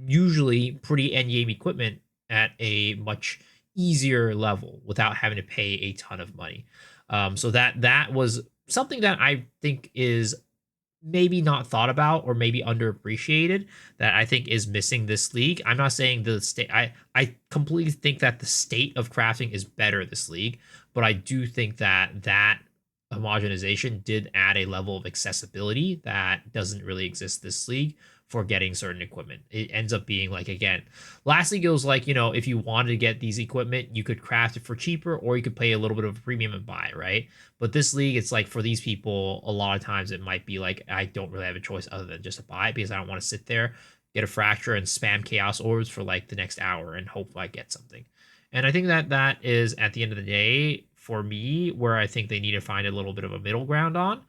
usually pretty end game equipment at a much easier level without having to pay a ton of money. So that was something that I think is maybe not thought about or maybe underappreciated that I think is missing this league. I'm not saying the state I completely think that the state of crafting is better this league, but I do think that homogenization did add a level of accessibility that doesn't really exist this league for getting certain equipment. It ends up being like, again, last league it was like, if you wanted to get these equipment, you could craft it for cheaper or you could pay a little bit of a premium and buy, right? But this league, it's like for these people, a lot of times it might be like, I don't really have a choice other than just to buy it because I don't want to sit there, get a fracture, and spam chaos orbs for like the next hour and hope I get something. And I think that is at the end of the day for me where I think they need to find a little bit of a middle ground on.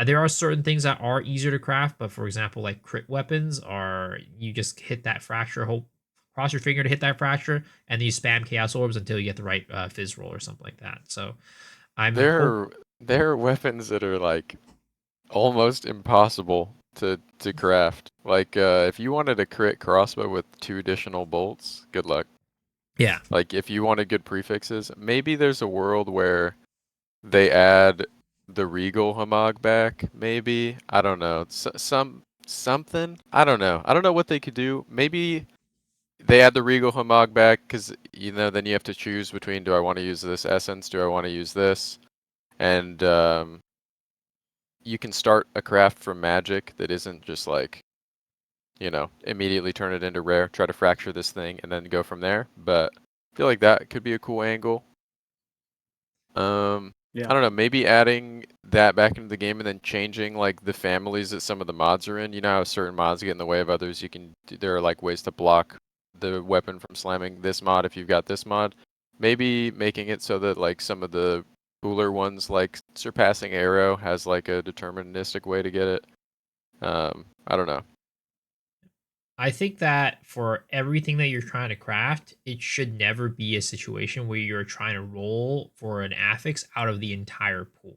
There are certain things that are easier to craft, but for example, like crit weapons are you just hit that fracture, hope cross your finger to hit that fracture, and then you spam chaos orbs until you get the right fizz roll or something like that. So there are weapons that are like almost impossible to craft. Like if you wanted a crit crossbow with 2 additional bolts, good luck. Yeah. Like if you wanted good prefixes, maybe there's a world where they add the Regal Hamog back, maybe. I don't know. Something. I don't know. I don't know what they could do. Maybe they add the Regal Hamog back because then you have to choose between, do I want to use this essence? Do I want to use this? And you can start a craft from magic that isn't just like, immediately turn it into rare, try to fracture this thing, and then go from there. But I feel like that could be a cool angle. Yeah. I don't know, maybe adding that back into the game and then changing like the families that some of the mods are in. You know how certain mods get in the way of others. There are like ways to block the weapon from slamming this mod if you've got this mod. Maybe making it so that like some of the cooler ones like Surpassing Arrow has like a deterministic way to get it. I don't know. I think that for everything that you're trying to craft, it should never be a situation where you're trying to roll for an affix out of the entire pool.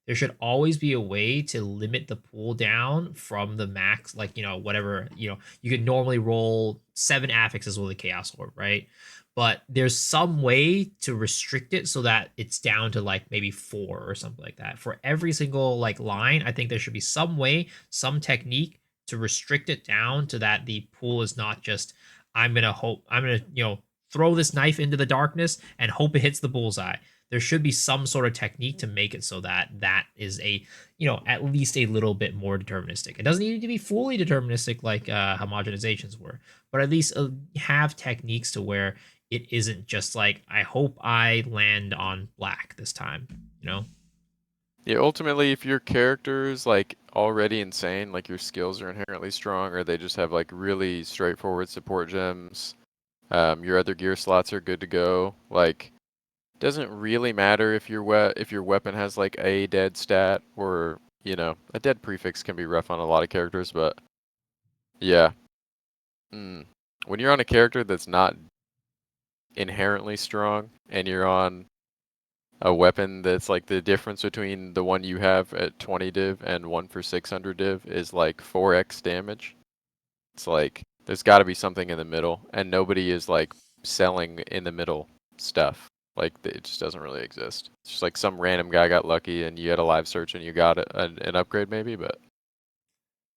There should always be a way to limit the pool down from the max, like, whatever, you could normally roll 7 affixes with a Chaos Orb, right? But there's some way to restrict it so that it's down to like maybe 4 or something like that. For every single like line, I think there should be some way, some technique to restrict it down to that the pool is not just I'm gonna throw this knife into the darkness and hope it hits the bullseye. There should be some sort of technique to make it so that that is a at least a little bit more deterministic. It doesn't need to be fully deterministic like homogenizations were, but at least have techniques to where it isn't just like I hope I land on black this time. Yeah, ultimately, if your character's like already insane, like your skills are inherently strong, or they just have like really straightforward support gems, your other gear slots are good to go. Like, doesn't really matter if your weapon has like a dead stat or a dead prefix can be rough on a lot of characters, but yeah, when you're on a character that's not inherently strong, and you're on a weapon that's like the difference between the one you have at 20 div and one for 600 div is like 4x damage. It's like there's got to be something in the middle, and nobody is like selling in the middle stuff. Like it just doesn't really exist. It's just like some random guy got lucky and you had a live search and you got an upgrade maybe, but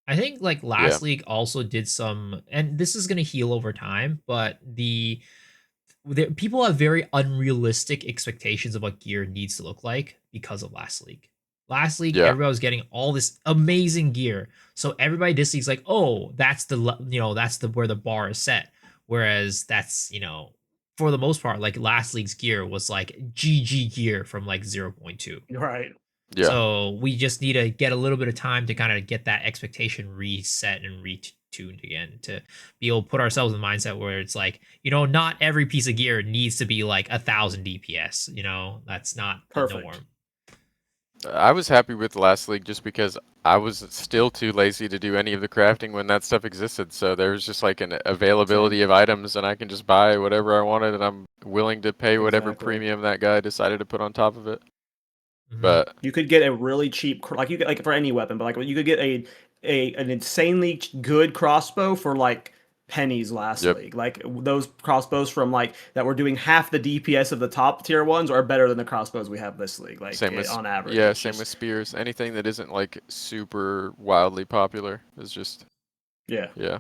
I think like last league also did some, and this is going to heal over time, but people have very unrealistic expectations of what gear needs to look like because of last league. Last league, everybody was getting all this amazing gear, so everybody this league's like, oh, that's the where the bar is set. Whereas that's for the most part, like last league's gear was like GG gear from like 0.2. Right. yeah. So we just need to get a little bit of time to kind of get that expectation reset and retuned again to be able to put ourselves in the mindset where it's like, not every piece of gear needs to be like 1,000 DPS. That's not the norm. I was happy with the last league just because I was still too lazy to do any of the crafting when that stuff existed. So there was just like an availability of items, and I can just buy whatever I wanted, and I'm willing to pay whatever premium that guy decided to put on top of it. Mm-hmm. But you could get a really cheap, like you could, like for any weapon, but like you could get an insanely good crossbow for like pennies last league. Like those crossbows from like that were doing half the DPS of the top tier ones are better than the crossbows we have this league. Like on average. Yeah, same with spears. Anything that isn't like super wildly popular is just yeah.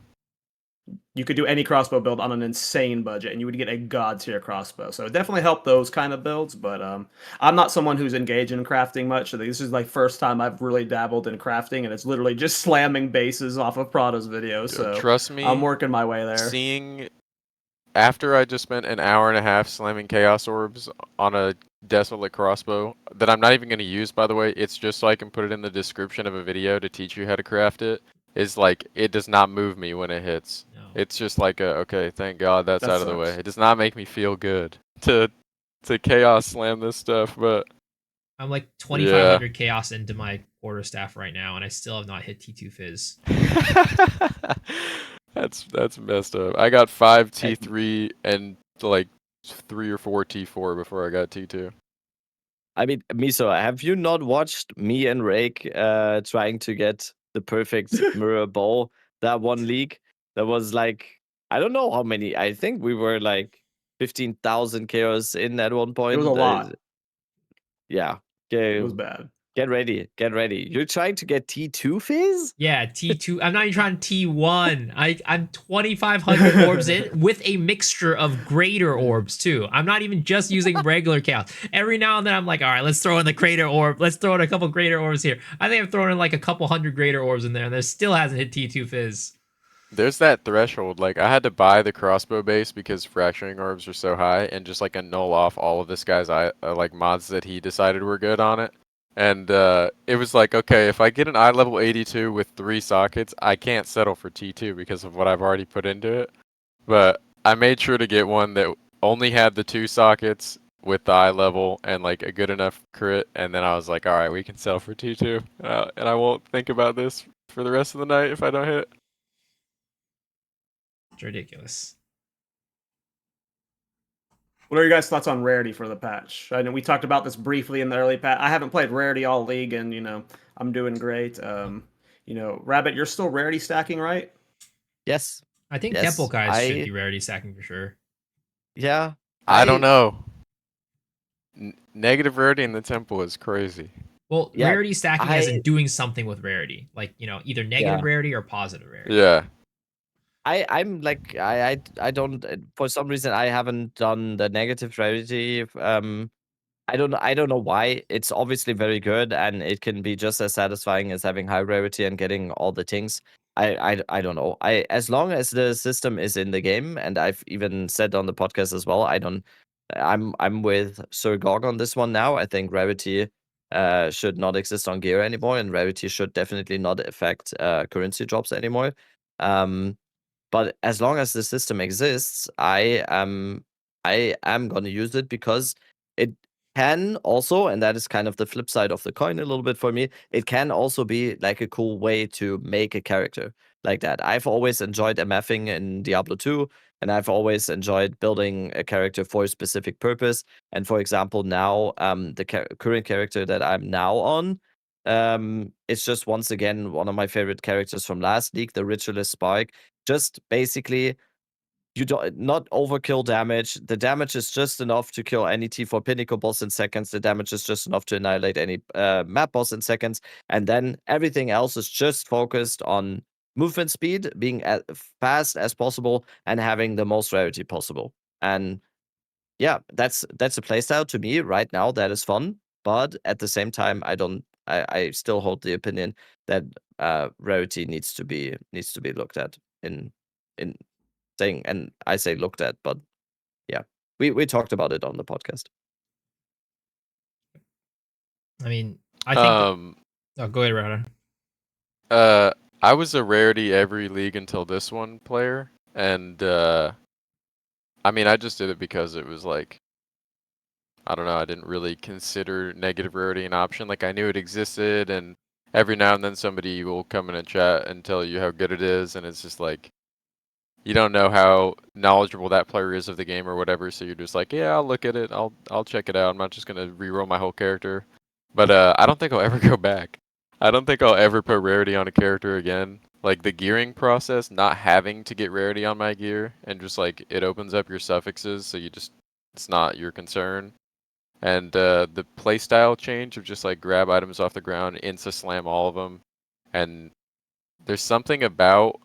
You could do any crossbow build on an insane budget, and you would get a god tier crossbow. So it definitely helped those kind of builds. But I'm not someone who's engaged in crafting much. So this is like first time I've really dabbled in crafting, and it's literally just slamming bases off of Prada's videos. So trust me, I'm working my way there. Seeing after I just spent an hour and a half slamming chaos orbs on a desolate crossbow that I'm not even going to use, by the way. It's just so I can put it in the description of a video to teach you how to craft it. Is like it does not move me when it hits. No. It's just like okay, thank God that's out of the way. It does not make me feel good to chaos slam this stuff, but I'm like 2,500 chaos into my quarterstaff right now, and I still have not hit T2 Fizz. That's messed up. I got 5 T3 and like 3 or 4 T4 before I got T2. I mean, Miso, have you not watched me and Rake trying to get the perfect mirror bow that one league? That was like, I don't know how many. I think we were like 15,000 chaos in at one point. It was a lot. Yeah. Okay. It was bad. Get ready. You're trying to get T2 Fizz? Yeah, T2. I'm not even trying T1. I'm 2,500 orbs in with a mixture of greater orbs too. I'm not even just using regular chaos. Every now and then I'm like, all right, let's throw in the greater orb. Let's throw in a couple greater orbs here. I think I've thrown in like a couple hundred greater orbs in there, and there still hasn't hit T2 Fizz. There's that threshold. Like I had to buy the crossbow base because fracturing orbs are so high, and just like annul off all of this guy's like mods that he decided were good on it. And it was like, okay, if I get an eye level 82 with 3 sockets, I can't settle for T2 because of what I've already put into it. But I made sure to get one that only had the 2 sockets with the eye level and like a good enough crit. And then I was like, all right, we can settle for T2. And I won't think about this for the rest of the night if I don't hit. It's ridiculous. What are your guys' thoughts on Rarity for the patch? I know we talked about this briefly in the early patch. I haven't played Rarity all league, and I'm doing great. Rabbit, you're still Rarity stacking, right? Yes. I think Temple guys should be Rarity stacking for sure. Yeah. I don't know. Negative Rarity in the Temple is crazy. Well, Rarity stacking as in doing something with Rarity, like either negative Rarity or positive Rarity. Yeah. I'm like I don't, for some reason I haven't done the negative rarity. I don't know why. It's obviously very good, and it can be just as satisfying as having high rarity and getting all the things. I don't know. As long as the system is in the game, and I've even said on the podcast as well, I'm with Sir Gog on this one now. I think rarity should not exist on gear anymore, and rarity should definitely not affect currency drops anymore. But as long as the system exists, I am going to use it because it can also, and that is kind of the flip side of the coin a little bit for me, it can also be like a cool way to make a character like that. I've always enjoyed MFing in Diablo 2. and I've always enjoyed building a character for a specific purpose. And for example, now the current character that I'm now on, it's just once again one of my favorite characters from last league, the Ritualist Spark. Just basically, you don't not overkill damage. The damage is just enough to kill any T4 Pinnacle boss in seconds. The damage is just enough to annihilate any map boss in seconds. And then everything else is just focused on movement speed, being as fast as possible, and having the most rarity possible. And yeah, that's a playstyle to me right now that is fun. But at the same time, I still hold the opinion that rarity needs to be looked at in thing, and I say looked at, but yeah, we talked about it on the podcast. I mean, I think. Oh, go ahead, Rada. I was a rarity every league until this one player, and I mean, I just did it because it was like, I don't know, I didn't really consider negative rarity an option. Like, I knew it existed, and every now and then somebody will come in and chat and tell you how good it is, and it's just like, you don't know how knowledgeable that player is of the game or whatever, so you're just like, yeah, I'll look at it, I'll check it out. I'm not just gonna reroll my whole character. But I don't think I'll ever go back. I don't think I'll ever put rarity on a character again. Like the gearing process, not having to get rarity on my gear, and just like it opens up your suffixes, so it's not your concern. And the playstyle change of just like grab items off the ground, insta slam all of them, and there's something about,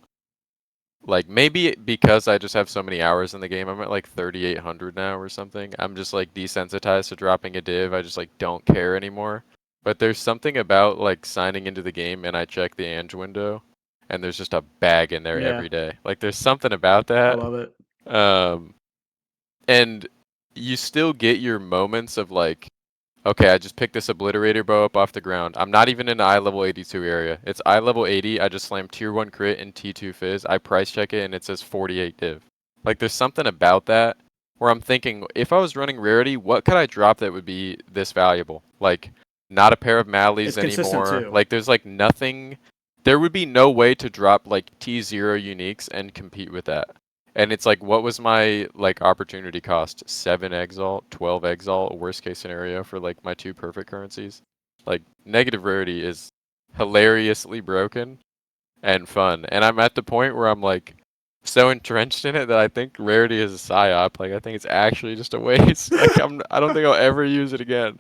like, maybe because I just have so many hours in the game, I'm at like 3,800 now or something. I'm just like desensitized to dropping a div. I just like don't care anymore. But there's something about like signing into the game and I check the Ange window and there's just a bag in there every day. Like there's something about that. I love it. And you still get your moments of like, okay, I just picked this Obliterator bow up off the ground. I'm not even in the eye level 82 area. It's eye level 80. I just slammed tier 1 crit and T2 fizz. I price check it and it says 48 div. Like there's something about that where I'm thinking, if I was running rarity, what could I drop that would be this valuable? Like not a pair of Madleys anymore. Too. Like there's like nothing. There would be no way to drop like T0 uniques and compete with that. And it's like, what was my like opportunity cost? 7 Exalt, 12 Exalt, worst case scenario for like my 2 perfect currencies. Like negative rarity is hilariously broken and fun. And I'm at the point where I'm like so entrenched in it that I think rarity is a psyop. Like I think it's actually just a waste. Like I don't think I'll ever use it again.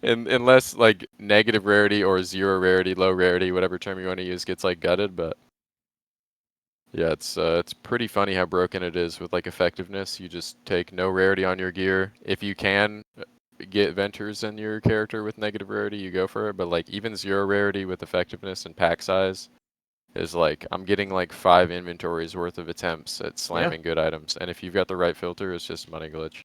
Unless like negative rarity or 0 rarity, low rarity, whatever term you want to use, gets like gutted, but yeah, it's pretty funny how broken it is with like effectiveness. You just take no rarity on your gear. If you can get Ventures in your character with negative rarity, you go for it. But like even 0 rarity with effectiveness and pack size is like, I'm getting like 5 inventories worth of attempts at slamming good items. And if you've got the right filter, it's just money glitch.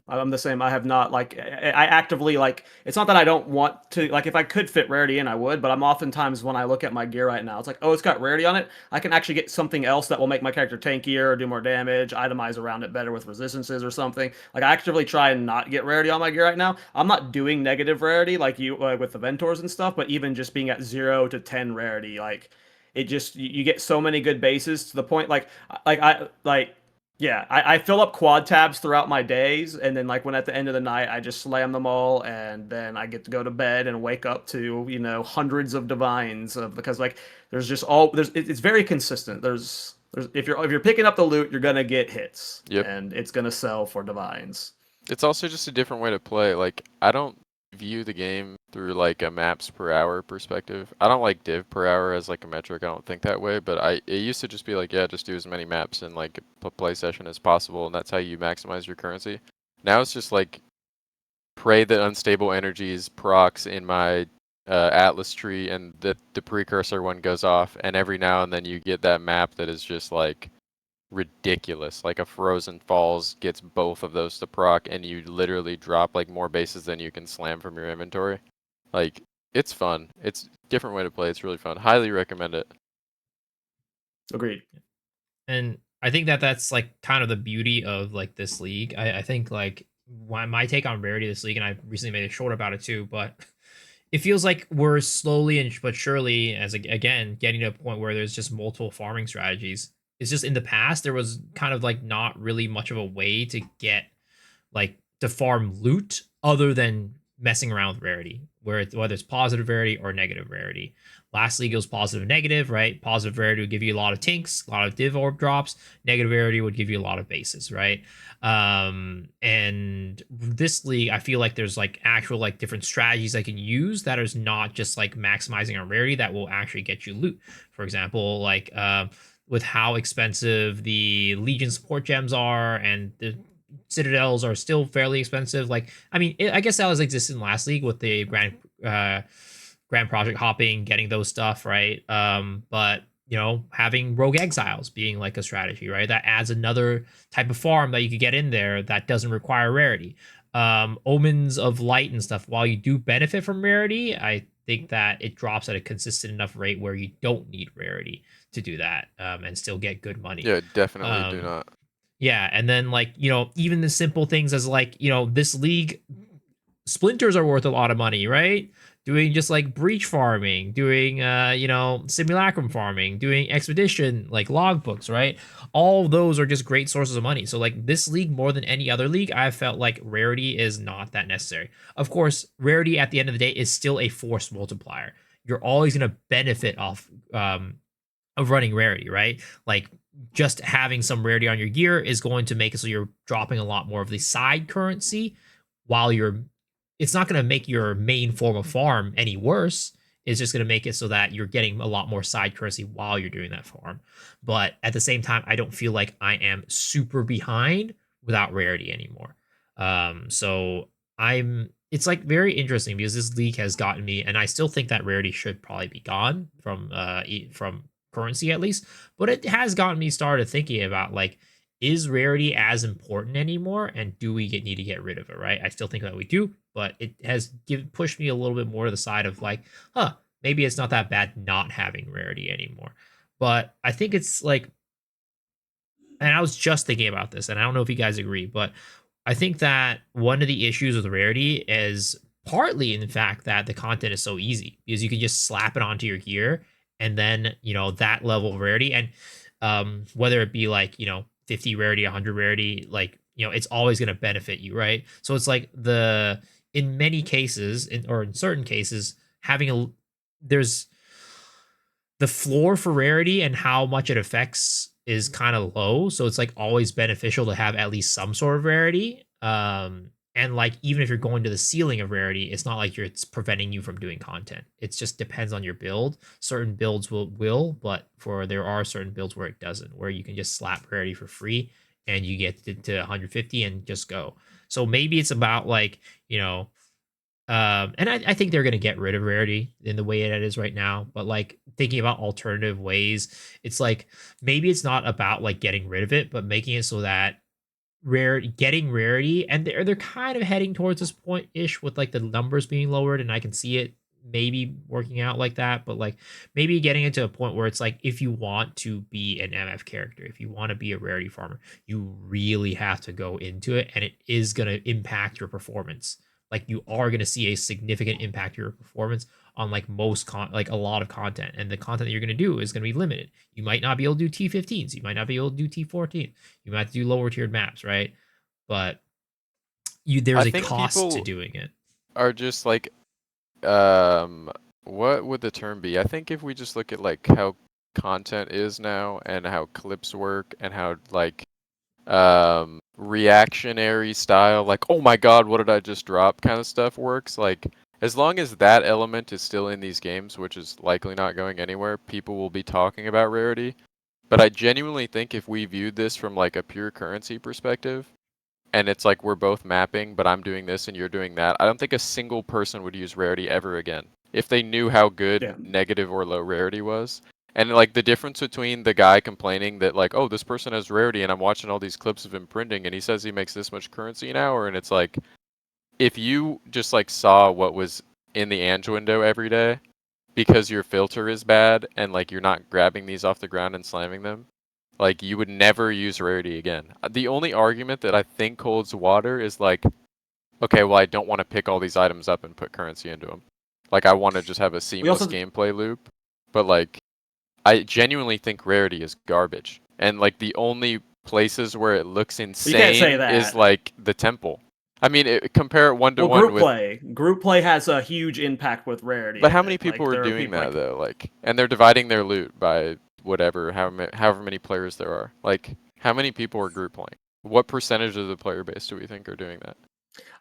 I'm the same. I have not, like, I actively, like, it's not that I don't want to, like, if I could fit rarity in, I would, but I'm oftentimes, when I look at my gear right now, it's like, oh, it's got rarity on it. I can actually get something else that will make my character tankier, or do more damage, itemize around it better with resistances or something. Like, I actively try and not get rarity on my gear right now. I'm not doing negative rarity, like you, with the Ventors and stuff, but even just being at 0 to 10 rarity, like, it just, you get so many good bases to the point, yeah, I fill up quad tabs throughout my days, and then like when at the end of the night, I just slam them all, and then I get to go to bed and wake up to, you know, hundreds of divines, because like it's very consistent. There's if you're picking up the loot, you're gonna get hits, and it's gonna sell for divines. It's also just a different way to play. Like I don't view the game through like a maps per hour perspective. I don't like div per hour as like a metric. I don't think that way, but it used to just be like, yeah, just do as many maps in like a play session as possible, and that's how you maximize your currency. Now it's just like pray that unstable energies procs in my Atlas tree, and the precursor one goes off, and every now and then you get that map that is just like ridiculous. Like a Frozen Falls gets both of those to proc, and you literally drop like more bases than you can slam from your inventory. Like it's fun. It's a different way to play. It's really fun. Highly recommend it. Agreed. And I think that's like kind of the beauty of like this league. I think like my take on rarity of this league, and I recently made a short about it too, but it feels like we're slowly but surely, as again, getting to a point where there's just multiple farming strategies. It's just in the past there was kind of like not really much of a way to get like to farm loot other than messing around with rarity, whether it's positive rarity or negative rarity. Last league it was positive negative, right? Positive rarity would give you a lot of tinks, a lot of div orb drops. Negative rarity would give you a lot of bases, right? And this league, I feel like there's like actual like different strategies I can use that is not just like maximizing on rarity that will actually get you loot. For example, like with how expensive the Legion support gems are and the Citadels are still fairly expensive. Like, I mean, I guess that was existed in last league with the grand project hopping, getting those stuff, right? But you know, having rogue exiles being like a strategy, right? That adds another type of farm that you could get in there that doesn't require rarity. Omens of Light and stuff, while you do benefit from rarity, I think that it drops at a consistent enough rate where you don't need rarity to do that and still get good money. Yeah, definitely do not. Yeah, and then like, you know, even the simple things as like, you know, this league splinters are worth a lot of money, right? Doing just like breach farming, doing you know, simulacrum farming, doing expedition like logbooks, right? All of those are just great sources of money. So like this league more than any other league, I felt like rarity is not that necessary. Of course, rarity at the end of the day is still a force multiplier. You're always going to benefit off of running rarity, right? Like just having some rarity on your gear is going to make it so you're dropping a lot more of the side currency while you're it's not going to make your main form of farm any worse. It's just going to make it so that you're getting a lot more side currency while you're doing that farm. But at the same time, I don't feel like I am super behind without rarity anymore. So it's like very interesting because this league has gotten me, and I still think that rarity should probably be gone from currency at least, but it has gotten me started thinking about like, is rarity as important anymore, and do we need to get rid of it, right? I still think that we do, but it has pushed me a little bit more to the side of like, maybe it's not that bad not having rarity anymore. But I think it's like, and I was just thinking about this, and I don't know if you guys agree, but I think that one of the issues with rarity is partly in the fact that the content is so easy because you can just slap it onto your gear and then, you know, that level of rarity, and whether it be like, you know, 50 rarity, 100 rarity, like, you know, it's always going to benefit you, right? So it's like in many cases, or in certain cases, there's the floor for rarity and how much it affects is kind of low. So it's like always beneficial to have at least some sort of rarity. And like, even if you're going to the ceiling of rarity, it's not like it's preventing you from doing content. It just depends on your build. Certain builds will, but there are certain builds where it doesn't, where you can just slap rarity for free and you get to 150 and just go. So maybe it's about like, you know, and I think they're going to get rid of rarity in the way it is right now, but like thinking about alternative ways, it's like, maybe it's not about like getting rid of it, but making it so that getting rarity, and they're kind of heading towards this point ish with like the numbers being lowered, and I can see it maybe working out like that, but like maybe getting it to a point where it's like, if you want to be an MF character, if you want to be a rarity farmer, you really have to go into it, and it is going to impact your performance. Like you are going to see a significant impact to your performance on like like a lot of content, and the content that you're going to do is going to be limited. You might not be able to do T15s, you might not be able to do T14, you might have to do lower tiered maps, right? But there's a cost to doing it. Are just like, what would the term be? I think if we just look at like how content is now and how clips work and how like reactionary style, like, oh my god, what did I just drop kind of stuff works, like as long as that element is still in these games, which is likely not going anywhere, people will be talking about rarity. But I genuinely think if we viewed this from like a pure currency perspective, and it's like we're both mapping, but I'm doing this and you're doing that, I don't think a single person would use rarity ever again if they knew how good negative or low rarity was. And like the difference between the guy complaining that like, oh, this person has rarity and I'm watching all these clips of him printing and he says he makes this much currency an hour, and it's like, if you just like saw what was in the Ange window every day because your filter is bad and like you're not grabbing these off the ground and slamming them, like you would never use rarity again. The only argument that I think holds water is like, okay, well, I don't want to pick all these items up and put currency into them. Like I want to just have a seamless gameplay loop. But like, I genuinely think rarity is garbage. and like the only places where it looks You can't say insane is that. like the temple. I mean, compare it 1 to 1 group with. play. Group play has a huge impact with rarity. But in how many it. people Like, are there are doing people, that like, though? Like, and they're dividing their loot by whatever, however many players there are. Like, how many people are group playing? What percentage of the player base do we think are doing that?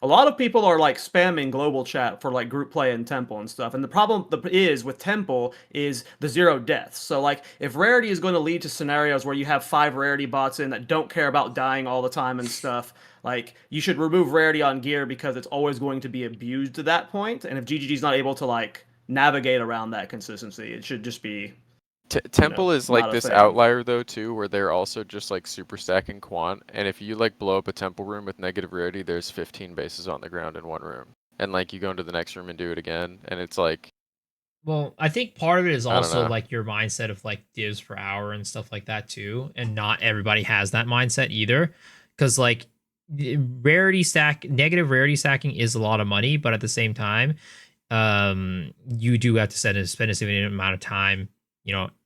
a lot of people are like spamming global chat for like group play and temple and stuff. And the problem is with temple is the 0 deaths. So like if rarity is going to lead to scenarios where you have 5 rarity bots in that don't care about dying all the time and stuff, like you should remove rarity on gear because it's always going to be abused to that point. And if GGG's not able to like navigate around that consistency, it should just be Temple is like not a this thing. outlier though too, where they're also just like super stacking quant. And if you like blow up a temple room with negative rarity, there's 15 bases on the ground in one room. And like you go into the next room and do it again, and it's like. Well, I think part of it is I don't also know. like your mindset of like divs per hour and stuff like that too, and not everybody has that mindset either, because like negative rarity stacking is a lot of money, but at the same time, you do have to spend a significant amount of time,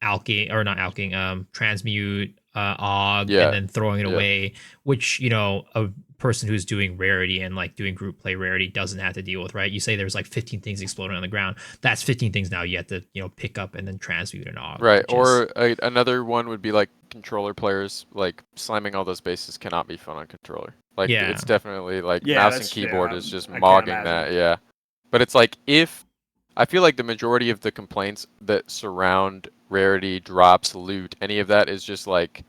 alking or not alking, transmute, og, Yeah. and then throwing it Yep. away, which a person who's doing rarity and like doing group play rarity doesn't have to deal with, right? You say there's like 15 things exploding on the ground. That's 15 things now you have to pick up and then transmute and og. Right, or another one would be like controller players, like slamming all those bases cannot be fun on controller. Like Yeah. it's definitely like Yeah, mouse and that's- keyboard yeah, is just I can't mogging imagine. that, yeah. But it's like I feel like the majority of the complaints that surround rarity, drops, loot, any of that is just like,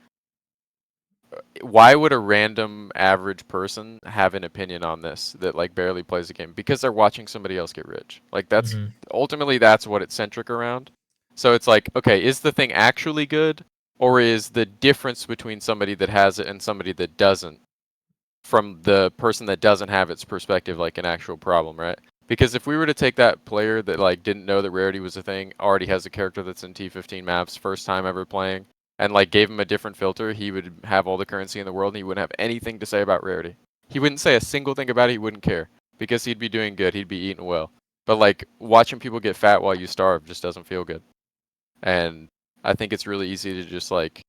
why would a random average person have an opinion on this that like barely plays the game? Because they're watching somebody else get rich. Like that's ultimately that's what it's centric around. So it's like, okay, is the thing actually good, or is the difference between somebody that has it and somebody that doesn't, from the person that doesn't have its perspective, like an actual problem, right? Because if we were to take that player that like didn't know that rarity was a thing, already has a character that's in T15 maps, first time ever playing, and like gave him a different filter, he would have all the currency in the world and he wouldn't have anything to say about rarity. He wouldn't say a single thing about it, he wouldn't care. Because he'd be doing good, he'd be eating well. But like watching people get fat while you starve just doesn't feel good. And I think it's really easy to just like,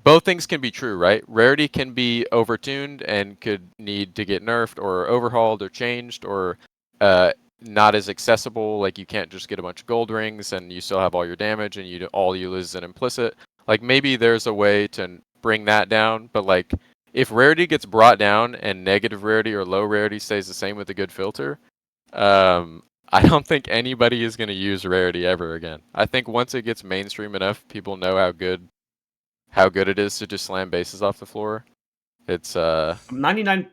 both things can be true, right? Rarity can be overtuned and could need to get nerfed or overhauled or changed, or not as accessible. Like you can't just get a bunch of gold rings and you still have all your damage and all you lose is an implicit. Like maybe there's a way to bring that down, but like if rarity gets brought down and negative rarity or low rarity stays the same with a good filter, I don't think anybody is going to use rarity ever again. I think once it gets mainstream enough, people know how good it is to just slam bases off the floor. It's 99.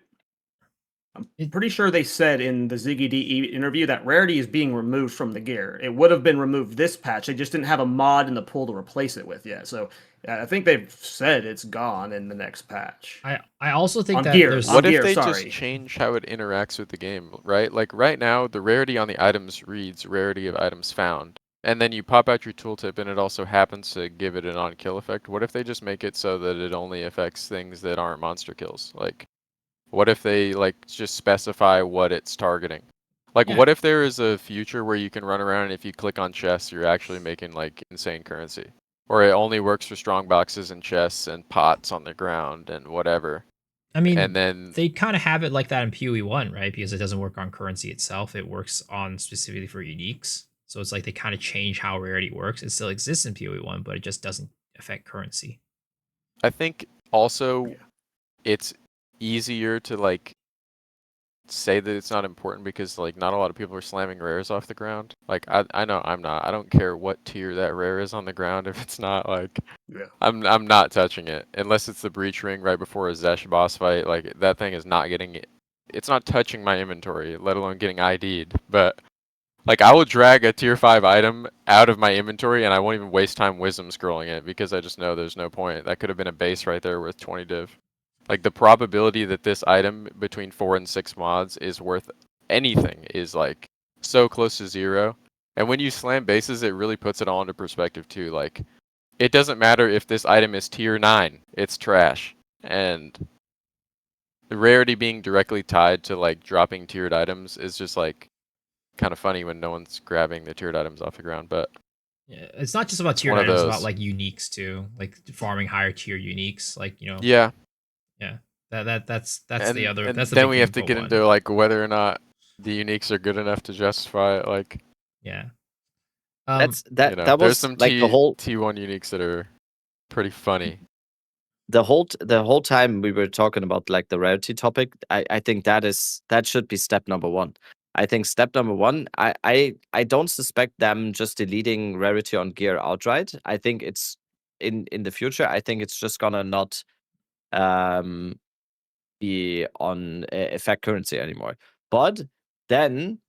I'm pretty sure they said in the Ziggy D interview that rarity is being removed from the gear. It would have been removed this patch. They just didn't have a mod in the pool to replace it with yet. So I think they've said it's gone in the next patch. I also think On that gear, there's on what if gear, they sorry. just change how it interacts with the game, right? Like right now, the rarity on the items reads rarity of items found. And then you pop out your tooltip and it also happens to give it an on-kill effect. What if they just make it so that it only affects things that aren't monster kills? Like, what if they like just specify what it's targeting? Like, Yeah. what if there is a future where you can run around and if you click on chests, you're actually making like insane currency? Or it only works for strong boxes and chests and pots on the ground and whatever. I mean, And then they kind of have it like that in PoE 1, right? Because it doesn't work on currency itself. It works on specifically for uniques. So it's like they kind of change how rarity works. It still exists in PoE 1, but it just doesn't affect currency. I think also it's easier to like say that it's not important because like not a lot of people are slamming rares off the ground. Like I know I'm not. I don't care what tier that rare is on the ground if it's not like I'm not touching it unless it's the breach ring right before a Zesh boss fight. Like that thing is not getting it. It's not touching my inventory, let alone getting ID'd. But like I will drag a tier 5 item out of my inventory and I won't even waste time wisdom scrolling it because I just know there's no point. That could have been a base right there with 20 div. Like the probability that this item between 4 and 6 mods is worth anything is like so close to 0. And when you slam bases, it really puts it all into perspective too. Like it doesn't matter if this item is tier 9, it's trash. And the rarity being directly tied to like dropping tiered items is just like kind of funny when no one's grabbing the tiered items off the ground. But Yeah, it's not just about tier one of items, it's about those. like uniques too, like farming higher tier uniques, like Yeah, yeah. That's the and other and that's the then big we thing have to for get one. into like whether or not the uniques are good enough to justify it. Like, Yeah. That's you know, that there's was some like the whole T1 uniques that are pretty funny. the whole time we were talking about like the rarity topic. I think that should be step number one. I think step number one, I don't suspect them just deleting rarity on gear outright. I think it's in the future. I think it's just gonna not um be on effect currency anymore. But then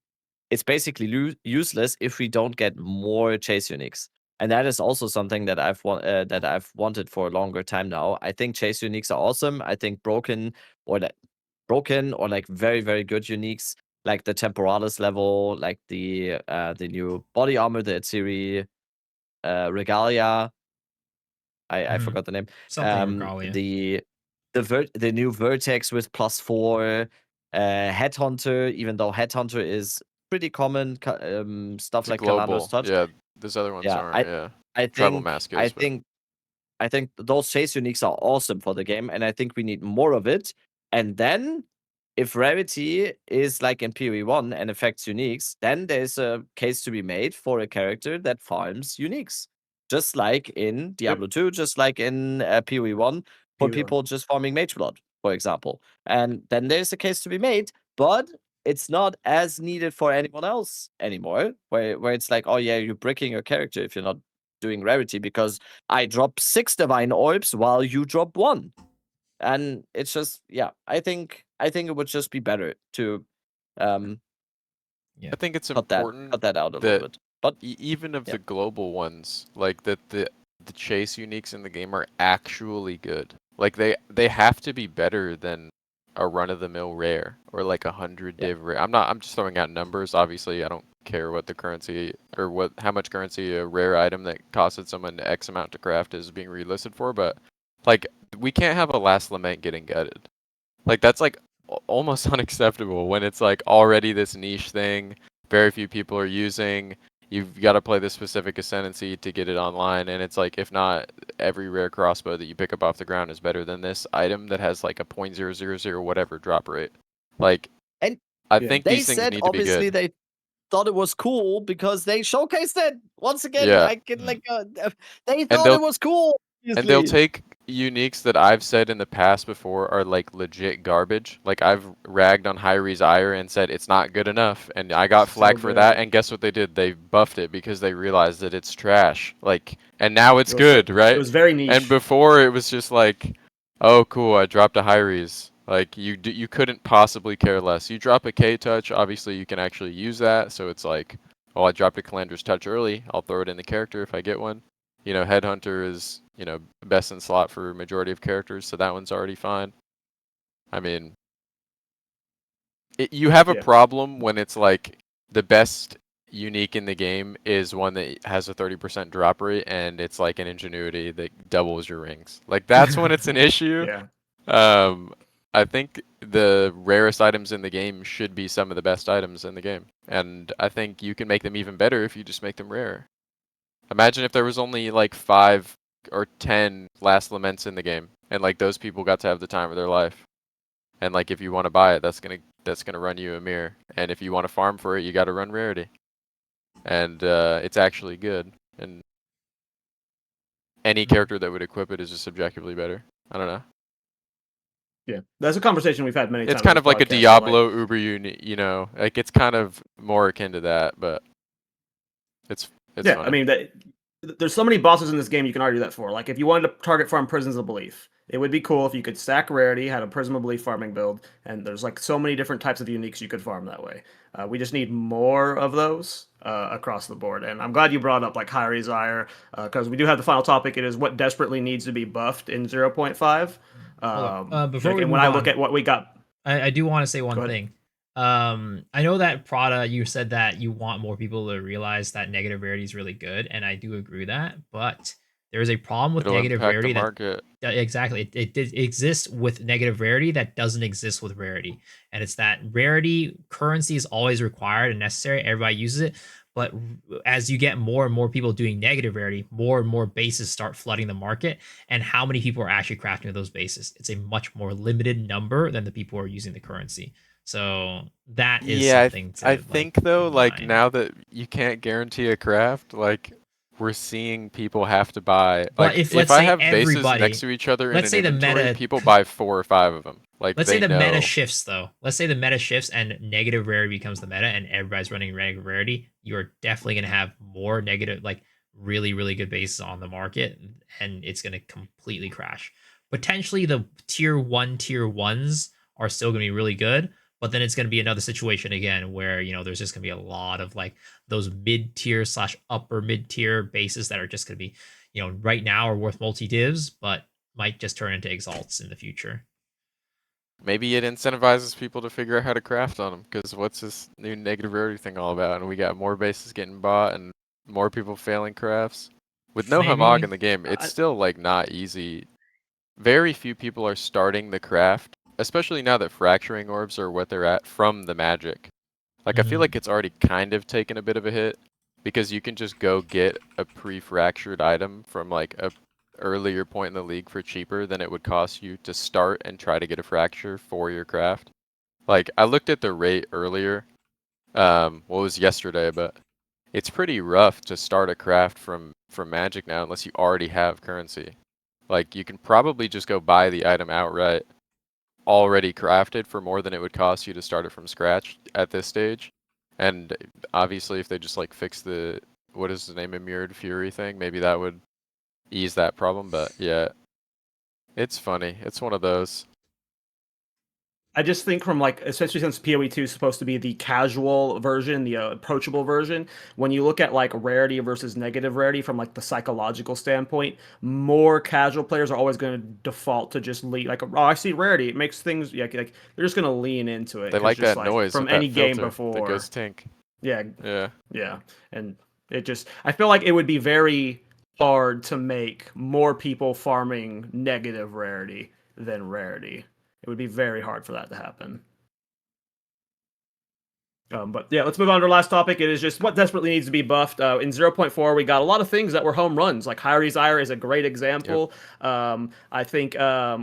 it's basically useless if we don't get more chase uniques. And that is also something that I've wanted for a longer time now. I think chase uniques are awesome. I think broken or like very very good uniques like the temporalis level, like the new body armor, the Atziri regalia. I Mhm. forgot the name. Something Regalia. The new vertex with +4, headhunter. Even though headhunter is pretty common, stuff It's a like Calandra's global. touch. Yeah, those other ones Yeah, aren't. Yeah, I tribal think mask I is, but think I think those chase uniques are awesome for the game, and I think we need more of it. And then, if rarity is like in PoE1 and affects uniques, then there's a case to be made for a character that farms uniques, just like in Diablo 2, just like in PoE1, for PoE1. people just farming Mage Blood, for example. And then there's a case to be made, but it's not as needed for anyone else anymore, where it's like, oh yeah, you're bricking your character if you're not doing rarity because I drop 6 divine orbs while you drop 1. And it's just, yeah, I think it would just be better to I think it's cut important that out a little that bit. But even of yeah, the global ones, like that the chase uniques in the game are actually good. Like they have to be better than a run of the mill rare or like 100 yeah, div rare. I'm just throwing out numbers. Obviously, I don't care what the currency or how much currency a rare item that costed someone X amount to craft is being relisted for, but like we can't have a last lament getting gutted. Like that's like almost unacceptable when it's like already this niche thing very few people are using. You've got to play this specific ascendancy to get it online, and it's like if not, every rare crossbow that you pick up off the ground is better than this item that has like a 0.000 whatever drop rate. Like and I Yeah. think they these things said need to be obviously good. they thought it was cool because they showcased it once again. Yeah, Like Mm. they and thought it was cool. they'll Obviously, take uniques that I've said in the past before are like legit garbage. Like I've ragged on Hyre's Ire and said it's not good enough, and I got So flack for that. good. And guess what they did? They buffed it because they realized that it's trash. Like, and now it's It was good, it right? was very And niche. before it was just like, oh cool, I dropped a Hyre's. Like you couldn't possibly care less. You drop a K touch, obviously you can actually use that. So it's like, oh, I dropped a Calandra's touch early. I'll throw it in the character if I get one. You know, Headhunter is, you know, best in slot for majority of characters, so that one's already fine. I mean, you have a Yeah. problem when it's like the best unique in the game is one that has a 30% drop rate and it's like an ingenuity that doubles your rings. Like that's when it's an issue. Yeah. Um, I think the rarest items in the game should be some of the best items in the game, and I think you can make them even better if you just make them rare. Imagine if there was only like 5 or 10 Last Laments in the game, and like those people got to have the time of their life. And like if you want to buy it, that's gonna run you a mirror. And if you want to farm for it, you got to run rarity. And it's actually good. And any character that would equip it is just subjectively better. I don't know. Yeah. That's a conversation we've had many times It's on kind this of like a podcast. So, like, Diablo Uber unit, you know, like it's kind of more akin to that, but it's yeah, funny. I mean there's so many bosses in this game you can argue that for. Like if you wanted to target farm Prisons of Belief, it would be cool if you could stack rarity, had a Prism of Belief farming build, and there's like so many different types of uniques you could farm that way. We just need more of those across the board. And I'm glad you brought up like High Desire, because we do have the final topic. It is what desperately needs to be buffed in 0.5. Hold on. Before we And when move I look on, at what we got, I do want to say go one ahead. thing. I know that Prada, you said that you want more people to realize that negative rarity is really good, and I do agree with that. But there is a problem with It'll negative impact the rarity market. exactly it exists with negative rarity that doesn't exist with rarity, and it's that rarity currency is always required and necessary. Everybody uses it, But as you get more and more people doing negative rarity, more and more bases start flooding the market. And how many people are actually crafting with those bases? It's a much more limited number than the people who are using the currency. So that is something to I think though, keep in like mind. now that you can't guarantee a craft, like we're seeing people have to buy. But Like if, let's I say, have bases everybody, next to each other in let's an say the inventory, meta, people buy 4 or 5 of them. Like let's say they the meta know. shifts though. Let's say the meta shifts and negative rarity becomes the meta, and everybody's running negative rarity. You're definitely gonna have more negative, like really, really good bases on the market, and it's gonna completely crash. Potentially, the tier 1s are still gonna be really good, but then it's gonna be another situation again where there's just gonna be a lot of like those mid tier / upper mid tier bases that are just gonna be right now are worth multi divs, but might just turn into exalts in the future. Maybe it incentivizes people to figure out how to craft on them, because what's this new negative rarity thing all about? And we got more bases getting bought and more people failing crafts. With no Maybe. Hamog in the game, it's still like not easy. Very few people are starting the craft, especially now that fracturing orbs are what they're at from the magic. Like I feel like it's already kind of taken a bit of a hit, because you can just go get a pre-fractured item from like a earlier point in the league for cheaper than it would cost you to start and try to get a fracture for your craft. Like I looked at the rate earlier, what was yesterday, but it's pretty rough to start a craft from Magic now unless you already have currency. Like you can probably just go buy the item outright, already crafted for more than it would cost you to start it from scratch at this stage. And obviously if they just like fix the, what is the name, Immured Fury thing, maybe that would ease that problem. But yeah, it's funny. It's one of those. I just think from like, especially since PoE2 is supposed to be the casual version, the approachable version, when you look at like rarity versus negative rarity from like the psychological standpoint, more casual players are always going to default to just lean like, oh, I see rarity. It makes things like they're just going to lean into it. They like just, that noise from with any that game filter before. that goes tink. Yeah. Yeah. Yeah. And it just, I feel like it would be very hard to make more people farming negative rarity than rarity. It would be very hard for that to happen. But yeah, let's move on to our last topic. It is just what desperately needs to be buffed. In 0.4, we got a lot of things that were home runs. Like Hyri's Ire is a great example. Yep. I think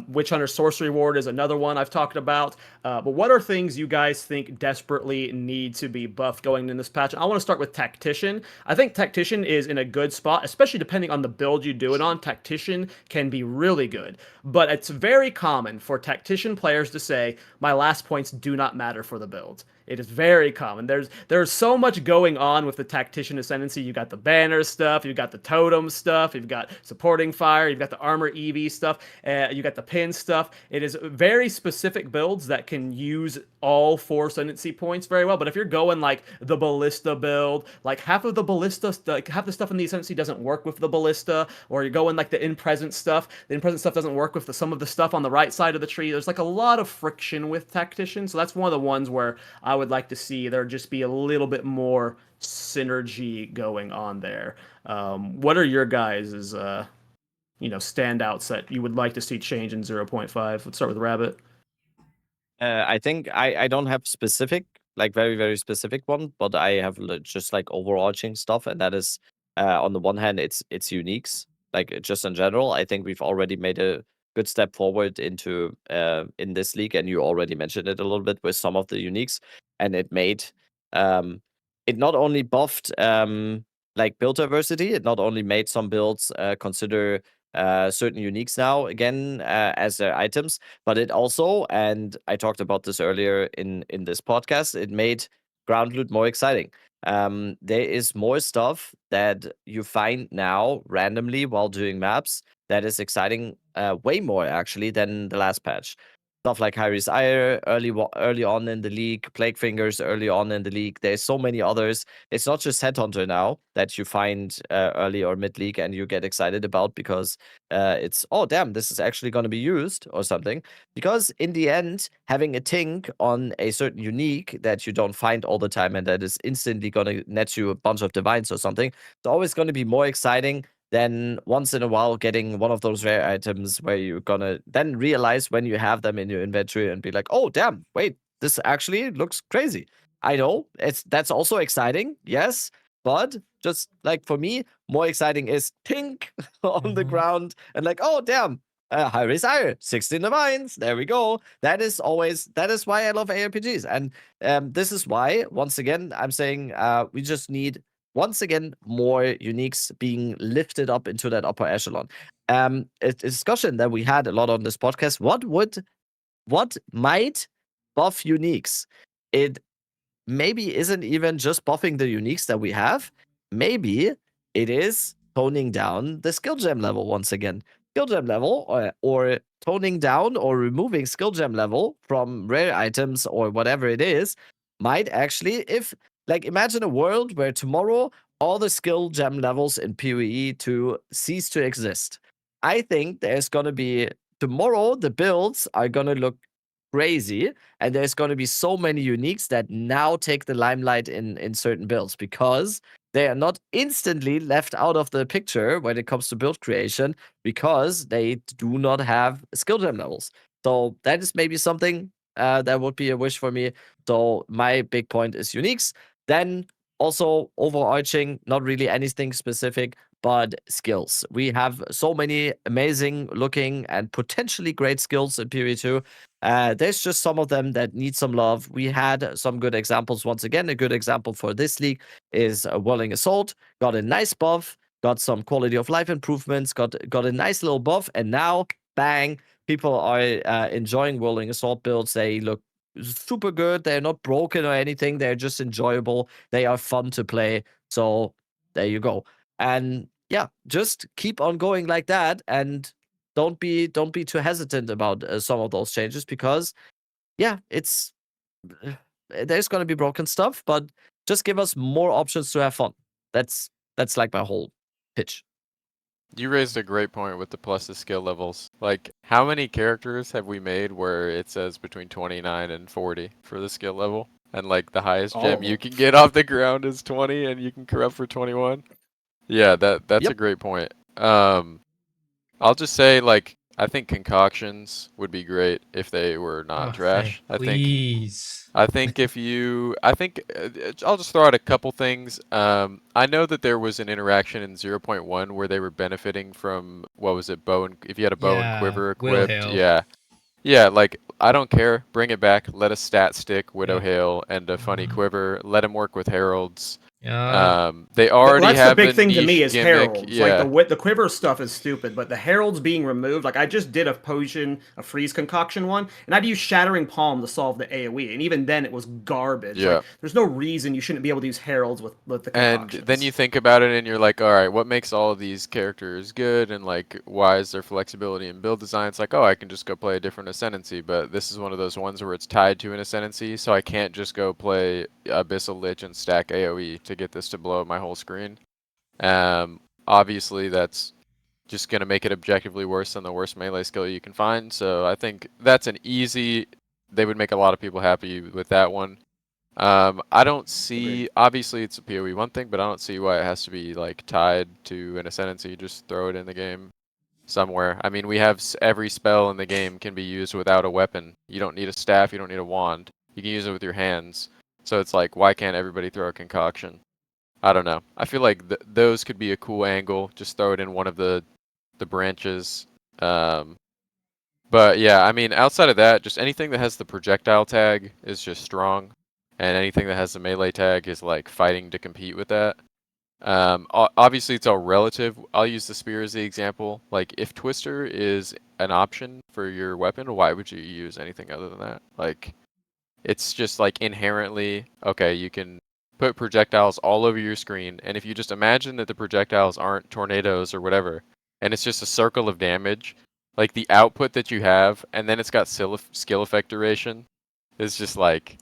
Witch Hunter Sorcery Ward is another one I've talked about. But what are things you guys think desperately need to be buffed going in this patch? I want to start with Tactician. I think Tactician is in a good spot, especially depending on the build you do it on. Tactician can be really good. But it's very common for Tactician players to say, my last points do not matter for the build. It is very common. There's so much going on with the Tactician Ascendancy. You've got the banner stuff, you've got the totem stuff, you've got supporting fire, you've got the armor EV stuff, you got the pin stuff. It is very specific builds that can use all 4 Ascendancy points very well. But if you're going like the Ballista build, like half of the Ballista, like half the stuff in the Ascendancy doesn't work with the Ballista, or you're going like the in-present stuff. The in-present stuff doesn't work with some of the stuff on the right side of the tree. There's like a lot of friction with Tactician. So that's one of the ones where I would like to see there just be a little bit more synergy going on there. What are your guys' standouts that you would like to see change in 0.5? Let's start with Rabbit. I think I don't have specific, like very, very specific one, but I have just like overarching stuff. And that is, on the one hand, it's uniques. Like just in general, I think we've already made a good step forward into in this league, and you already mentioned it a little bit with some of the uniques, and it made it not only buffed like build diversity, it not only made some builds consider certain uniques now again as their items, but it also, and I talked about this earlier in this podcast, it made ground loot more exciting. There is more stuff that you find now randomly while doing maps that is exciting way more actually than the last patch. Stuff like Hyri's Ire early on in the league, Plague Fingers early on in the league. There's so many others. It's not just Headhunter now that you find early or mid league and you get excited about because it's, oh damn, this is actually going to be used or something. Because in the end, having a tink on a certain unique that you don't find all the time and that is instantly going to net you a bunch of divines or something, it's always going to be more exciting than once in a while getting one of those rare items where you're gonna then realize when you have them in your inventory and be like, oh damn, wait, this actually looks crazy. I know that's also exciting, yes, but just like for me, more exciting is pink on the ground and like, oh damn, high desire, 16 divines. There we go. That is why I love ARPGs. And this is why, once again, I'm saying we just need, once again, more uniques being lifted up into that upper echelon. A discussion that we had a lot on this podcast. What might buff uniques? It maybe isn't even just buffing the uniques that we have. Maybe it is toning down the skill gem level once again. Skill gem level or toning down or removing skill gem level from rare items or whatever it is might actually, if like imagine a world where tomorrow all the skill gem levels in PvE to cease to exist. I think there's gonna be tomorrow the builds are gonna look crazy, and there's going to be so many uniques that now take the limelight in certain builds because they are not instantly left out of the picture when it comes to build creation because they do not have skill gem levels. So that is maybe something that would be a wish for me. So my big point is uniques. Then also overarching, not really anything specific, but skills. We have so many amazing looking and potentially great skills in Period 2. There's just some of them that need some love. We had some good examples. Once again, a good example for this league is Whirling Assault. Got a nice buff, got some quality of life improvements, got a nice little buff, and now, bang, people are enjoying Whirling Assault builds. They look super good. They're not broken or anything. They're just enjoyable. They are fun to play. So there you go. And yeah, just keep on going like that, and don't be too hesitant about some of those changes because, yeah, it's there's gonna be broken stuff, but just give us more options to have fun. That's like my whole pitch. You raised a great point with the pluses skill levels. Like, how many characters have we made where it says between 29 and 40 for the skill level? And like the highest gem you can get off the ground is 20 and you can corrupt for 21? Yeah, that's a great point. I'll just say, like, I think concoctions would be great if they were not trash. Please. I think if you, I'll just throw out a couple things. I know that there was an interaction in 0.1 where they were benefiting from, what was it, bow and, if you had a bow and quiver equipped. Widowhail. Yeah, like, I don't care. Bring it back. Let a stat stick, Widowhail, and a funny quiver. Let him work with heralds. They already that's have the big a thing to me niche is gimmick. heralds. Yeah. Like the quiver stuff is stupid, but the heralds being removed. Like I just did a freeze concoction one, and I'd use Shattering Palm to solve the AOE, and even then it was garbage. Yeah. Like, there's no reason you shouldn't be able to use heralds with the concoctions. And then you think about it and you're like, all right, what makes all of these characters good, and like, why is there flexibility in build design? It's like, oh, I can just go play a different Ascendancy, but this is one of those ones where it's tied to an Ascendancy, so I can't just go play Abyssal Lich and stack AoE to get this to blow up my whole screen. Obviously, that's just going to make it objectively worse than the worst melee skill you can find, so I think that's an easy... They would make a lot of people happy with that one. I don't see, obviously it's a PoE 1 thing, but I don't see why it has to be like tied to an Ascendancy. Just throw it in the game somewhere. I mean, we have every spell in the game can be used without a weapon. You don't need a staff, you don't need a wand. You can use it with your hands. So it's like, why can't everybody throw a concoction? I don't know. I feel like those could be a cool angle. Just throw it in one of the branches. But yeah, I mean, outside of that, just anything that has the projectile tag is just strong. And anything that has the melee tag is like fighting to compete with that. Obviously, it's all relative. I'll use the spear as the example. Like, if Twister is an option for your weapon, why would you use anything other than that? Like, it's just like inherently, okay, you can put projectiles all over your screen. And if you just imagine that the projectiles aren't tornadoes or whatever, and it's just a circle of damage, like the output that you have, and then it's got skill effect duration, is just like...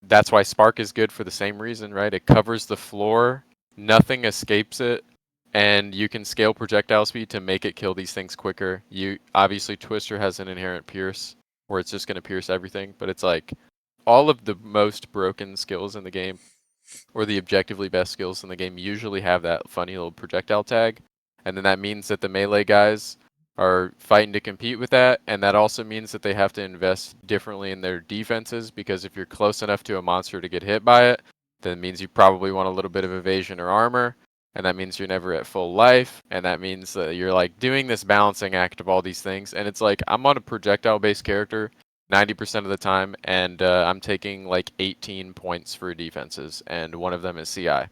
That's why Spark is good for the same reason, right? It covers the floor, nothing escapes it, and you can scale projectile speed to make it kill these things quicker. Obviously, Twister has an inherent pierce, where it's just going to pierce everything, but it's like all of the most broken skills in the game, or the objectively best skills in the game, usually have that funny little projectile tag, and then that means that the melee guys are fighting to compete with that, and that also means that they have to invest differently in their defenses, because if you're close enough to a monster to get hit by it, then it means you probably want a little bit of evasion or armor, and that means you're never at full life, and that means that you're like doing this balancing act of all these things. And it's like I'm on a projectile-based character 90% of the time, and I'm taking like 18 points for defenses, and one of them is CI.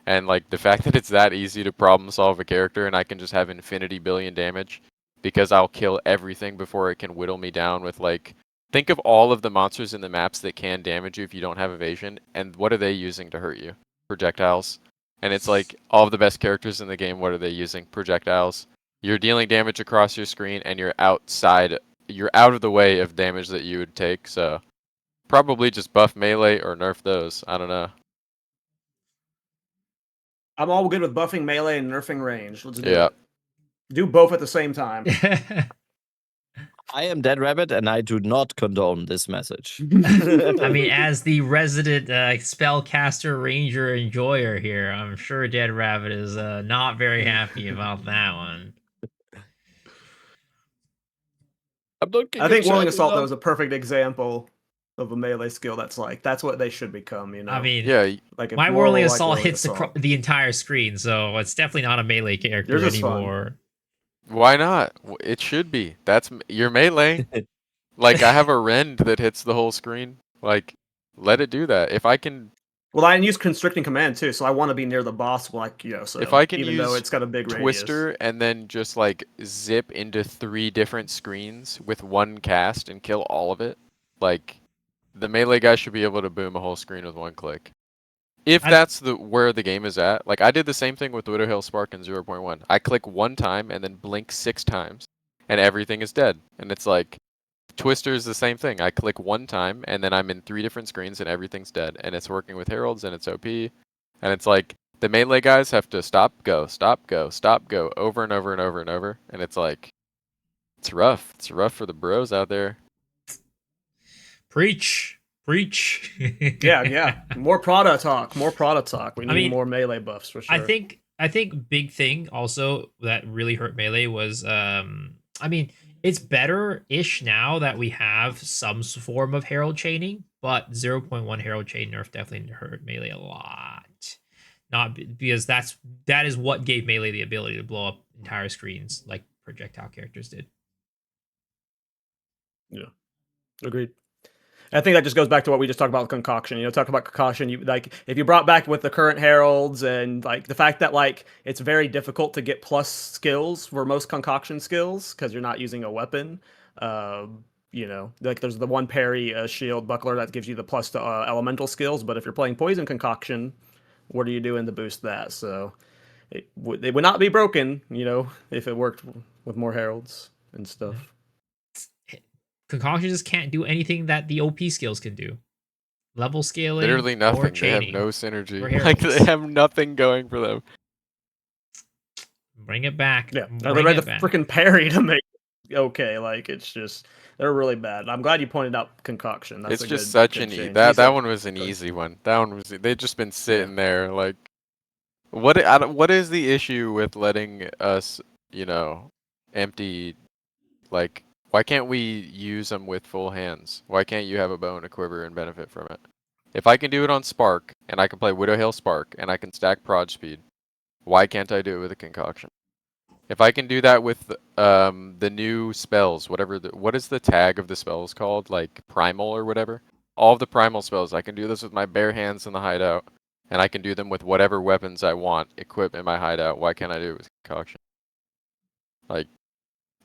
And like the fact that it's that easy to problem solve a character, and I can just have infinity billion damage because I'll kill everything before it can whittle me down with like. Think of all of the monsters in the maps that can damage you if you don't have evasion, and what are they using to hurt you? Projectiles. And it's like all of the best characters in the game, what are they using? Projectiles. You're dealing damage across your screen, and you're out of the way of damage that you would take, so probably just buff melee or nerf those. I don't know. I'm all good with buffing melee and nerfing range. Let's do Yeah. it. Do both at the same time. I am Dead Rabbit, and I do not condone this message. I mean, as the resident spellcaster ranger enjoyer here, I'm sure Dead Rabbit is not very happy about that one. I think Whirling Assault, though, is a perfect example of a melee skill that's what they should become, you know? I mean, Yeah, like my Whirling Assault hits the entire screen, so it's definitely not a melee character Yours is anymore. why not? It should be. That's your melee. Like I have a rend that hits the whole screen. Like, let it do that. If I can. Well, I use constricting command too, so I want to be near the boss, like, you know. So If I can even use though it's got a big Twister radius. and then just like zip into 3 different screens with one cast and kill all of it, like the melee guy should be able to boom a whole screen with one click. If that's where the game is at, like I did the same thing with Widowhill Spark in 0.1. I click one time and then blink 6 times, and everything is dead. And it's like Twister is the same thing. I click one time and then I'm in 3 different screens and everything's dead. And it's working with Heralds and it's OP. And it's like the melee guys have to stop, go, stop, go, stop, go over and over and over and over. And it's like it's rough. It's rough for the bros out there. Preach. Yeah. More Prada talk. We need more melee buffs for sure. I think big thing also that really hurt melee was it's better-ish now that we have some form of Herald chaining, but 0.1 Herald chain nerf definitely hurt melee a lot. Not because that is what gave melee the ability to blow up entire screens like projectile characters did. Yeah, agreed. I think that just goes back to what we just talked about with concoction. You know, talk about concoction. You like if you brought back with the current heralds and like the fact that like it's very difficult to get plus skills for most concoction skills because you're not using a weapon. You know, like there's the one parry shield buckler that gives you the plus to elemental skills, but if you're playing poison concoction, what are you doing to boost that? So it would not be broken, you know, if it worked with more heralds and stuff. Concoctions just can't do anything that the OP skills can do. Level scaling, literally nothing. Or chaining, they have no synergy. Like they have nothing going for them. Bring it back. Yeah, they read the freaking parry to make it okay. Like it's just they're really bad. I'm glad you pointed out concoction. That's it's just such an that one was an easy one. That one was they've just been sitting there like what is the issue with letting us, you know, empty like. Why can't we use them with full hands? Why can't you have a bow and a quiver and benefit from it? If I can do it on Spark, and I can play Widowhill Spark, and I can stack prod speed, why can't I do it with a concoction? If I can do that with the new spells, what is the tag of the spells called? Like Primal or whatever? All of the Primal spells, I can do this with my bare hands in the hideout, and I can do them with whatever weapons I want equipped in my hideout. Why can't I do it with concoction? Like,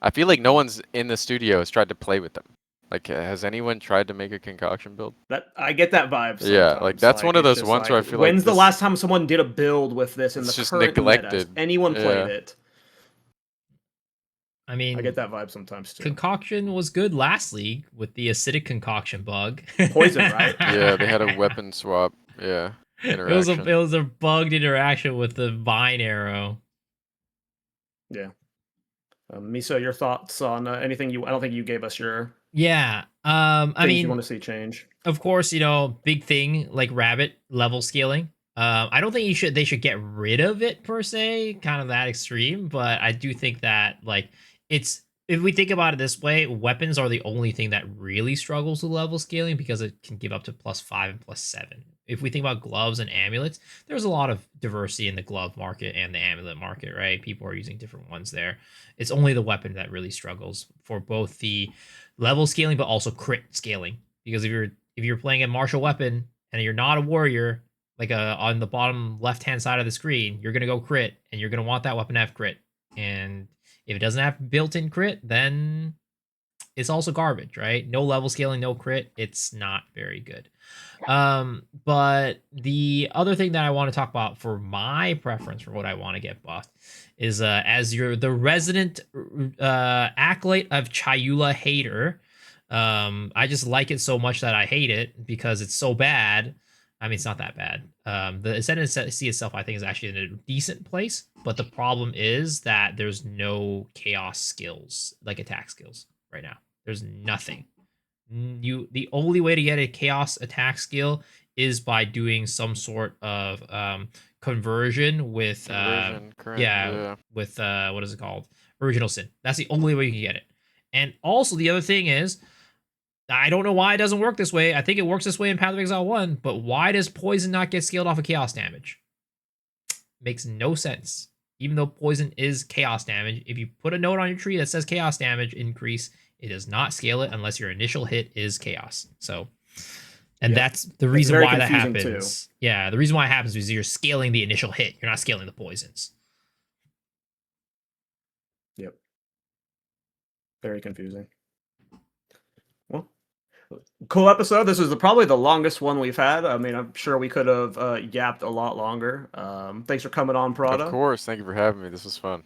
I feel like no one's in the studio has tried to play with them. Like, has anyone tried to make a concoction build? That I get that vibe. Sometimes. Yeah, like that's one of those ones where I feel like when's the last time someone did a build with this in the just current neglected? Meta? Has anyone played it? I mean, I get that vibe sometimes too. Concoction was good last league with the acidic concoction bug. Poison, right? Yeah, they had a weapon swap. Yeah, interaction. It was a bugged interaction with the vine arrow. Yeah. Miso, your thoughts on anything I don't think you gave us your. Yeah. I mean, you want to see change. Of course, you know, big thing like Rabbit level scaling. I don't think they should get rid of it per se, kind of that extreme, but I do think that like it's if we think about it this way, weapons are the only thing that really struggles with level scaling because it can give up to +5 and +7. If we think about gloves and amulets, there's a lot of diversity in the glove market and the amulet market, right? People are using different ones there. It's only the weapon that really struggles for both the level scaling but also crit scaling. Because if you're playing a martial weapon and you're not a warrior, like on the bottom left-hand side of the screen, you're gonna go crit, and you're gonna want that weapon to have crit. And if it doesn't have built-in crit, then it's also garbage, right? No level scaling, no crit. It's not very good. But the other thing that I want to talk about for my preference for what I want to get buffed is as you're the resident acolyte of Chayula hater. I just like it so much that I hate it because it's so bad. I mean, it's not that bad. The ascendancy itself, I think, is actually in a decent place. But the problem is that there's no chaos skills, like attack skills, right now. There's nothing. The only way to get a chaos attack skill is by doing some sort of conversion with with what is it called? Original Sin. That's the only way you can get it. And also the other thing is, I don't know why it doesn't work this way. I think it works this way in Path of Exile 1, but why does poison not get scaled off of chaos damage? Makes no sense. Even though poison is chaos damage, if you put a note on your tree that says chaos damage increase, it does not scale it unless your initial hit is chaos. So, and that's the reason why that happens. Too. Yeah, the reason why it happens is you're scaling the initial hit. You're not scaling the poisons. Yep. Very confusing. Well, cool episode. This is probably the longest one we've had. I mean, I'm sure we could have yapped a lot longer. Thanks for coming on, Prada. Of course. Thank you for having me. This was fun.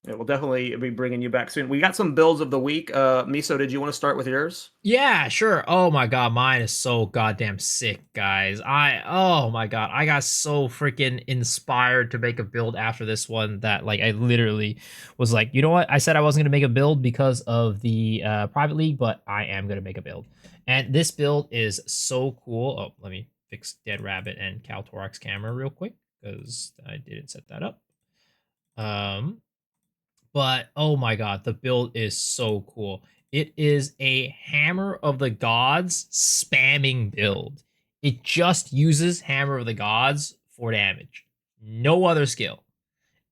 Yeah, we'll definitely be bringing you back soon. We got some builds of the week. Miso, did you want to start with yours? Yeah, sure. Oh my god, mine is so goddamn sick, guys. Oh my god, I got so freaking inspired to make a build after this one that like I literally was like, you know what? I said I wasn't gonna make a build because of the private league, but I am gonna make a build. And this build is so cool. Oh, let me fix Dead Rabbit and Kaltorak's camera real quick because I didn't set that up. But oh my god, the build is so cool. It is a Hammer of the Gods spamming build. It just uses Hammer of the Gods for damage. No other skill.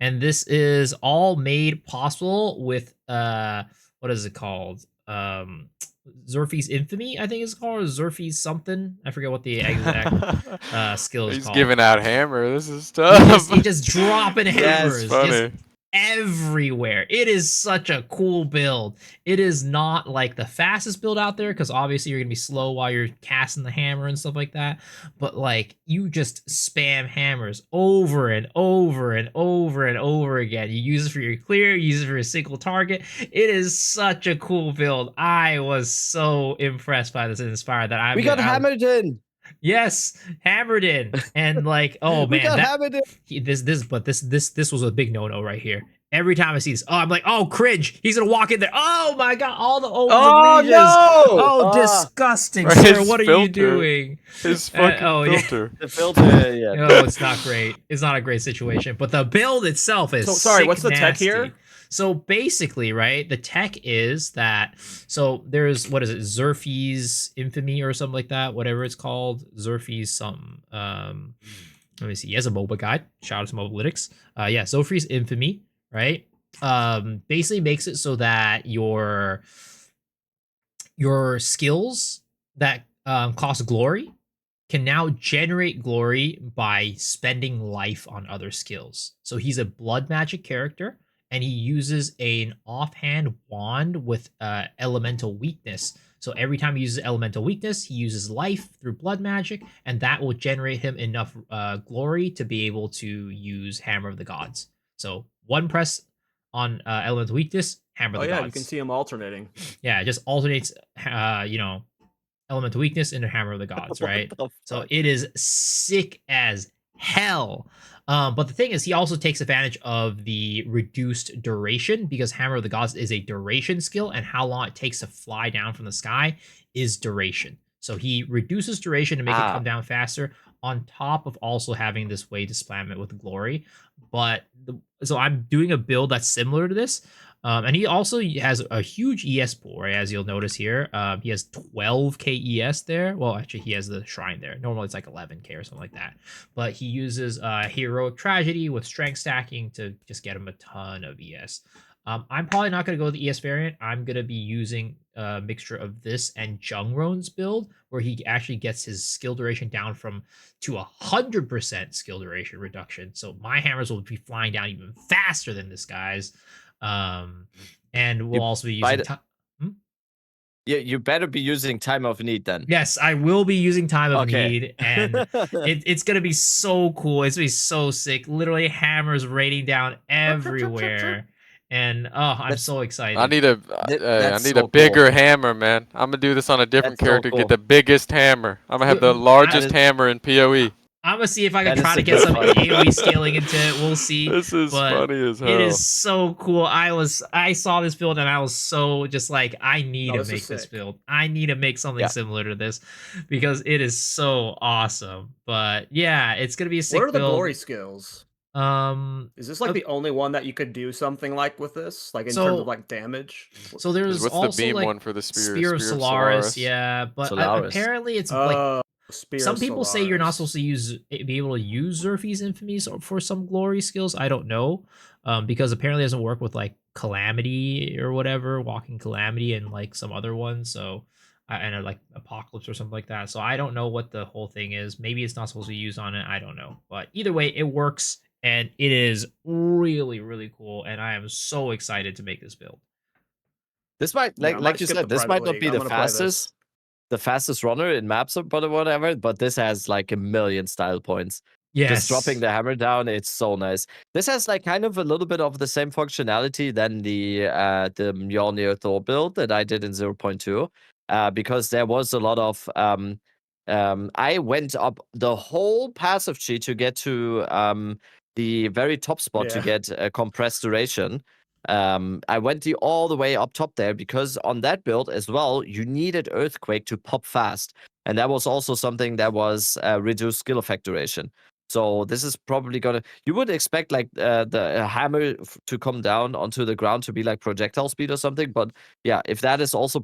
And this is all made possible with what is it called? Zerfie's Infamy, I think it's called, or Zerfie's something. I forget what the exact skill is He's called. giving out hammer. This is tough. He just dropping hammers. That's funny. Everywhere. It is such a cool build. It is not like the fastest build out there because obviously you're gonna be slow while you're casting the hammer and stuff like that, but like you just spam hammers over and over and over and over again. You use it for your clear, you use it for a single target. It is such a cool build. I was so impressed by this and inspired that we got hammered in. Yes, hammered in, and like, oh man, this was a big no right here. Every time I see this, I'm like, oh, cringe. He's gonna walk in there. Oh my god, all the Omens and no! Oh, disgusting, sir. What are you doing? His fucking filter. The filter, yeah. Oh, it's not great. It's not a great situation. But the build itself is what's the tech here? So basically, right, the tech is that, so there's, what is it, Zerfie's Infamy or something like that, whatever it's called, Zerfie's something. Let me see, he has a MOBA guide, shout out to Mobalytics. Yeah, Zerfie's Infamy, right, basically makes it so that your skills that cost glory can now generate glory by spending life on other skills. So he's a blood magic character, and he uses an offhand wand with elemental weakness. So every time he uses elemental weakness, he uses life through blood magic, and that will generate him enough glory to be able to use Hammer of the Gods. So one press on elemental weakness, Hammer of the Gods. Oh yeah, you can see him alternating. Yeah, it just alternates, elemental weakness into Hammer of the Gods, right? So it is sick as hell. But the thing is, he also takes advantage of the reduced duration because Hammer of the Gods is a duration skill, and how long it takes to fly down from the sky is duration. So he reduces duration to make it come down faster on top of also having this way to spam it with glory. But so I'm doing a build that's similar to this. And he also has a huge ES pool, right? As you'll notice here, he has 12k ES there. Well, actually, he has the shrine there. Normally, it's like 11k or something like that. But he uses heroic tragedy with strength stacking to just get him a ton of ES. I'm probably not going to go with the ES variant. I'm going to be using a mixture of this and Jungron's build, where he actually gets his skill duration down to 100% skill duration reduction. So my hammers will be flying down even faster than this guy's. And we'll also be using Yeah, you better be using Time of Need then. Yes, I will be using Time of Need, and it's gonna be so cool. It's gonna be so sick. Literally hammers raining down everywhere. And I'm so excited. I need a bigger hammer, man. I'm gonna do this on a different character. Get the biggest hammer. I'm gonna have the largest hammer in PoE. I'm gonna see if I can try to get some AoE scaling into it. We'll see. This is funny as hell. It is so cool. I saw this build and I was so just like, I need to make this build. I need to make something similar to this because it is so awesome. But yeah, it's gonna be a sick build. What are the glory skills? Is this like the only one that you could do something like with this, like in terms of like damage? So there's what's also the beam like one for the Spear of Solaris, yeah, but apparently it's like some people say you're not supposed to be able to use Zerfi's Infamies for some glory skills. I don't know, because apparently it doesn't work with like Calamity or whatever, Walking Calamity and like some other ones. So and like Apocalypse or something like that. So I don't know what the whole thing is. Maybe it's not supposed to be used on it. I don't know, but either way, it works. And it is really, really cool, and I am so excited to make this build. This might, like you said, this might not be the fastest runner in maps or whatever, but this has like 1 million style points. Yes. Just dropping the hammer down, it's so nice. This has like kind of a little bit of the same functionality than the Mjolnir Thor build that I did in 0.2, because there was a lot of I went up the whole passive tree to get to the very top spot to get a compressed duration. I went all the way up top there because on that build as well, you needed Earthquake to pop fast. And that was also something that was reduced skill effect duration. So this is probably gonna. You would expect like the hammer to come down onto the ground to be like projectile speed or something, but yeah, if that is also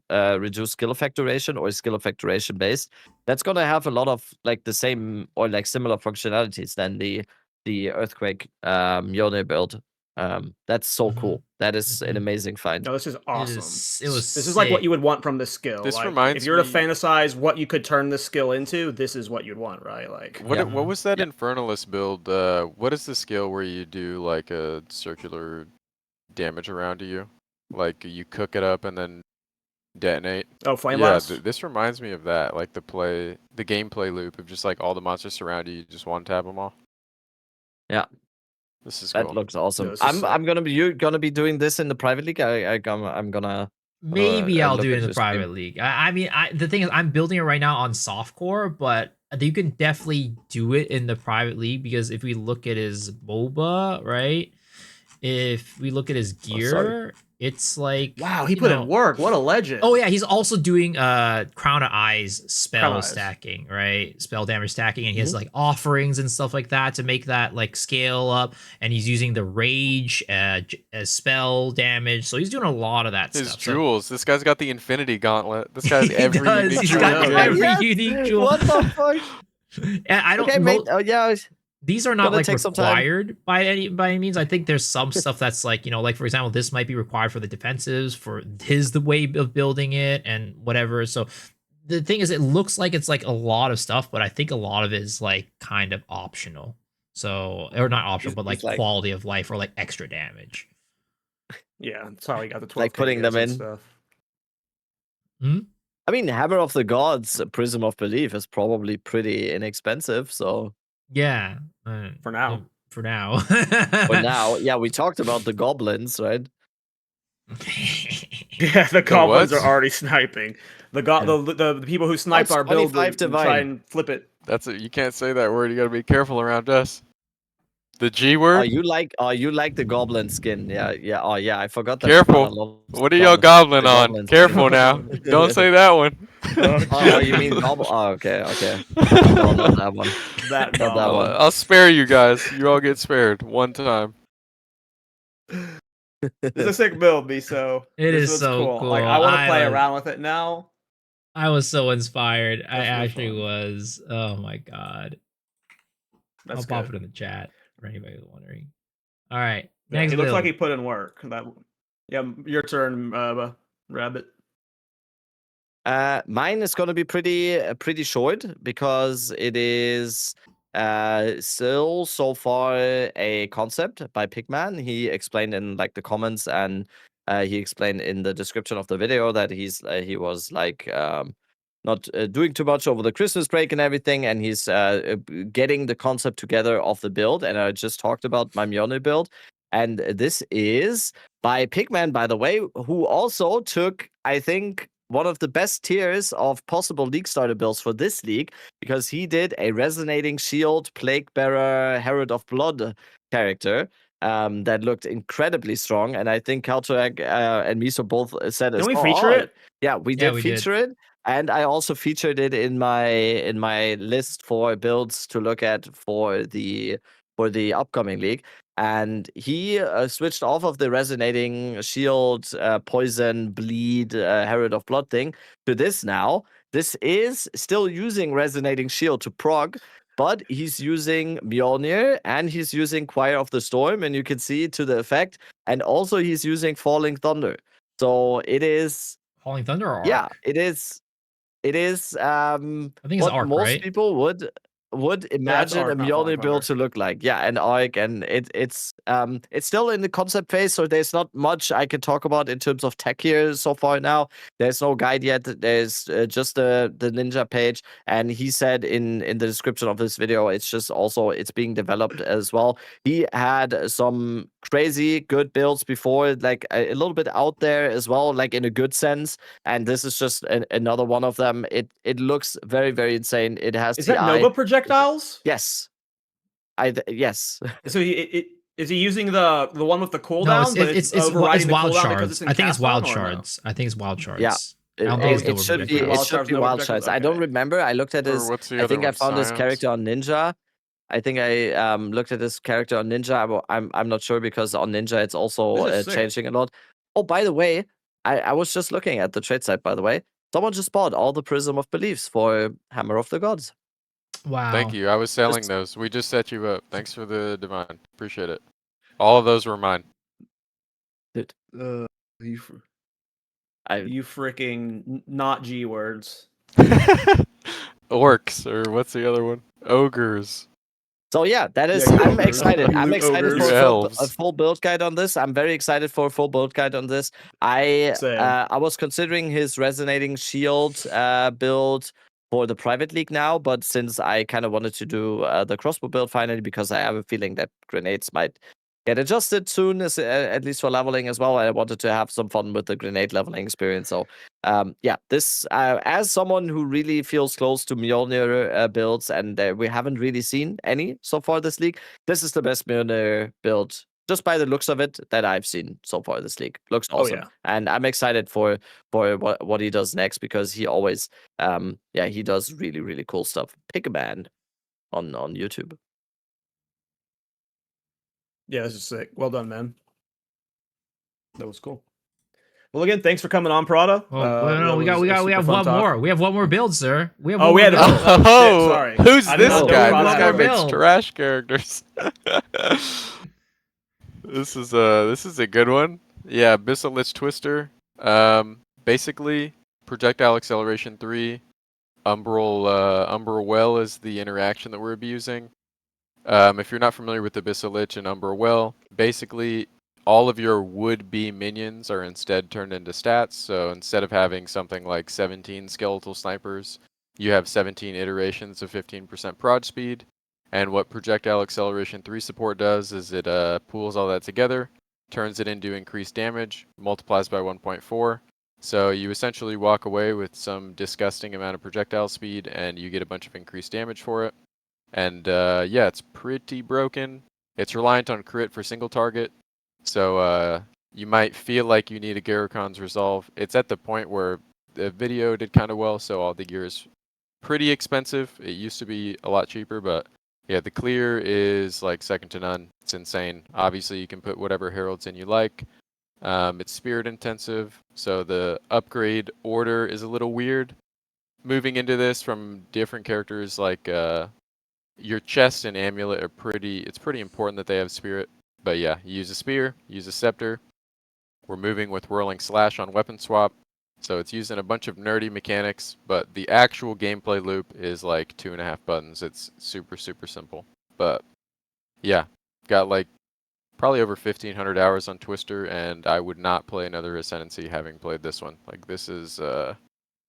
reduced skill effect duration or skill effect duration based, that's gonna have a lot of like the same or like similar functionalities than the Earthquake Mjolnir build. That's so cool. That is an amazing find. No, this is awesome. This is like what you would want from this skill. This like, reminds if you were to fantasize what you could turn this skill into, this is what you'd want, right? Like what was that Infernalist build? What is the skill where you do like a circular damage around you? Like you cook it up and then detonate? Oh, Flame Blast? Yeah, this reminds me of that. Like the gameplay loop of just like all the monsters surround you, you just one tap them all. Yeah. This is cool. That looks awesome. You're gonna be doing this in the private league. I'm gonna maybe I'll do it in the private league. I mean, the thing is, I'm building it right now on softcore, but you can definitely do it in the private league because if we look at his MOBA, right? If we look at his gear, it's like wow, he put in work. What a legend! Oh yeah, he's also doing Crown of Eyes spell stacking, right? Spell damage stacking, and he has like offerings and stuff like that to make that like scale up. And he's using the rage as spell damage, so he's doing a lot of that his stuff. Jewels. This guy's got the Infinity Gauntlet. This guy's every unique He's jewel. got every unique jewel. What the fuck? And I don't. Okay, mate. Oh yeah. These are not like required by any means. I think there's some stuff that's like, like for example, this might be required for the defensives, for the way of building it and whatever. So the thing is, it looks like it's like a lot of stuff, but I think a lot of it is like kind of optional. So, or not optional, but like quality of life or like extra damage. Yeah, that's how he got the 12. Like putting them in. Stuff. I mean, Hammer of the Gods, Prism of Belief is probably pretty inexpensive. So. Yeah. For now. For now. For now. Yeah, we talked about the Goblins, right? Yeah, the Goblins are already sniping. The people who snipe our build try and flip it. You can't say that word. You gotta be careful around us. The G Oh, word? you like the goblin skin? Yeah. Oh, yeah. I forgot that. Careful. What are y'all goblin the on? goblin Careful skin. now. Don't say that one. Oh, you mean goblin? Oh, okay. No, not that one. That Not that goblin. one. I'll spare you guys. You all get spared one time. It's a sick build, Miso. It This is was so cool. cool. Like, I want to play was- around with it now. I was so inspired. I That's really actually fun. was. Oh my god. That's I'll pop good. it in the chat for anybody who's wondering. All right. Yeah, Next he looks build. like he put in work. Yeah, your turn, Rabbit. Mine is going to be pretty short because it is still so far a concept by Pigman. He explained in like the comments and he explained in the description of the video that he was like not doing too much over the Christmas break and everything, and he's getting the concept together of the build. And I just talked about my Mjolnir build, and this is by Pigman, by the way, who also took, I think, one of the best tiers of possible league starter builds for this league, because he did a Resonating Shield, Plague Bearer, Herald of Blood character that looked incredibly strong. And I think Kalturek and Miso both said Didn't as we well. feature it? Yeah, we Yeah, did we feature it. And I also featured it in my list for builds to look at for the upcoming league. And he switched off of the Resonating Shield, Poison, Bleed, Herald of Blood thing to this now. This is still using Resonating Shield to prog, but he's using Mjolnir and he's using Choir of the Storm, and you can see to the effect. And also he's using Falling Thunder. So it is... Falling Thunder or Arc? Yeah, it is. It is I think it's what Arc, most right? people would imagine Arc, a not Falling Mjolnir build Thunder. to look like. Yeah, an Arc, and it's still in the concept phase, so there's not much I can talk about in terms of tech here so far now. There's no guide yet. There's just the ninja page, and he said in the description of this video, it's just also it's being developed as well. He had some crazy good builds before, like a little bit out there as well, like in a good sense. And this is just another one of them. It looks very, very insane. It has Is the that eye. Nova projectiles? Yes. Yes. So is he using the one with the cooldown? No, but it's overriding the wild cooldown because shards. it's in I think it's cast wild on, or no? shards. I think it's wild shards. Yeah. I don't think it's It Nova should be projectiles. Wild shards, Nova wild projectiles, shards. I don't okay. remember. I looked at Or his. what's the I other think I one? found his Scions? character on Ninja. I think I looked at his character on Ninja. I'm not sure because on Ninja it's also This is sick. changing a lot. Oh, by the way, I was just looking at the trade site. By the way, someone just bought all the Prism of Beliefs for Hammer of the Gods. Wow. Thank you. I was selling those. We just set you up. Thanks for the divine. Appreciate it. All of those were mine. Dude, You I freaking not G words. Orcs, or what's the other one? Ogres. So yeah, that is. Yeah, you I'm ogres. excited. You I'm excited ogres. for You a elves. full build guide on this. I'm very excited for a full build guide on this. I was considering his Resonating Shield build for the private league now, but since I kind of wanted to do the crossbow build finally, because I have a feeling that grenades might get adjusted soon, at least for leveling as well. I wanted to have some fun with the grenade leveling experience. So yeah, this as someone who really feels close to Mjolnir builds, and we haven't really seen any so far this league, this is the best Mjolnir build, just by the looks of it, that I've seen so far this league. Looks awesome. Oh, yeah. And I'm excited for what he does next, because he always he does really, really cool stuff. Pick a band on YouTube. Yeah, this is sick. Well done, man. That was cool. Well, again, thanks for coming on, Prada. Oh, no, we have one more. We have one more build, sir. We have Oh, one we more had a build. build. Oh, shit, sorry. who's I did this not know guy? Prada This had guy a makes build. trash characters. This is a good one. Yeah, Abyssal Lich Twister. Basically, projectile acceleration 3. Umbral Well is the interaction that we're abusing. If you're not familiar with Abyssal Lich and Umbral Well, basically all of your would-be minions are instead turned into stats. So instead of having something like 17 skeletal snipers, you have 17 iterations of 15% prod speed. And what projectile acceleration 3 support does is it pools all that together, turns it into increased damage, multiplies by 1.4. So you essentially walk away with some disgusting amount of projectile speed, and you get a bunch of increased damage for it. And yeah, it's pretty broken. It's reliant on crit for single target, so you might feel like you need a Garricon's Resolve. It's at the point where the video did kind of well, so all the gear is pretty expensive. It used to be a lot cheaper, but yeah, the clear is like second to none. It's insane. Obviously, you can put whatever heralds in you like. It's spirit intensive, so the upgrade order is a little weird. Moving into this from different characters, like your chest and amulet are it's pretty important that they have spirit. But yeah, you use a spear, use a scepter. We're moving with Whirling Slash on weapon swap. So it's using a bunch of nerdy mechanics, but the actual gameplay loop is like 2.5 buttons. It's super, super simple. But yeah, got like probably over 1,500 hours on Twister, and I would not play another Ascendancy having played this one. Like this is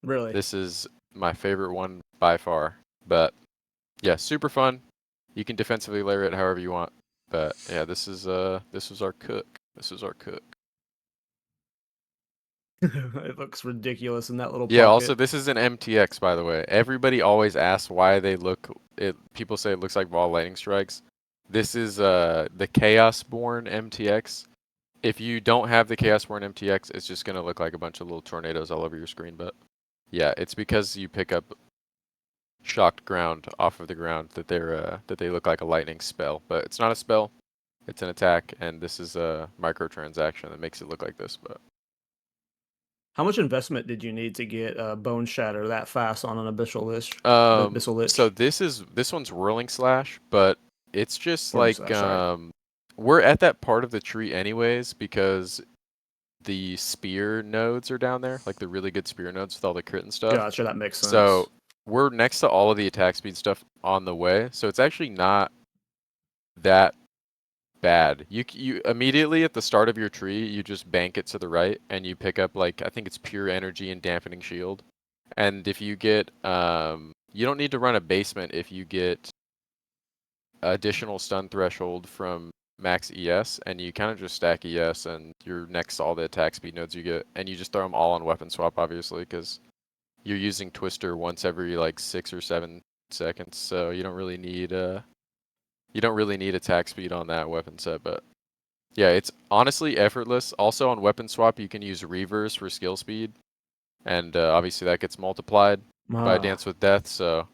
Really? this is my favorite one by far. But yeah, super fun. You can defensively layer it however you want. But yeah, this was our cook. This was our cook. It looks ridiculous in that little Yeah, pocket. also this is an MTX, by the way. Everybody always asks why they look people say it looks like Vaal Lightning Strikes. This is the Chaosborn MTX. If you don't have the Chaosborn MTX, it's just gonna look like a bunch of little tornadoes all over your screen, but yeah, it's because you pick up shocked ground off of the ground that they look like a lightning spell. But it's not a spell, it's an attack, and this is a microtransaction that makes it look like this, but how much investment did you need to get Bone Shatter that fast on an Abyssal Lich? So this one's Whirling Slash, but it's just Whirling like Slash, sorry. we're at that part of the tree anyways because the spear nodes are down there, like the really good spear nodes with all the crit and stuff. Gotcha, that makes sense. So we're next to all of the attack speed stuff on the way, so it's actually not that bad. You immediately at the start of your tree, you just bank it to the right, and you pick up like I think it's pure energy and dampening shield. And if you get you don't need to run a basement if you get additional stun threshold from max ES, and you kind of just stack ES, and you're next to all the attack speed nodes you get, and you just throw them all on weapon swap, obviously, because you're using Twister once every like 6 or 7 seconds, so you don't really need attack speed on that weapon set. But yeah, it's honestly effortless. Also on weapon swap, you can use Reavers for skill speed, and obviously that gets multiplied by Dance with Death. So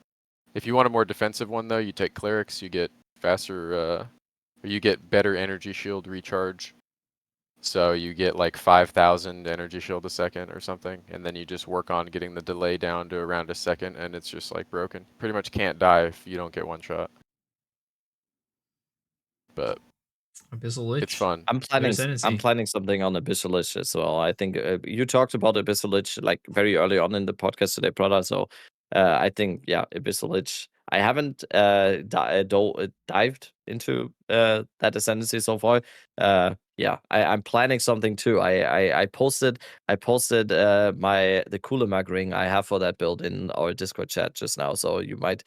if you want a more defensive one, though, you take Clerics, you get faster, or you get better energy shield recharge. So you get like 5,000 energy shield a second or something, and then you just work on getting the delay down to around a second, and it's just like broken. Pretty much can't die if you don't get one shot. But Abyssal Lich. it's fun. I'm planning something on Abyssal Lich as well. I think you talked about Abyssal Lich like very early on in the podcast today, brother. So I think Abyssal Lich. I haven't dived into that ascendancy so far. I'm planning something too. I posted the Kulamag ring I have for that build in our Discord chat just now. So you might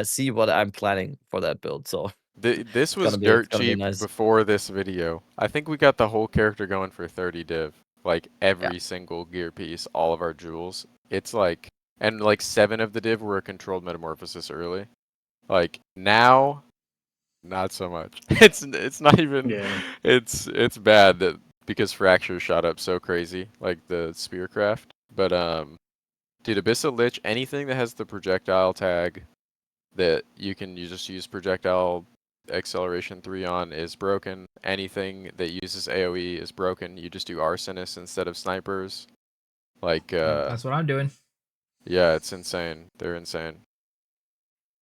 see what I'm planning for that build. So this was dirt cheap before this video. I think we got the whole character going for 30 div. Like every single gear piece, all of our jewels. It's like, and like 7 of the div were a controlled metamorphosis early. Like now, not so much. It's not even. Yeah. It's bad that because Fracture shot up so crazy, like the Spearcraft. But dude, Abyssal Lich, anything that has the projectile tag that you just use projectile acceleration 3 on is broken. Anything that uses AoE is broken. You just do arsonists instead of snipers. Like that's what I'm doing. Yeah, it's insane. They're insane.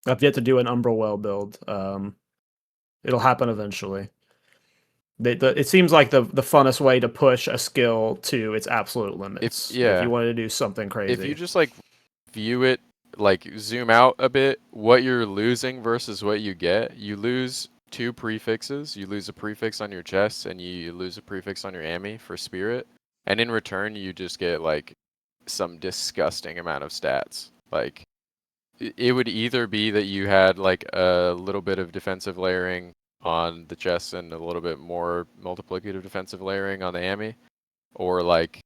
I've yet to do an Umbrelwell build. It'll happen eventually. It seems like the funnest way to push a skill to its absolute limits. If you wanted to do something crazy. If you just like view it, like zoom out a bit, what you're losing versus what you get, you lose 2 prefixes. You lose a prefix on your chest, and you lose a prefix on your Ami for spirit. And in return, you just get like some disgusting amount of stats. Like it would either be that you had like a little bit of defensive layering on the chest and a little bit more multiplicative defensive layering on the Ami, or like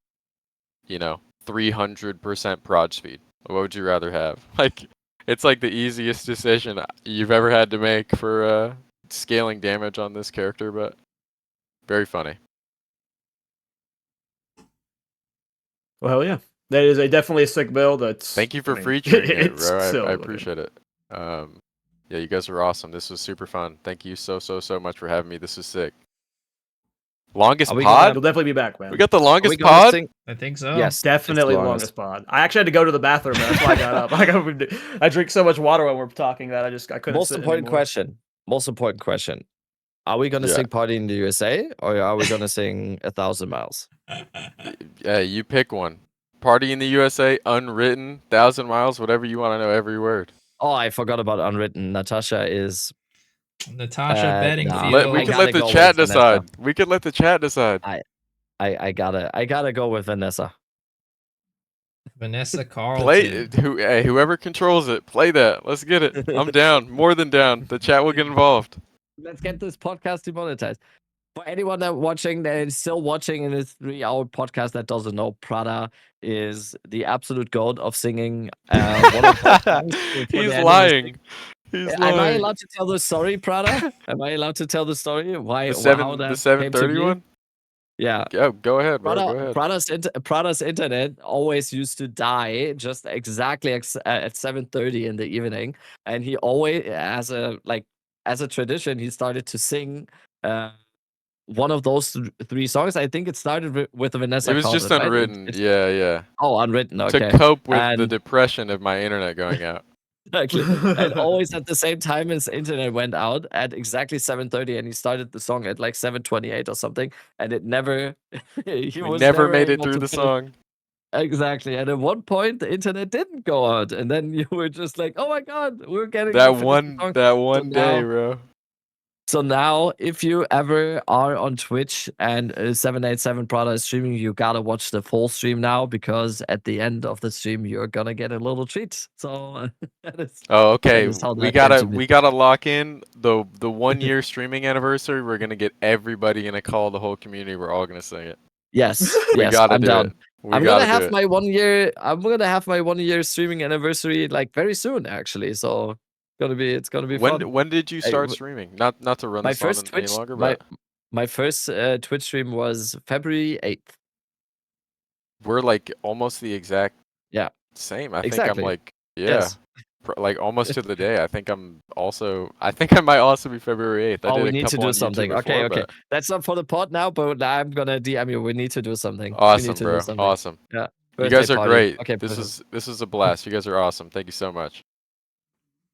300% prod speed. What would you rather have? Like It's like the easiest decision you've ever had to make for scaling damage on this character, but very funny. Well, hell yeah. That is definitely a sick build. Thank you for featuring it, it's bro. so I looking. appreciate it. Yeah, you guys are awesome. This was super fun. Thank you so much for having me. This is sick. Longest pod? You'll definitely be back, man. We got the longest pod? I think so. Yes, Definitely the longest pod. I actually had to go to the bathroom. That's why I got up. I drink so much water when we're talking that I couldn't. Most sit important anymore. question. Most important question. Are we gonna sing "Party in the USA" or are we gonna sing "1,000 Miles"? Yeah, you pick one. Party in the USA, unwritten, 1,000 miles, whatever you want to know every word. Oh, I forgot about unwritten. Natasha is. Natasha Bedingfield. No. We could let the chat decide. We could let the chat decide. I gotta go with Vanessa. Vanessa Carlton. Play whoever controls it. Play that. Let's get it. I'm down. More than down. The chat will get involved. Let's get this podcast demonetized. For anyone that is still watching in this 3-hour podcast that doesn't know, Prada is the absolute goat of singing. One of the songs He's lying. Am I allowed to tell the story, Prada? Am I allowed to tell the story? Why? The how that 730 one? Yeah. Go ahead, bro. Go ahead. Prada's internet always used to die just exactly at 7:30 in the evening, and he always, as a tradition, he started to sing one of those 3 songs. I think it started with Vanessa. It was just unwritten. Right? Yeah. Oh, unwritten. Okay. To cope with the depression of my internet going out. Exactly. And always at the same time his internet went out at exactly 7:30, and he started the song at like 7:28 or something, and it never he was never made it able through to the finish. song. Exactly. And at one point the internet didn't go out, and then you were just like, oh my god, we're getting that one day, bro. So now, if you ever are on Twitch and 787 Prada is streaming, you gotta watch the full stream now, because at the end of the stream you're gonna get a little treat. So that is. Oh, okay. We gotta lock in the 1 year streaming anniversary. We're gonna get everybody in a call, the whole community. We're all gonna sing it. Yes, I'm down. I'm gonna have my 1 year. I'm gonna have my 1 year streaming anniversary like very soon, actually. So it's gonna be fun. When did you start streaming? Not to run my this first on Twitch, any longer, but my first Twitch stream was February 8th. We're like almost the exact same. I think I'm like like almost to the day. I think I might also be February 8th. We need to do something. Okay. That's not for the pod now, but I'm gonna DM you. We need to do something. Awesome, bro. Awesome. Yeah. You guys are great. Okay. This is a blast. You guys are awesome. Thank you so much.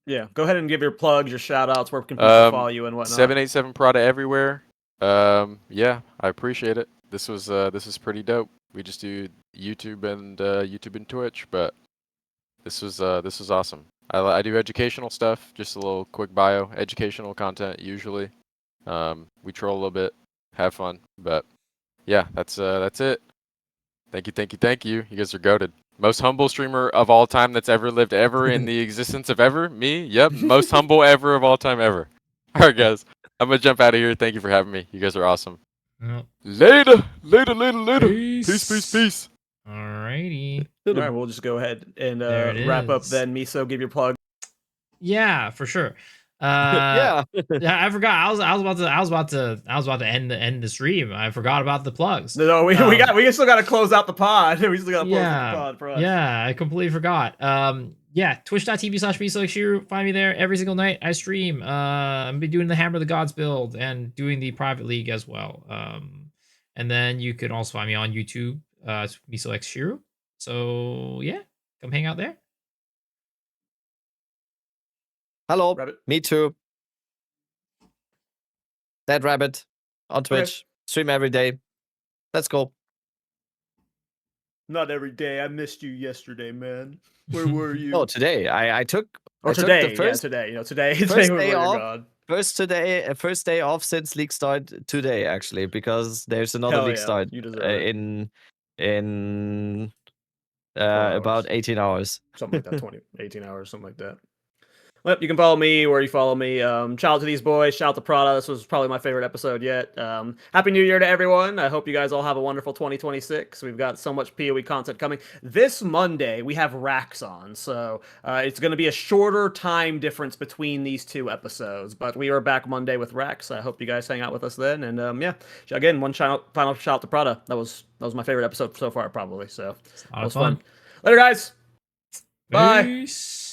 Yeah, go ahead and give your plugs, your shout outs, where can people follow you and whatnot. 787 Prada everywhere. Yeah, I appreciate it. This is pretty dope. We just do YouTube and Twitch, but this was awesome. I do educational stuff, just a little quick bio, educational content usually. We troll a little bit, have fun, but yeah, that's it. Thank you. You guys are goated. Most humble streamer of all time that's ever lived ever in the existence of ever. Me? Yep. Most humble ever of all time ever. All right, guys. I'm going to jump out of here. Thank you for having me. You guys are awesome. Yep. Later. Peace. Alrighty. All right, we'll just go ahead and wrap up then. Miso, give your plug. Yeah, for sure. Yeah, I forgot. I was about to end the stream. I forgot about the plugs. No, we still got to close out the pod. We still got to close out the pod for us. Yeah, I completely forgot. Twitch.tv/misoxiru. Find me there every single night. I stream. I'm be doing the Hammer of the Gods build and doing the private league as well. And then you can also find me on YouTube, misoxiru. So yeah, come hang out there. Hello, Rabbit. Me too. Dead Rabbit on Twitch. Stream every day. Let's go. Not every day. I missed you yesterday, man. Where were you? Oh, today. I took. Today. The first, today. Today. First day off. First day off since league start today, actually, because there's another league start in about 18 hours. Something like that. 18 hours, something like that. Well, you can follow me where you follow me. Shout out to these boys. Shout out to Prada. This was probably my favorite episode yet. Happy New Year to everyone. I hope you guys all have a wonderful 2026. We've got so much PoE content coming. This Monday, we have Rax on. So it's going to be a shorter time difference between these two episodes. But we are back Monday with Rax. I hope you guys hang out with us then. And yeah, again, final shout out to Prada. That was my favorite episode so far, probably. So that was fun. Later, guys. Bye. Peace.